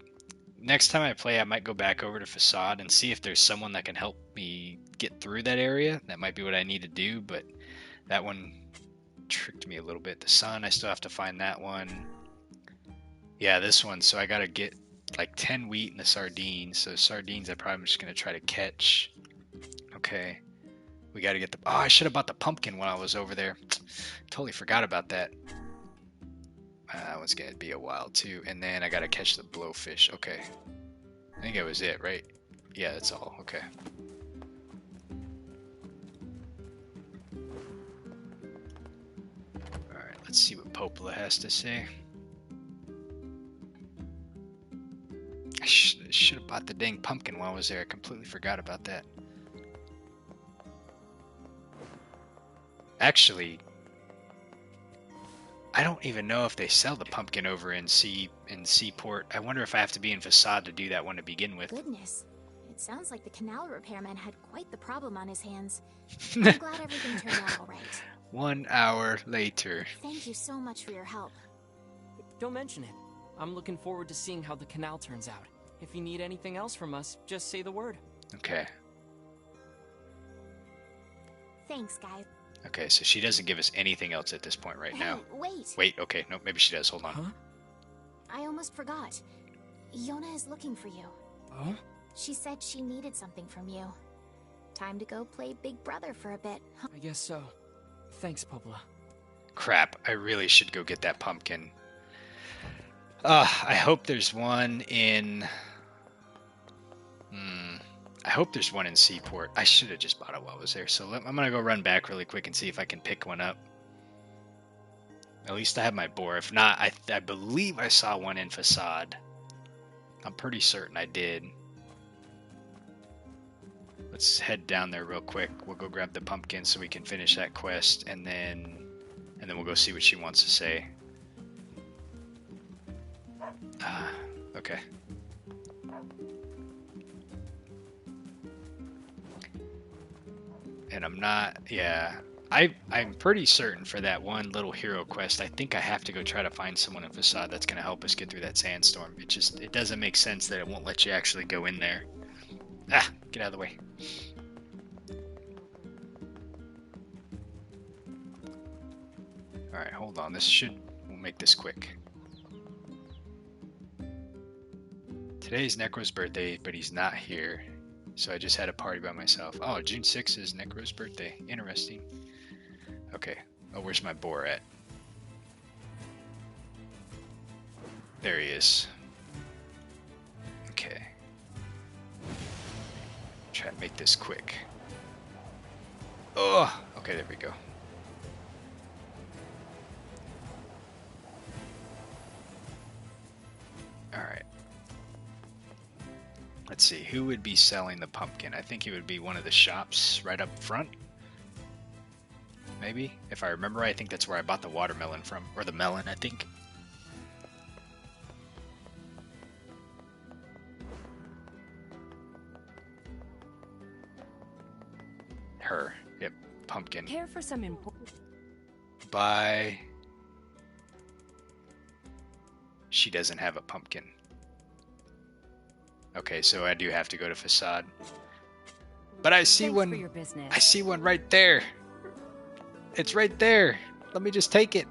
next time I play, I might go back over to Facade and see if there's someone that can help me get through that area. That might be what I need to do, but that one tricked me a little bit. The sun, I still have to find that one. Yeah, this one. So I got to get like 10 wheat and the sardines. So sardines, I'm probably just going to try to catch. Okay. We got to get the... Oh, I should have bought the pumpkin when I was over there. Totally forgot about that. That one's going to be a while too. And then I got to catch the blowfish. Okay. I think that was it, right? Yeah, that's all. Okay. Alright, let's see what Popola has to say. I should have bought the dang pumpkin while I was there. I completely forgot about that. Actually, I don't even know if they sell the pumpkin over in Seaport. I wonder if I have to be in Facade to do that one to begin with. Goodness. It sounds like the canal repairman had quite the problem on his hands. I'm glad everything turned out all right. 1 hour later. Thank you so much for your help. Don't mention it. I'm looking forward to seeing how the canal turns out. If you need anything else from us, just say the word. Okay. Thanks, guys. Okay, so she doesn't give us anything else at this point right now. Wait. Wait, okay. No, maybe she does. Hold on. Huh? I almost forgot. Yona is looking for you. Huh? She said she needed something from you. Time to go play Big Brother for a bit. Huh? I guess so. Thanks, Popola. Crap, I really should go get that pumpkin. I hope there's one in... I hope there's one in Seaport. I should have just bought it while I was there. So I'm going to go run back really quick and see if I can pick one up. At least I have my boar. If not, I believe I saw one in Facade. I'm pretty certain I did. Let's head down there real quick. We'll go grab the pumpkin so we can finish that quest, and then we'll go see what she wants to say. Okay. And I'm not, yeah. I'm pretty certain for that one little hero quest, I think I have to go try to find someone in Facade that's going to help us get through that sandstorm. It doesn't make sense that it won't let you actually go in there. Get out of the way. Alright, hold on. We'll make this quick. Today's Necro's birthday, but he's not here. So I just had a party by myself. Oh, June 6th is Necro's birthday. Interesting. Okay. Oh, where's my boar at? There he is. Okay. Try to make this quick. Oh! Okay, there we go. Alright. Let's see, who would be selling the pumpkin? I think it would be one of the shops right up front. Maybe? If I remember right, I think that's where I bought the watermelon from. Or the melon, I think. Her. Yep, pumpkin. Care for some important... Buy... She doesn't have a pumpkin. Okay, so I do have to go to facade. But I see Thanks one. for your business. I see one right there. It's right there. Let me just take it.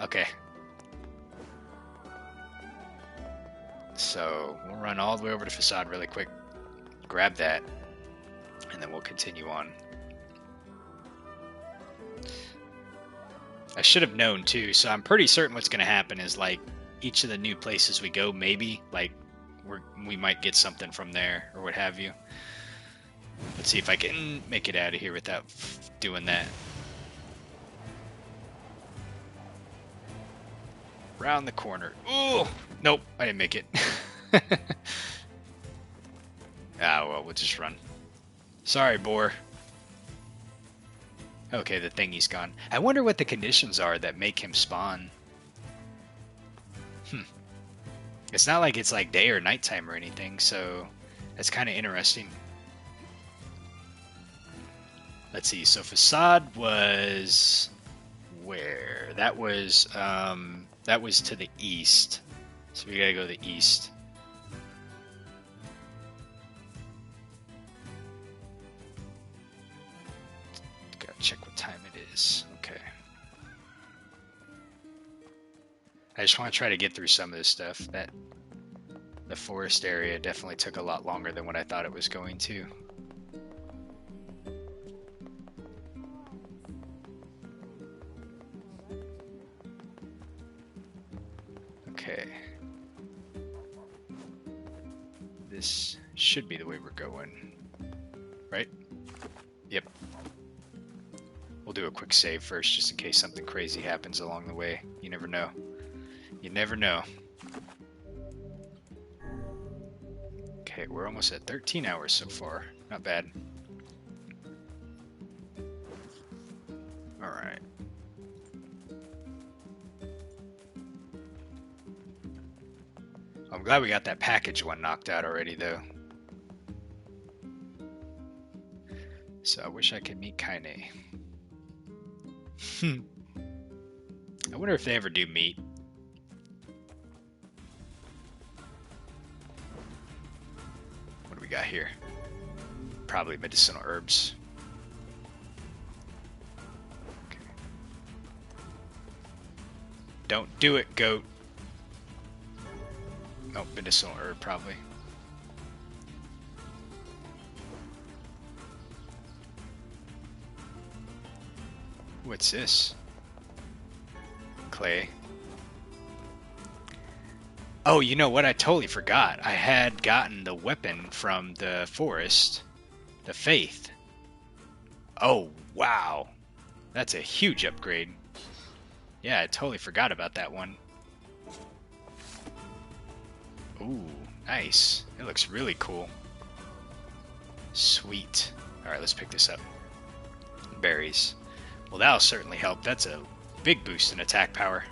Okay. So we'll run all the way over to facade really quick. Grab that. And then we'll continue on. I should have known too, so I'm pretty certain what's going to happen is like each of the new places we go, maybe like we might get something from there or what have you. Let's see if I can make it out of here without doing that. Round the corner. Ooh! Nope, I didn't make it. Well, we'll just run. Sorry, boar. Okay, the thingy's gone. I wonder what the conditions are that make him spawn. It's not like it's like day or nighttime or anything, so that's kind of interesting. Let's see, so facade was where? That was to the east. So we gotta go to the east. Gotta check what time it is. Okay. I just want to try to get through some of this stuff. The forest area definitely took a lot longer than what I thought it was going to. Okay. This should be the way we're going. Right? Yep. We'll do a quick save first just in case something crazy happens along the way. You never know. You never know. Okay, we're almost at 13 hours so far. Not bad. Alright. I'm glad we got that package one knocked out already, though. So I wish I could meet Kaine. I wonder if they ever do meet. What do we got here? Probably medicinal herbs. Okay. Don't do it, goat. Oh, medicinal herb, probably. What's this? Clay. Oh, you know what? I totally forgot. I had gotten the weapon from the forest. The Faith. Oh, wow. That's a huge upgrade. Yeah, I totally forgot about that one. Ooh, nice. It looks really cool. Sweet. Alright, let's pick this up. Berries. Well, that'll certainly help. That's a big boost in attack power.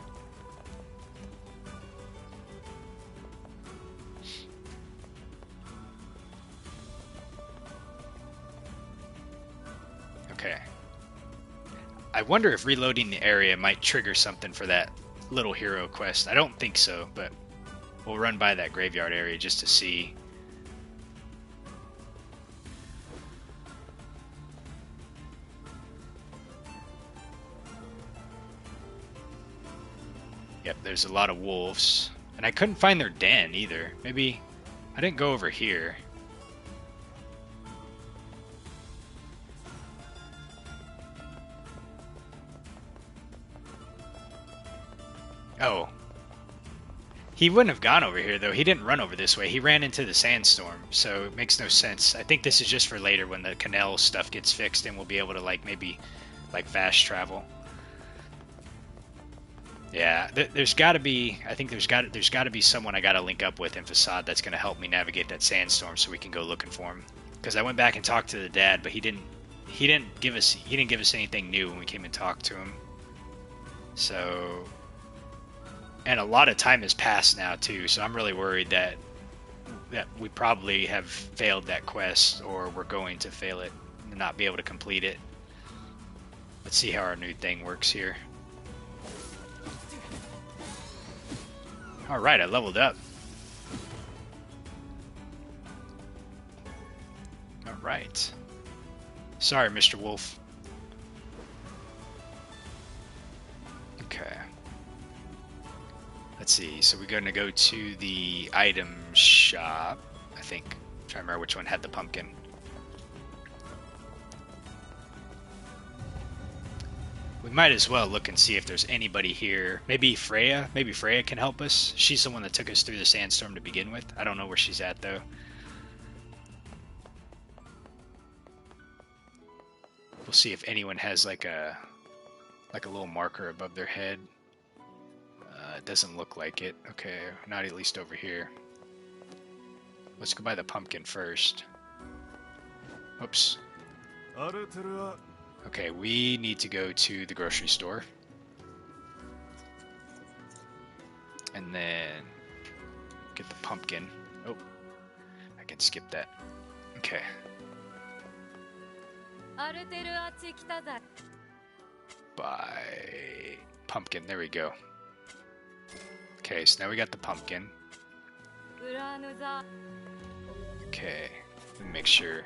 Okay. I wonder if reloading the area might trigger something for that little hero quest. I don't think so, but we'll run by that graveyard area just to see. Yep, there's a lot of wolves. And I couldn't find their den either. Maybe I didn't go over here. Oh. He wouldn't have gone over here, though. He didn't run over this way. He ran into the sandstorm, so it makes no sense. I think this is just for later when the canal stuff gets fixed and we'll be able to, like, maybe, like, fast travel. Yeah, there's got to be. I think there's got to be someone I got to link up with in Facade that's going to help me navigate that sandstorm, so we can go looking for him. Because I went back and talked to the dad, but he didn't give us anything new when we came and talked to him. So, and a lot of time has passed now too, so I'm really worried that we probably have failed that quest, or we're going to fail it and not be able to complete it. Let's see how our new thing works here. Alright, I leveled up. Alright. Sorry, Mr. Wolf. Okay. Let's see, so we're gonna go to the item shop, I think. I'm trying to remember which one had the pumpkin. We might as well look and see if there's anybody here. Maybe Freya? Maybe Freya can help us? She's the one that took us through the sandstorm to begin with. I don't know where she's at, though. We'll see if anyone has like a little marker above their head. It doesn't look like it. Okay, not at least over here. Let's go buy the pumpkin first. Oops. Okay, we need to go to the grocery store. And then get the pumpkin. Oh, I can skip that. Okay. Buy pumpkin. There we go. Okay, so now we got the pumpkin. Okay, let me make sure.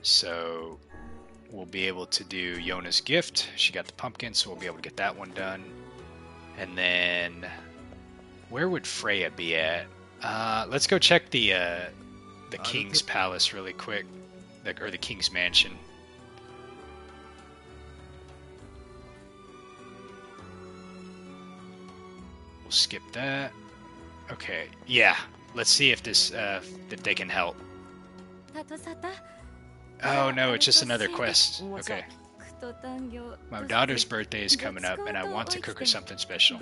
So we'll be able to do Yona's gift. She got the pumpkin, so we'll be able to get that one done. And then where would Freya be at? Let's go check the king's palace really quick, or the king's mansion. We'll skip that. Okay, yeah. Let's see if this if they can help. Oh no, it's just another quest. Okay. My daughter's birthday is coming up, and I want to cook her something special.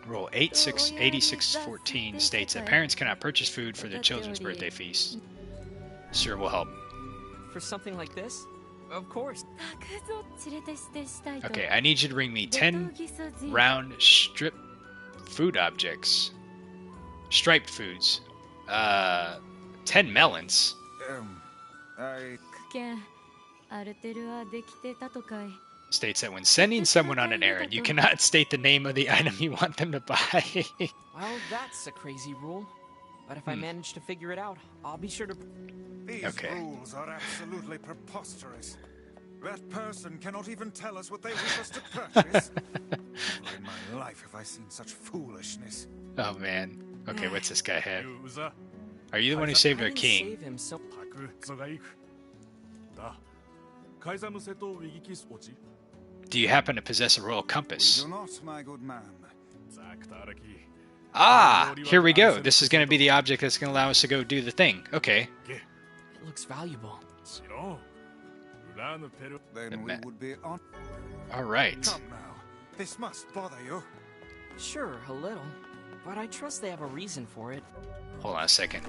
Rule 8614 states that parents cannot purchase food for their children's birthday feast. Sir will help. For something like this? Of course. Okay, I need you to bring me 10 round strip food objects. Striped foods. 10 melons. States that when sending someone on an errand, you cannot state the name of the item you want them to buy. Well, that's a crazy rule. But if I manage to figure it out, I'll be sure to... These rules are absolutely preposterous. That person cannot even tell us what they wish us to purchase. Never in my life have I seen such foolishness. Oh man. Okay, what's this guy have? Are you the one who saved our king? Save him, so... Do you happen to possess a royal compass? We do not, my good man. Ah! Here we go. This is going to be the object that's going to allow us to go do the thing. Okay. It looks valuable. Then we would be on. Alright. Come now. This must bother you. Sure, a little. But I trust they have a reason for it. Hold on a second.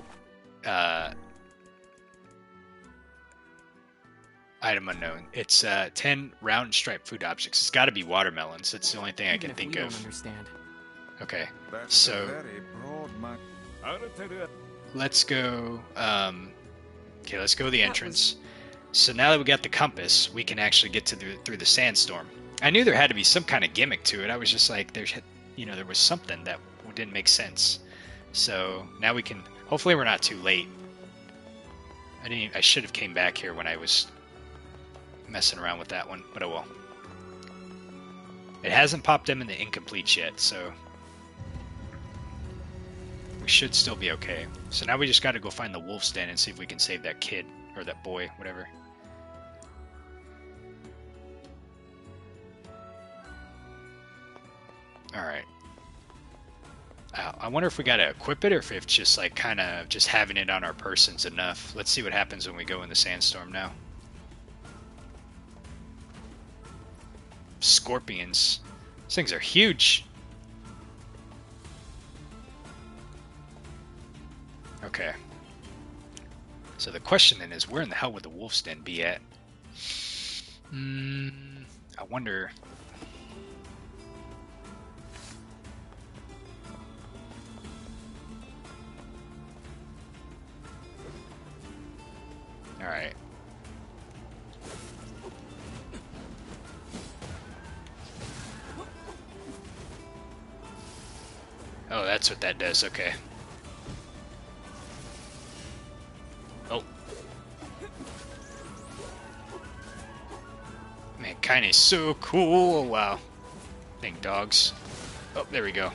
Item unknown. It's 10 round striped food objects. It's got to be watermelons. That's the only thing I can think of. Understand. Okay. That's so very broad, let's go. Okay, let's go to the entrance. So now that we got the compass, we can actually get to through the sandstorm. I knew there had to be some kind of gimmick to it. I was just like, there was something that didn't make sense. So now we can. Hopefully, we're not too late. I should have came back here when I was messing around with that one, but oh well. It hasn't popped them in the incompletes yet, so we should still be okay. So now we just got to go find the wolf's den and see if we can save that kid or that boy, whatever. All right. I wonder if we gotta equip it or if it's just like kind of just having it on our person's enough. Let's see what happens when we go in the sandstorm now. Scorpions. These things are huge. Okay. So the question then is, where in the hell would the wolf's den be at? I wonder... Alright. Oh, that's what that does, okay. Oh. Man, Kaine's so cool. Wow. Think dogs. Oh, there we go.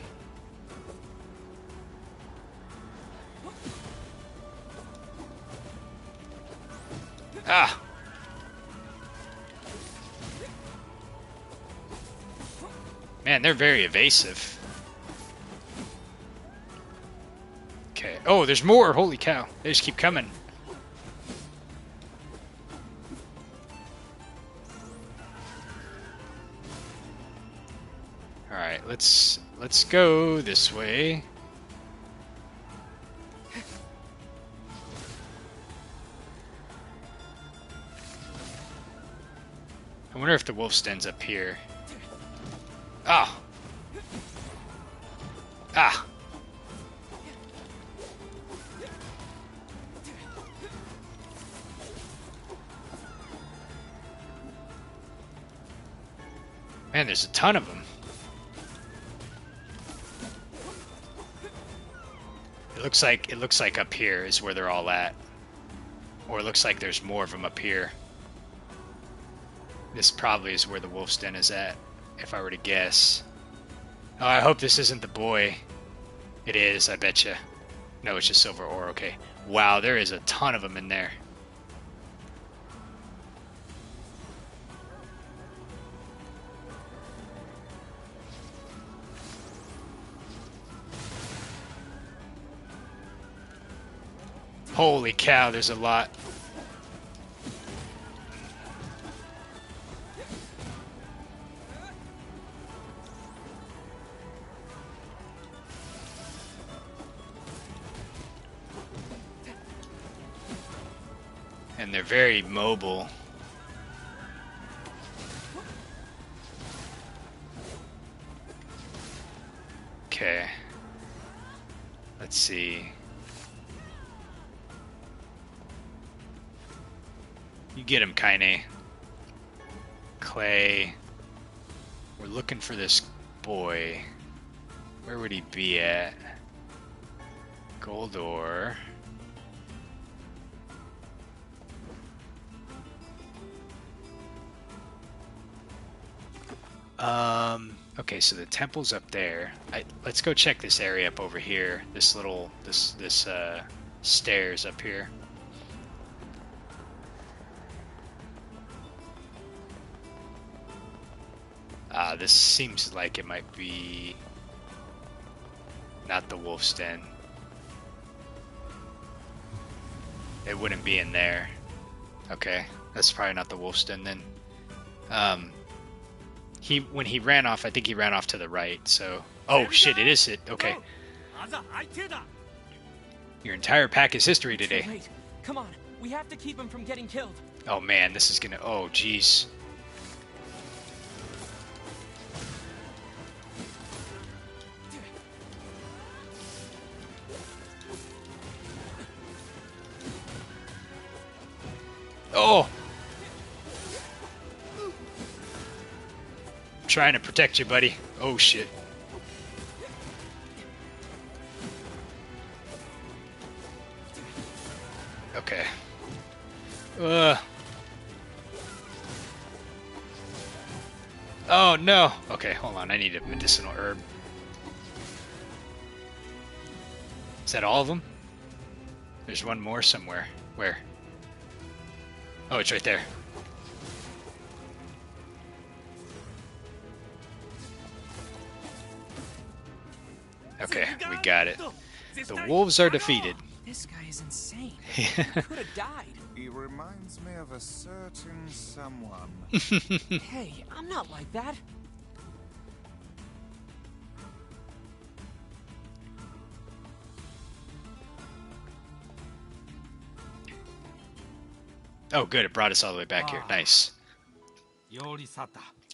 Ah! Man, they're very evasive. Okay. Oh, there's more! Holy cow. They just keep coming. Alright, let's go this way. I wonder if the wolf den's up here. Ah! Ah! Man, there's a ton of them. It looks like up here is where they're all at. Or it looks like there's more of them up here. This probably is where the wolf's den is at, if I were to guess. Oh, I hope this isn't the boy. It is, I betcha. No, it's just silver ore, okay. Wow, there is a ton of them in there. Holy cow, there's a lot. And they're very mobile. Okay. Let's see. You get him, Kaine. Clay. We're looking for this boy. Where would he be at? Gold ore. Okay, so the temple's up there. Let's go check this area up over here. This little, this stairs up here. This seems like it might be not the wolf's den. It wouldn't be in there. Okay, that's probably not the wolf's den then. When he ran off, I think he ran off to the right, so... Oh, shit, it is it. Okay. Your entire pack is history today. Wait, come on. We have to keep him from getting killed. Oh, man, this is gonna... Oh, jeez. Oh! Trying to protect you, buddy. Oh shit. Okay. Oh no. Okay, hold on. I need a medicinal herb. Is that all of them? There's one more somewhere. Where? Oh, it's right there. Okay, we got it. The wolves are defeated. This guy is insane. He could have died. He reminds me of a certain someone. Hey, I'm not like that. Oh, good. It brought us all the way back here. Nice.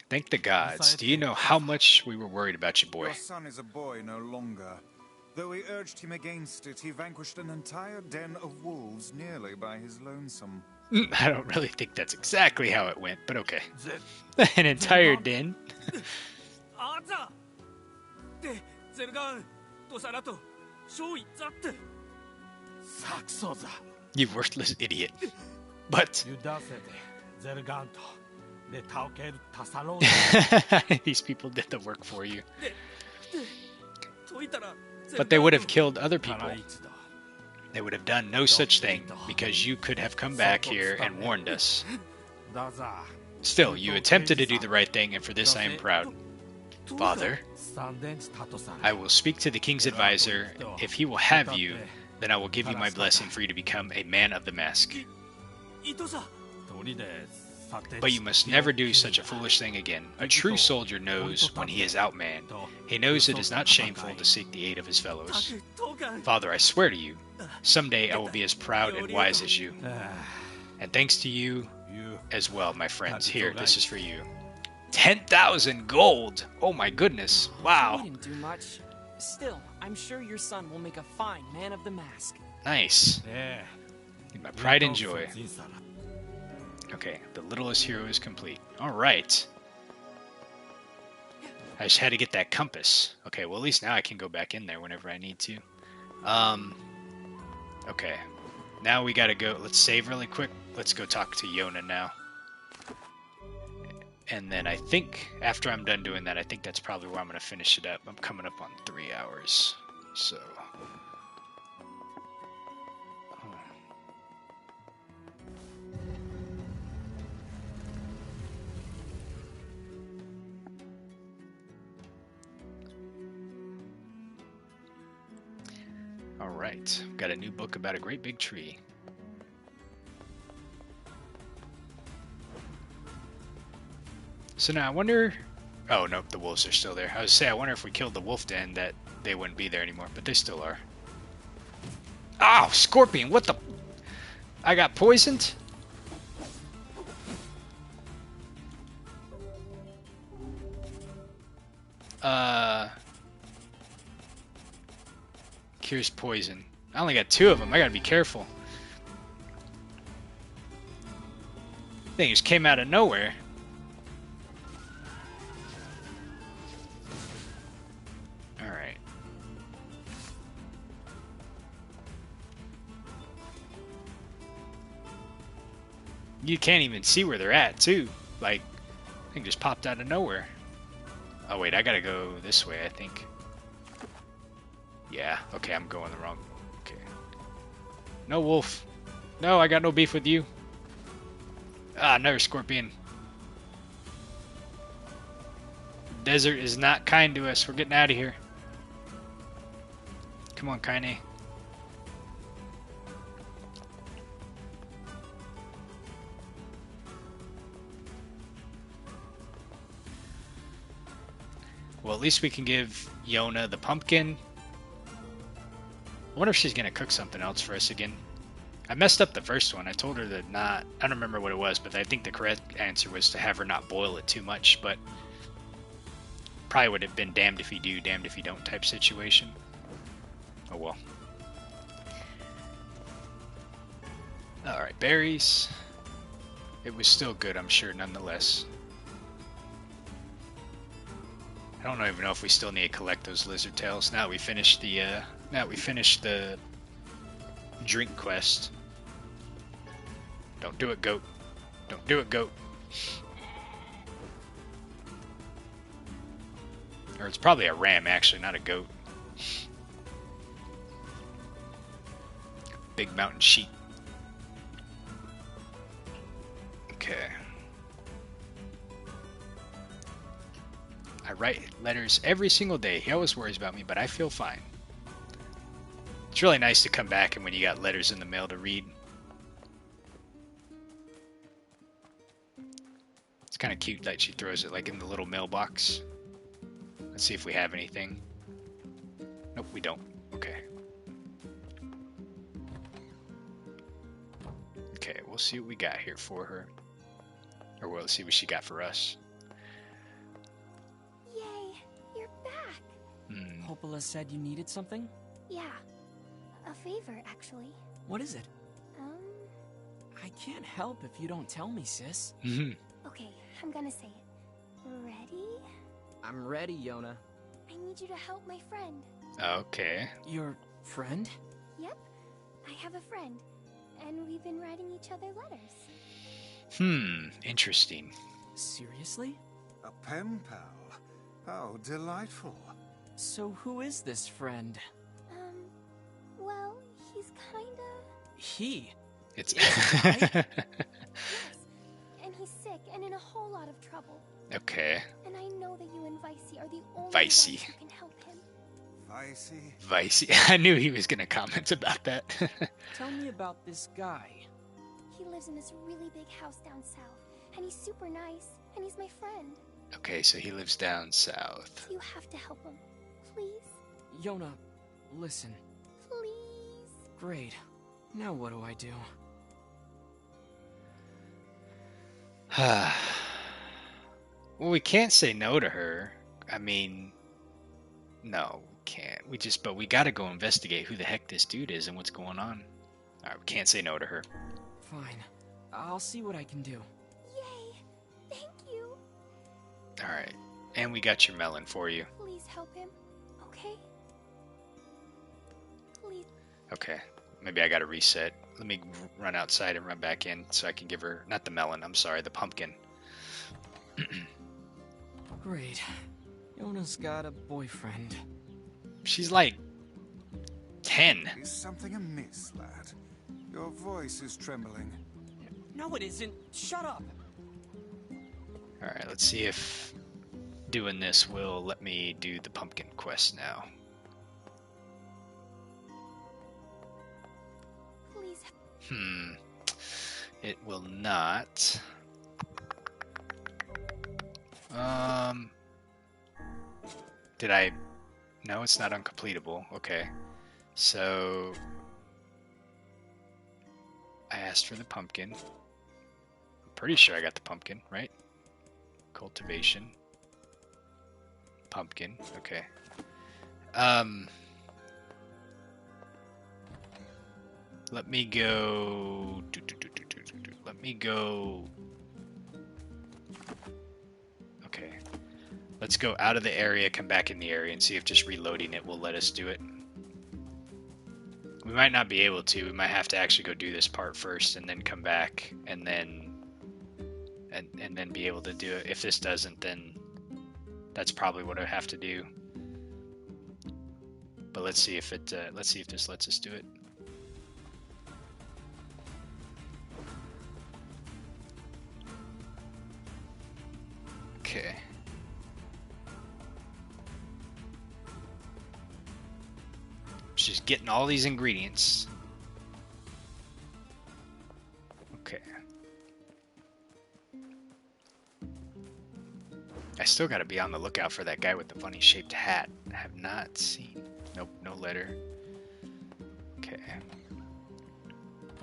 Thank the gods. Do you know how much we were worried about you, boy? Your son is a boy no longer. Though we urged him against it, he vanquished an entire den of wolves nearly by his lonesome. I don't really think that's exactly how it went, but okay. An entire den? You worthless idiot. But... These people did the work for you. But they would have killed other people. They would have done no such thing, because you could have come back here and warned us. Still, you attempted to do the right thing, and for this I am proud. Father, I will speak to the king's advisor. If he will have you, then I will give you my blessing for you to become a man of the mask. But you must never do such a foolish thing again. A true soldier knows when he is outmanned. He knows it is not shameful to seek the aid of his fellows. Father, I swear to you, someday I will be as proud and wise as you. And thanks to you as well, my friends. Here, this is for you. 10,000 gold! Oh my goodness. Wow. We didn't do much. Still, I'm sure your son will make a fine man of the mask. Nice. My pride and joy. Okay, the littlest hero is complete. Alright. I just had to get that compass. Okay, well at least now I can go back in there whenever I need to. Okay. Now we gotta go. Let's save really quick. Let's go talk to Yona now. And then I think, after I'm done doing that, I think that's probably where I'm going to finish it up. I'm coming up on 3 hours, so... Alright, got a new book about a great big tree. So now I wonder... Oh, nope, the wolves are still there. I was say, I wonder if we killed the wolf den that they wouldn't be there anymore, but they still are. Oh, scorpion, what the... I got poisoned? Cures poison. I only got 2 of them, I gotta be careful. Thing just came out of nowhere. Alright. You can't even see where they're at, too. Like, thing just popped out of nowhere. Oh, wait, I gotta go this way, I think. Yeah, okay, I'm going the wrong... Okay. No, wolf. No, I got no beef with you. Ah, another scorpion. Desert is not kind to us. We're getting out of here. Come on, Kaine. Well, at least we can give Yona the pumpkin. I wonder if she's going to cook something else for us again. I messed up the first one. I told her to not... I don't remember what it was, but I think the correct answer was to have her not boil it too much, but... Probably would have been damned if you do, damned if you don't type situation. Oh well. Alright, berries. It was still good, I'm sure, nonetheless. I don't even know if we still need to collect those lizard tails. Now we finished the drink quest. Don't do it, goat. Don't do it, goat. Or it's probably a ram, actually, not a goat. Big mountain sheep. Okay. I write letters every single day. He always worries about me, but I feel fine. It's really nice to come back and when you got letters in the mail to read. It's kind of cute that she throws it like in the little mailbox. Let's see if we have anything. Nope, we don't. Okay. Okay, we'll see what we got here for her. Or we'll see what she got for us. Yay, you're back. Popola said you needed something? Yeah, a favor, actually. What is it? I can't help if you don't tell me, sis. Okay, I'm gonna say it. Ready? I'm ready, Yona. I need you to help my friend. Okay. Your friend? Yep, I have a friend, and we've been writing each other letters. Interesting. Seriously? A pen pal? How delightful. So who is this friend? Well, he's kinda... He? It's Yes, and he's sick and in a whole lot of trouble. okay. And I know that you and Vicey are the only Vicey. ones who can help him. Vicey? Vicey. I knew he was gonna comment about that. Tell me about this guy. He lives in this really big house down south, and he's super nice, and he's my friend. Okay, so he lives down south. You have to help him. Please? Yona, listen. Please? Great. Now what do I do? Well, we can't say no to her. I mean, no, we can't. But we gotta go investigate who the heck this dude is and what's going on. Alright, we can't say no to her. Fine. I'll see what I can do. Yay! Thank you! Alright, and we got your melon for you. Please help him, okay? Please. Okay, maybe I gotta reset. Let me run outside and run back in so I can give her, not the melon, I'm sorry, the pumpkin. Great. Yona's got a boyfriend. She's like 10. Is something amiss, lad? Your voice is trembling. No, it isn't. Shut up. Alright, let's see if doing this will let me do the pumpkin quest now. Please. It will not. Did I... No, it's not uncompletable. Okay. So... I asked for the pumpkin. I'm pretty sure I got the pumpkin, right? Cultivation. Pumpkin. Okay. Let me go... Let me go... Okay. Let's go out of the area, come back in the area, and see if just reloading it will let us do it. We might not be able to. We might have to actually go do this part first and then come back and then be able to do it. If this doesn't, then that's probably what I have to do. But let's see if this lets us do it. Okay. She's getting all these ingredients. Okay. I still gotta be on the lookout for that guy with the funny shaped hat. I have not seen. Nope, no letter. Okay.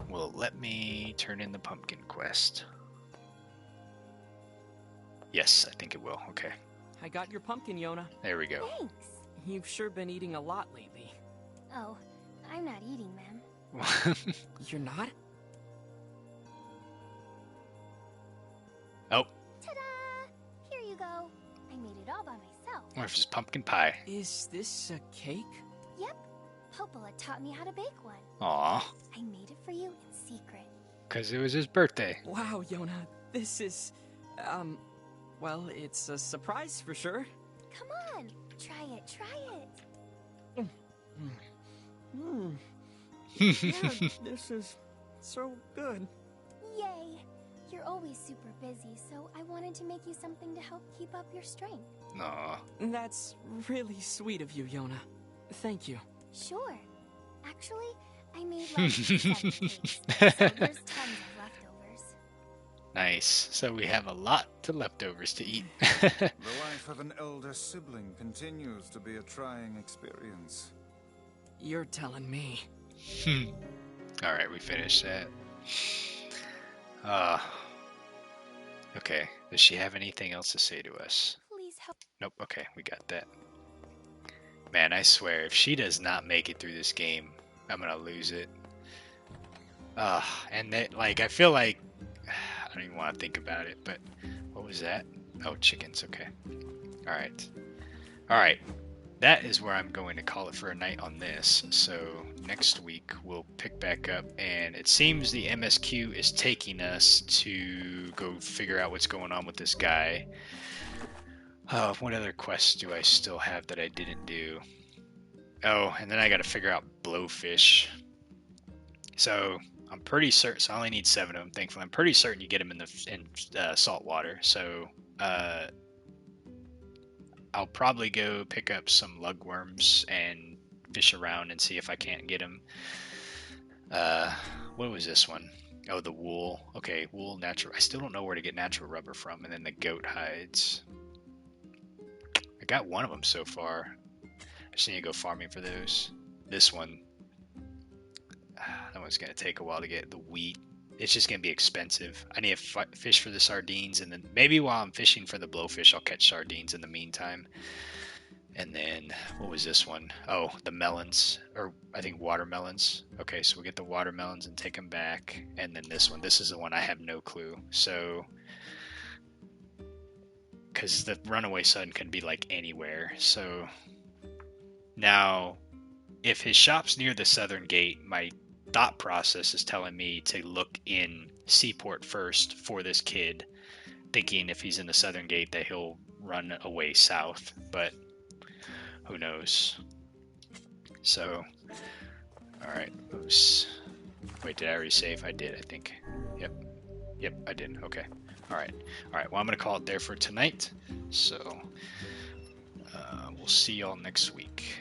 Well, let me turn in the pumpkin quest. Yes, I think it will. Okay. I got your pumpkin, Yona. There we go. Thanks. You've sure been eating a lot lately. Oh, I'm not eating them. You're not? Oh. Ta-da! Here you go. I made it all by myself. What if it's pumpkin pie? Is this a cake? Yep. Popola taught me how to bake one. Aw. I made it for you in secret. Because it was his birthday. Wow, Yona. This is... well, it's a surprise for sure. Come on. Try it. Try it. Yeah, this is so good. Yay. You're always super busy, so I wanted to make you something to help keep up your strength. Aw. That's really sweet of you, Yona. Thank you. Sure. Actually, I made like 7 cakes, so there's tons of leftovers. Nice. So we have a lot of leftovers to eat. The life of an elder sibling continues to be a trying experience. You're telling me. Alright, we finished that. Okay. Does she have anything else to say to us? Please help. Nope. Okay, we got that. Man, I swear, if she does not make it through this game, I'm gonna lose it. And that, like, I feel like... I don't even want to think about it, but... What was that? Oh, chickens, okay. Alright. Alright. that is where I'm going to call it for a night on this. So next week we'll pick back up, and it seems the MSQ is taking us to go figure out what's going on with this guy. What other quests do I still have that I didn't do? Oh, and then I got to figure out Blowfish. So I'm pretty certain. So I only need 7 of them. Thankfully, I'm pretty certain you get them in salt water. So I'll probably go pick up some lugworms and fish around and see if I can't get them. What was this one? Oh, the wool. Okay, wool, natural. I still don't know where to get natural rubber from. And then the goat hides. I got one of them so far. I just need to go farming for those. This one. That one's going to take a while to get. The wheat. It's just going to be expensive. I need to fish for the sardines, and then maybe while I'm fishing for the blowfish, I'll catch sardines in the meantime. And then, what was this one? Oh, the melons, or I think watermelons. Okay, so we'll get the watermelons and take them back. And then this one. This is the one I have no clue. So, because the runaway sun can be like anywhere. So, now, if his shop's near the southern gate, my thought process is telling me to look in Seaport first for this kid, thinking if he's in the southern gate that he'll run away south, but who knows. So, alright. Wait, did I already save? I did, I think. Yep, I did. Okay. Alright, well, I'm going to call it there for tonight. So, we'll see y'all next week.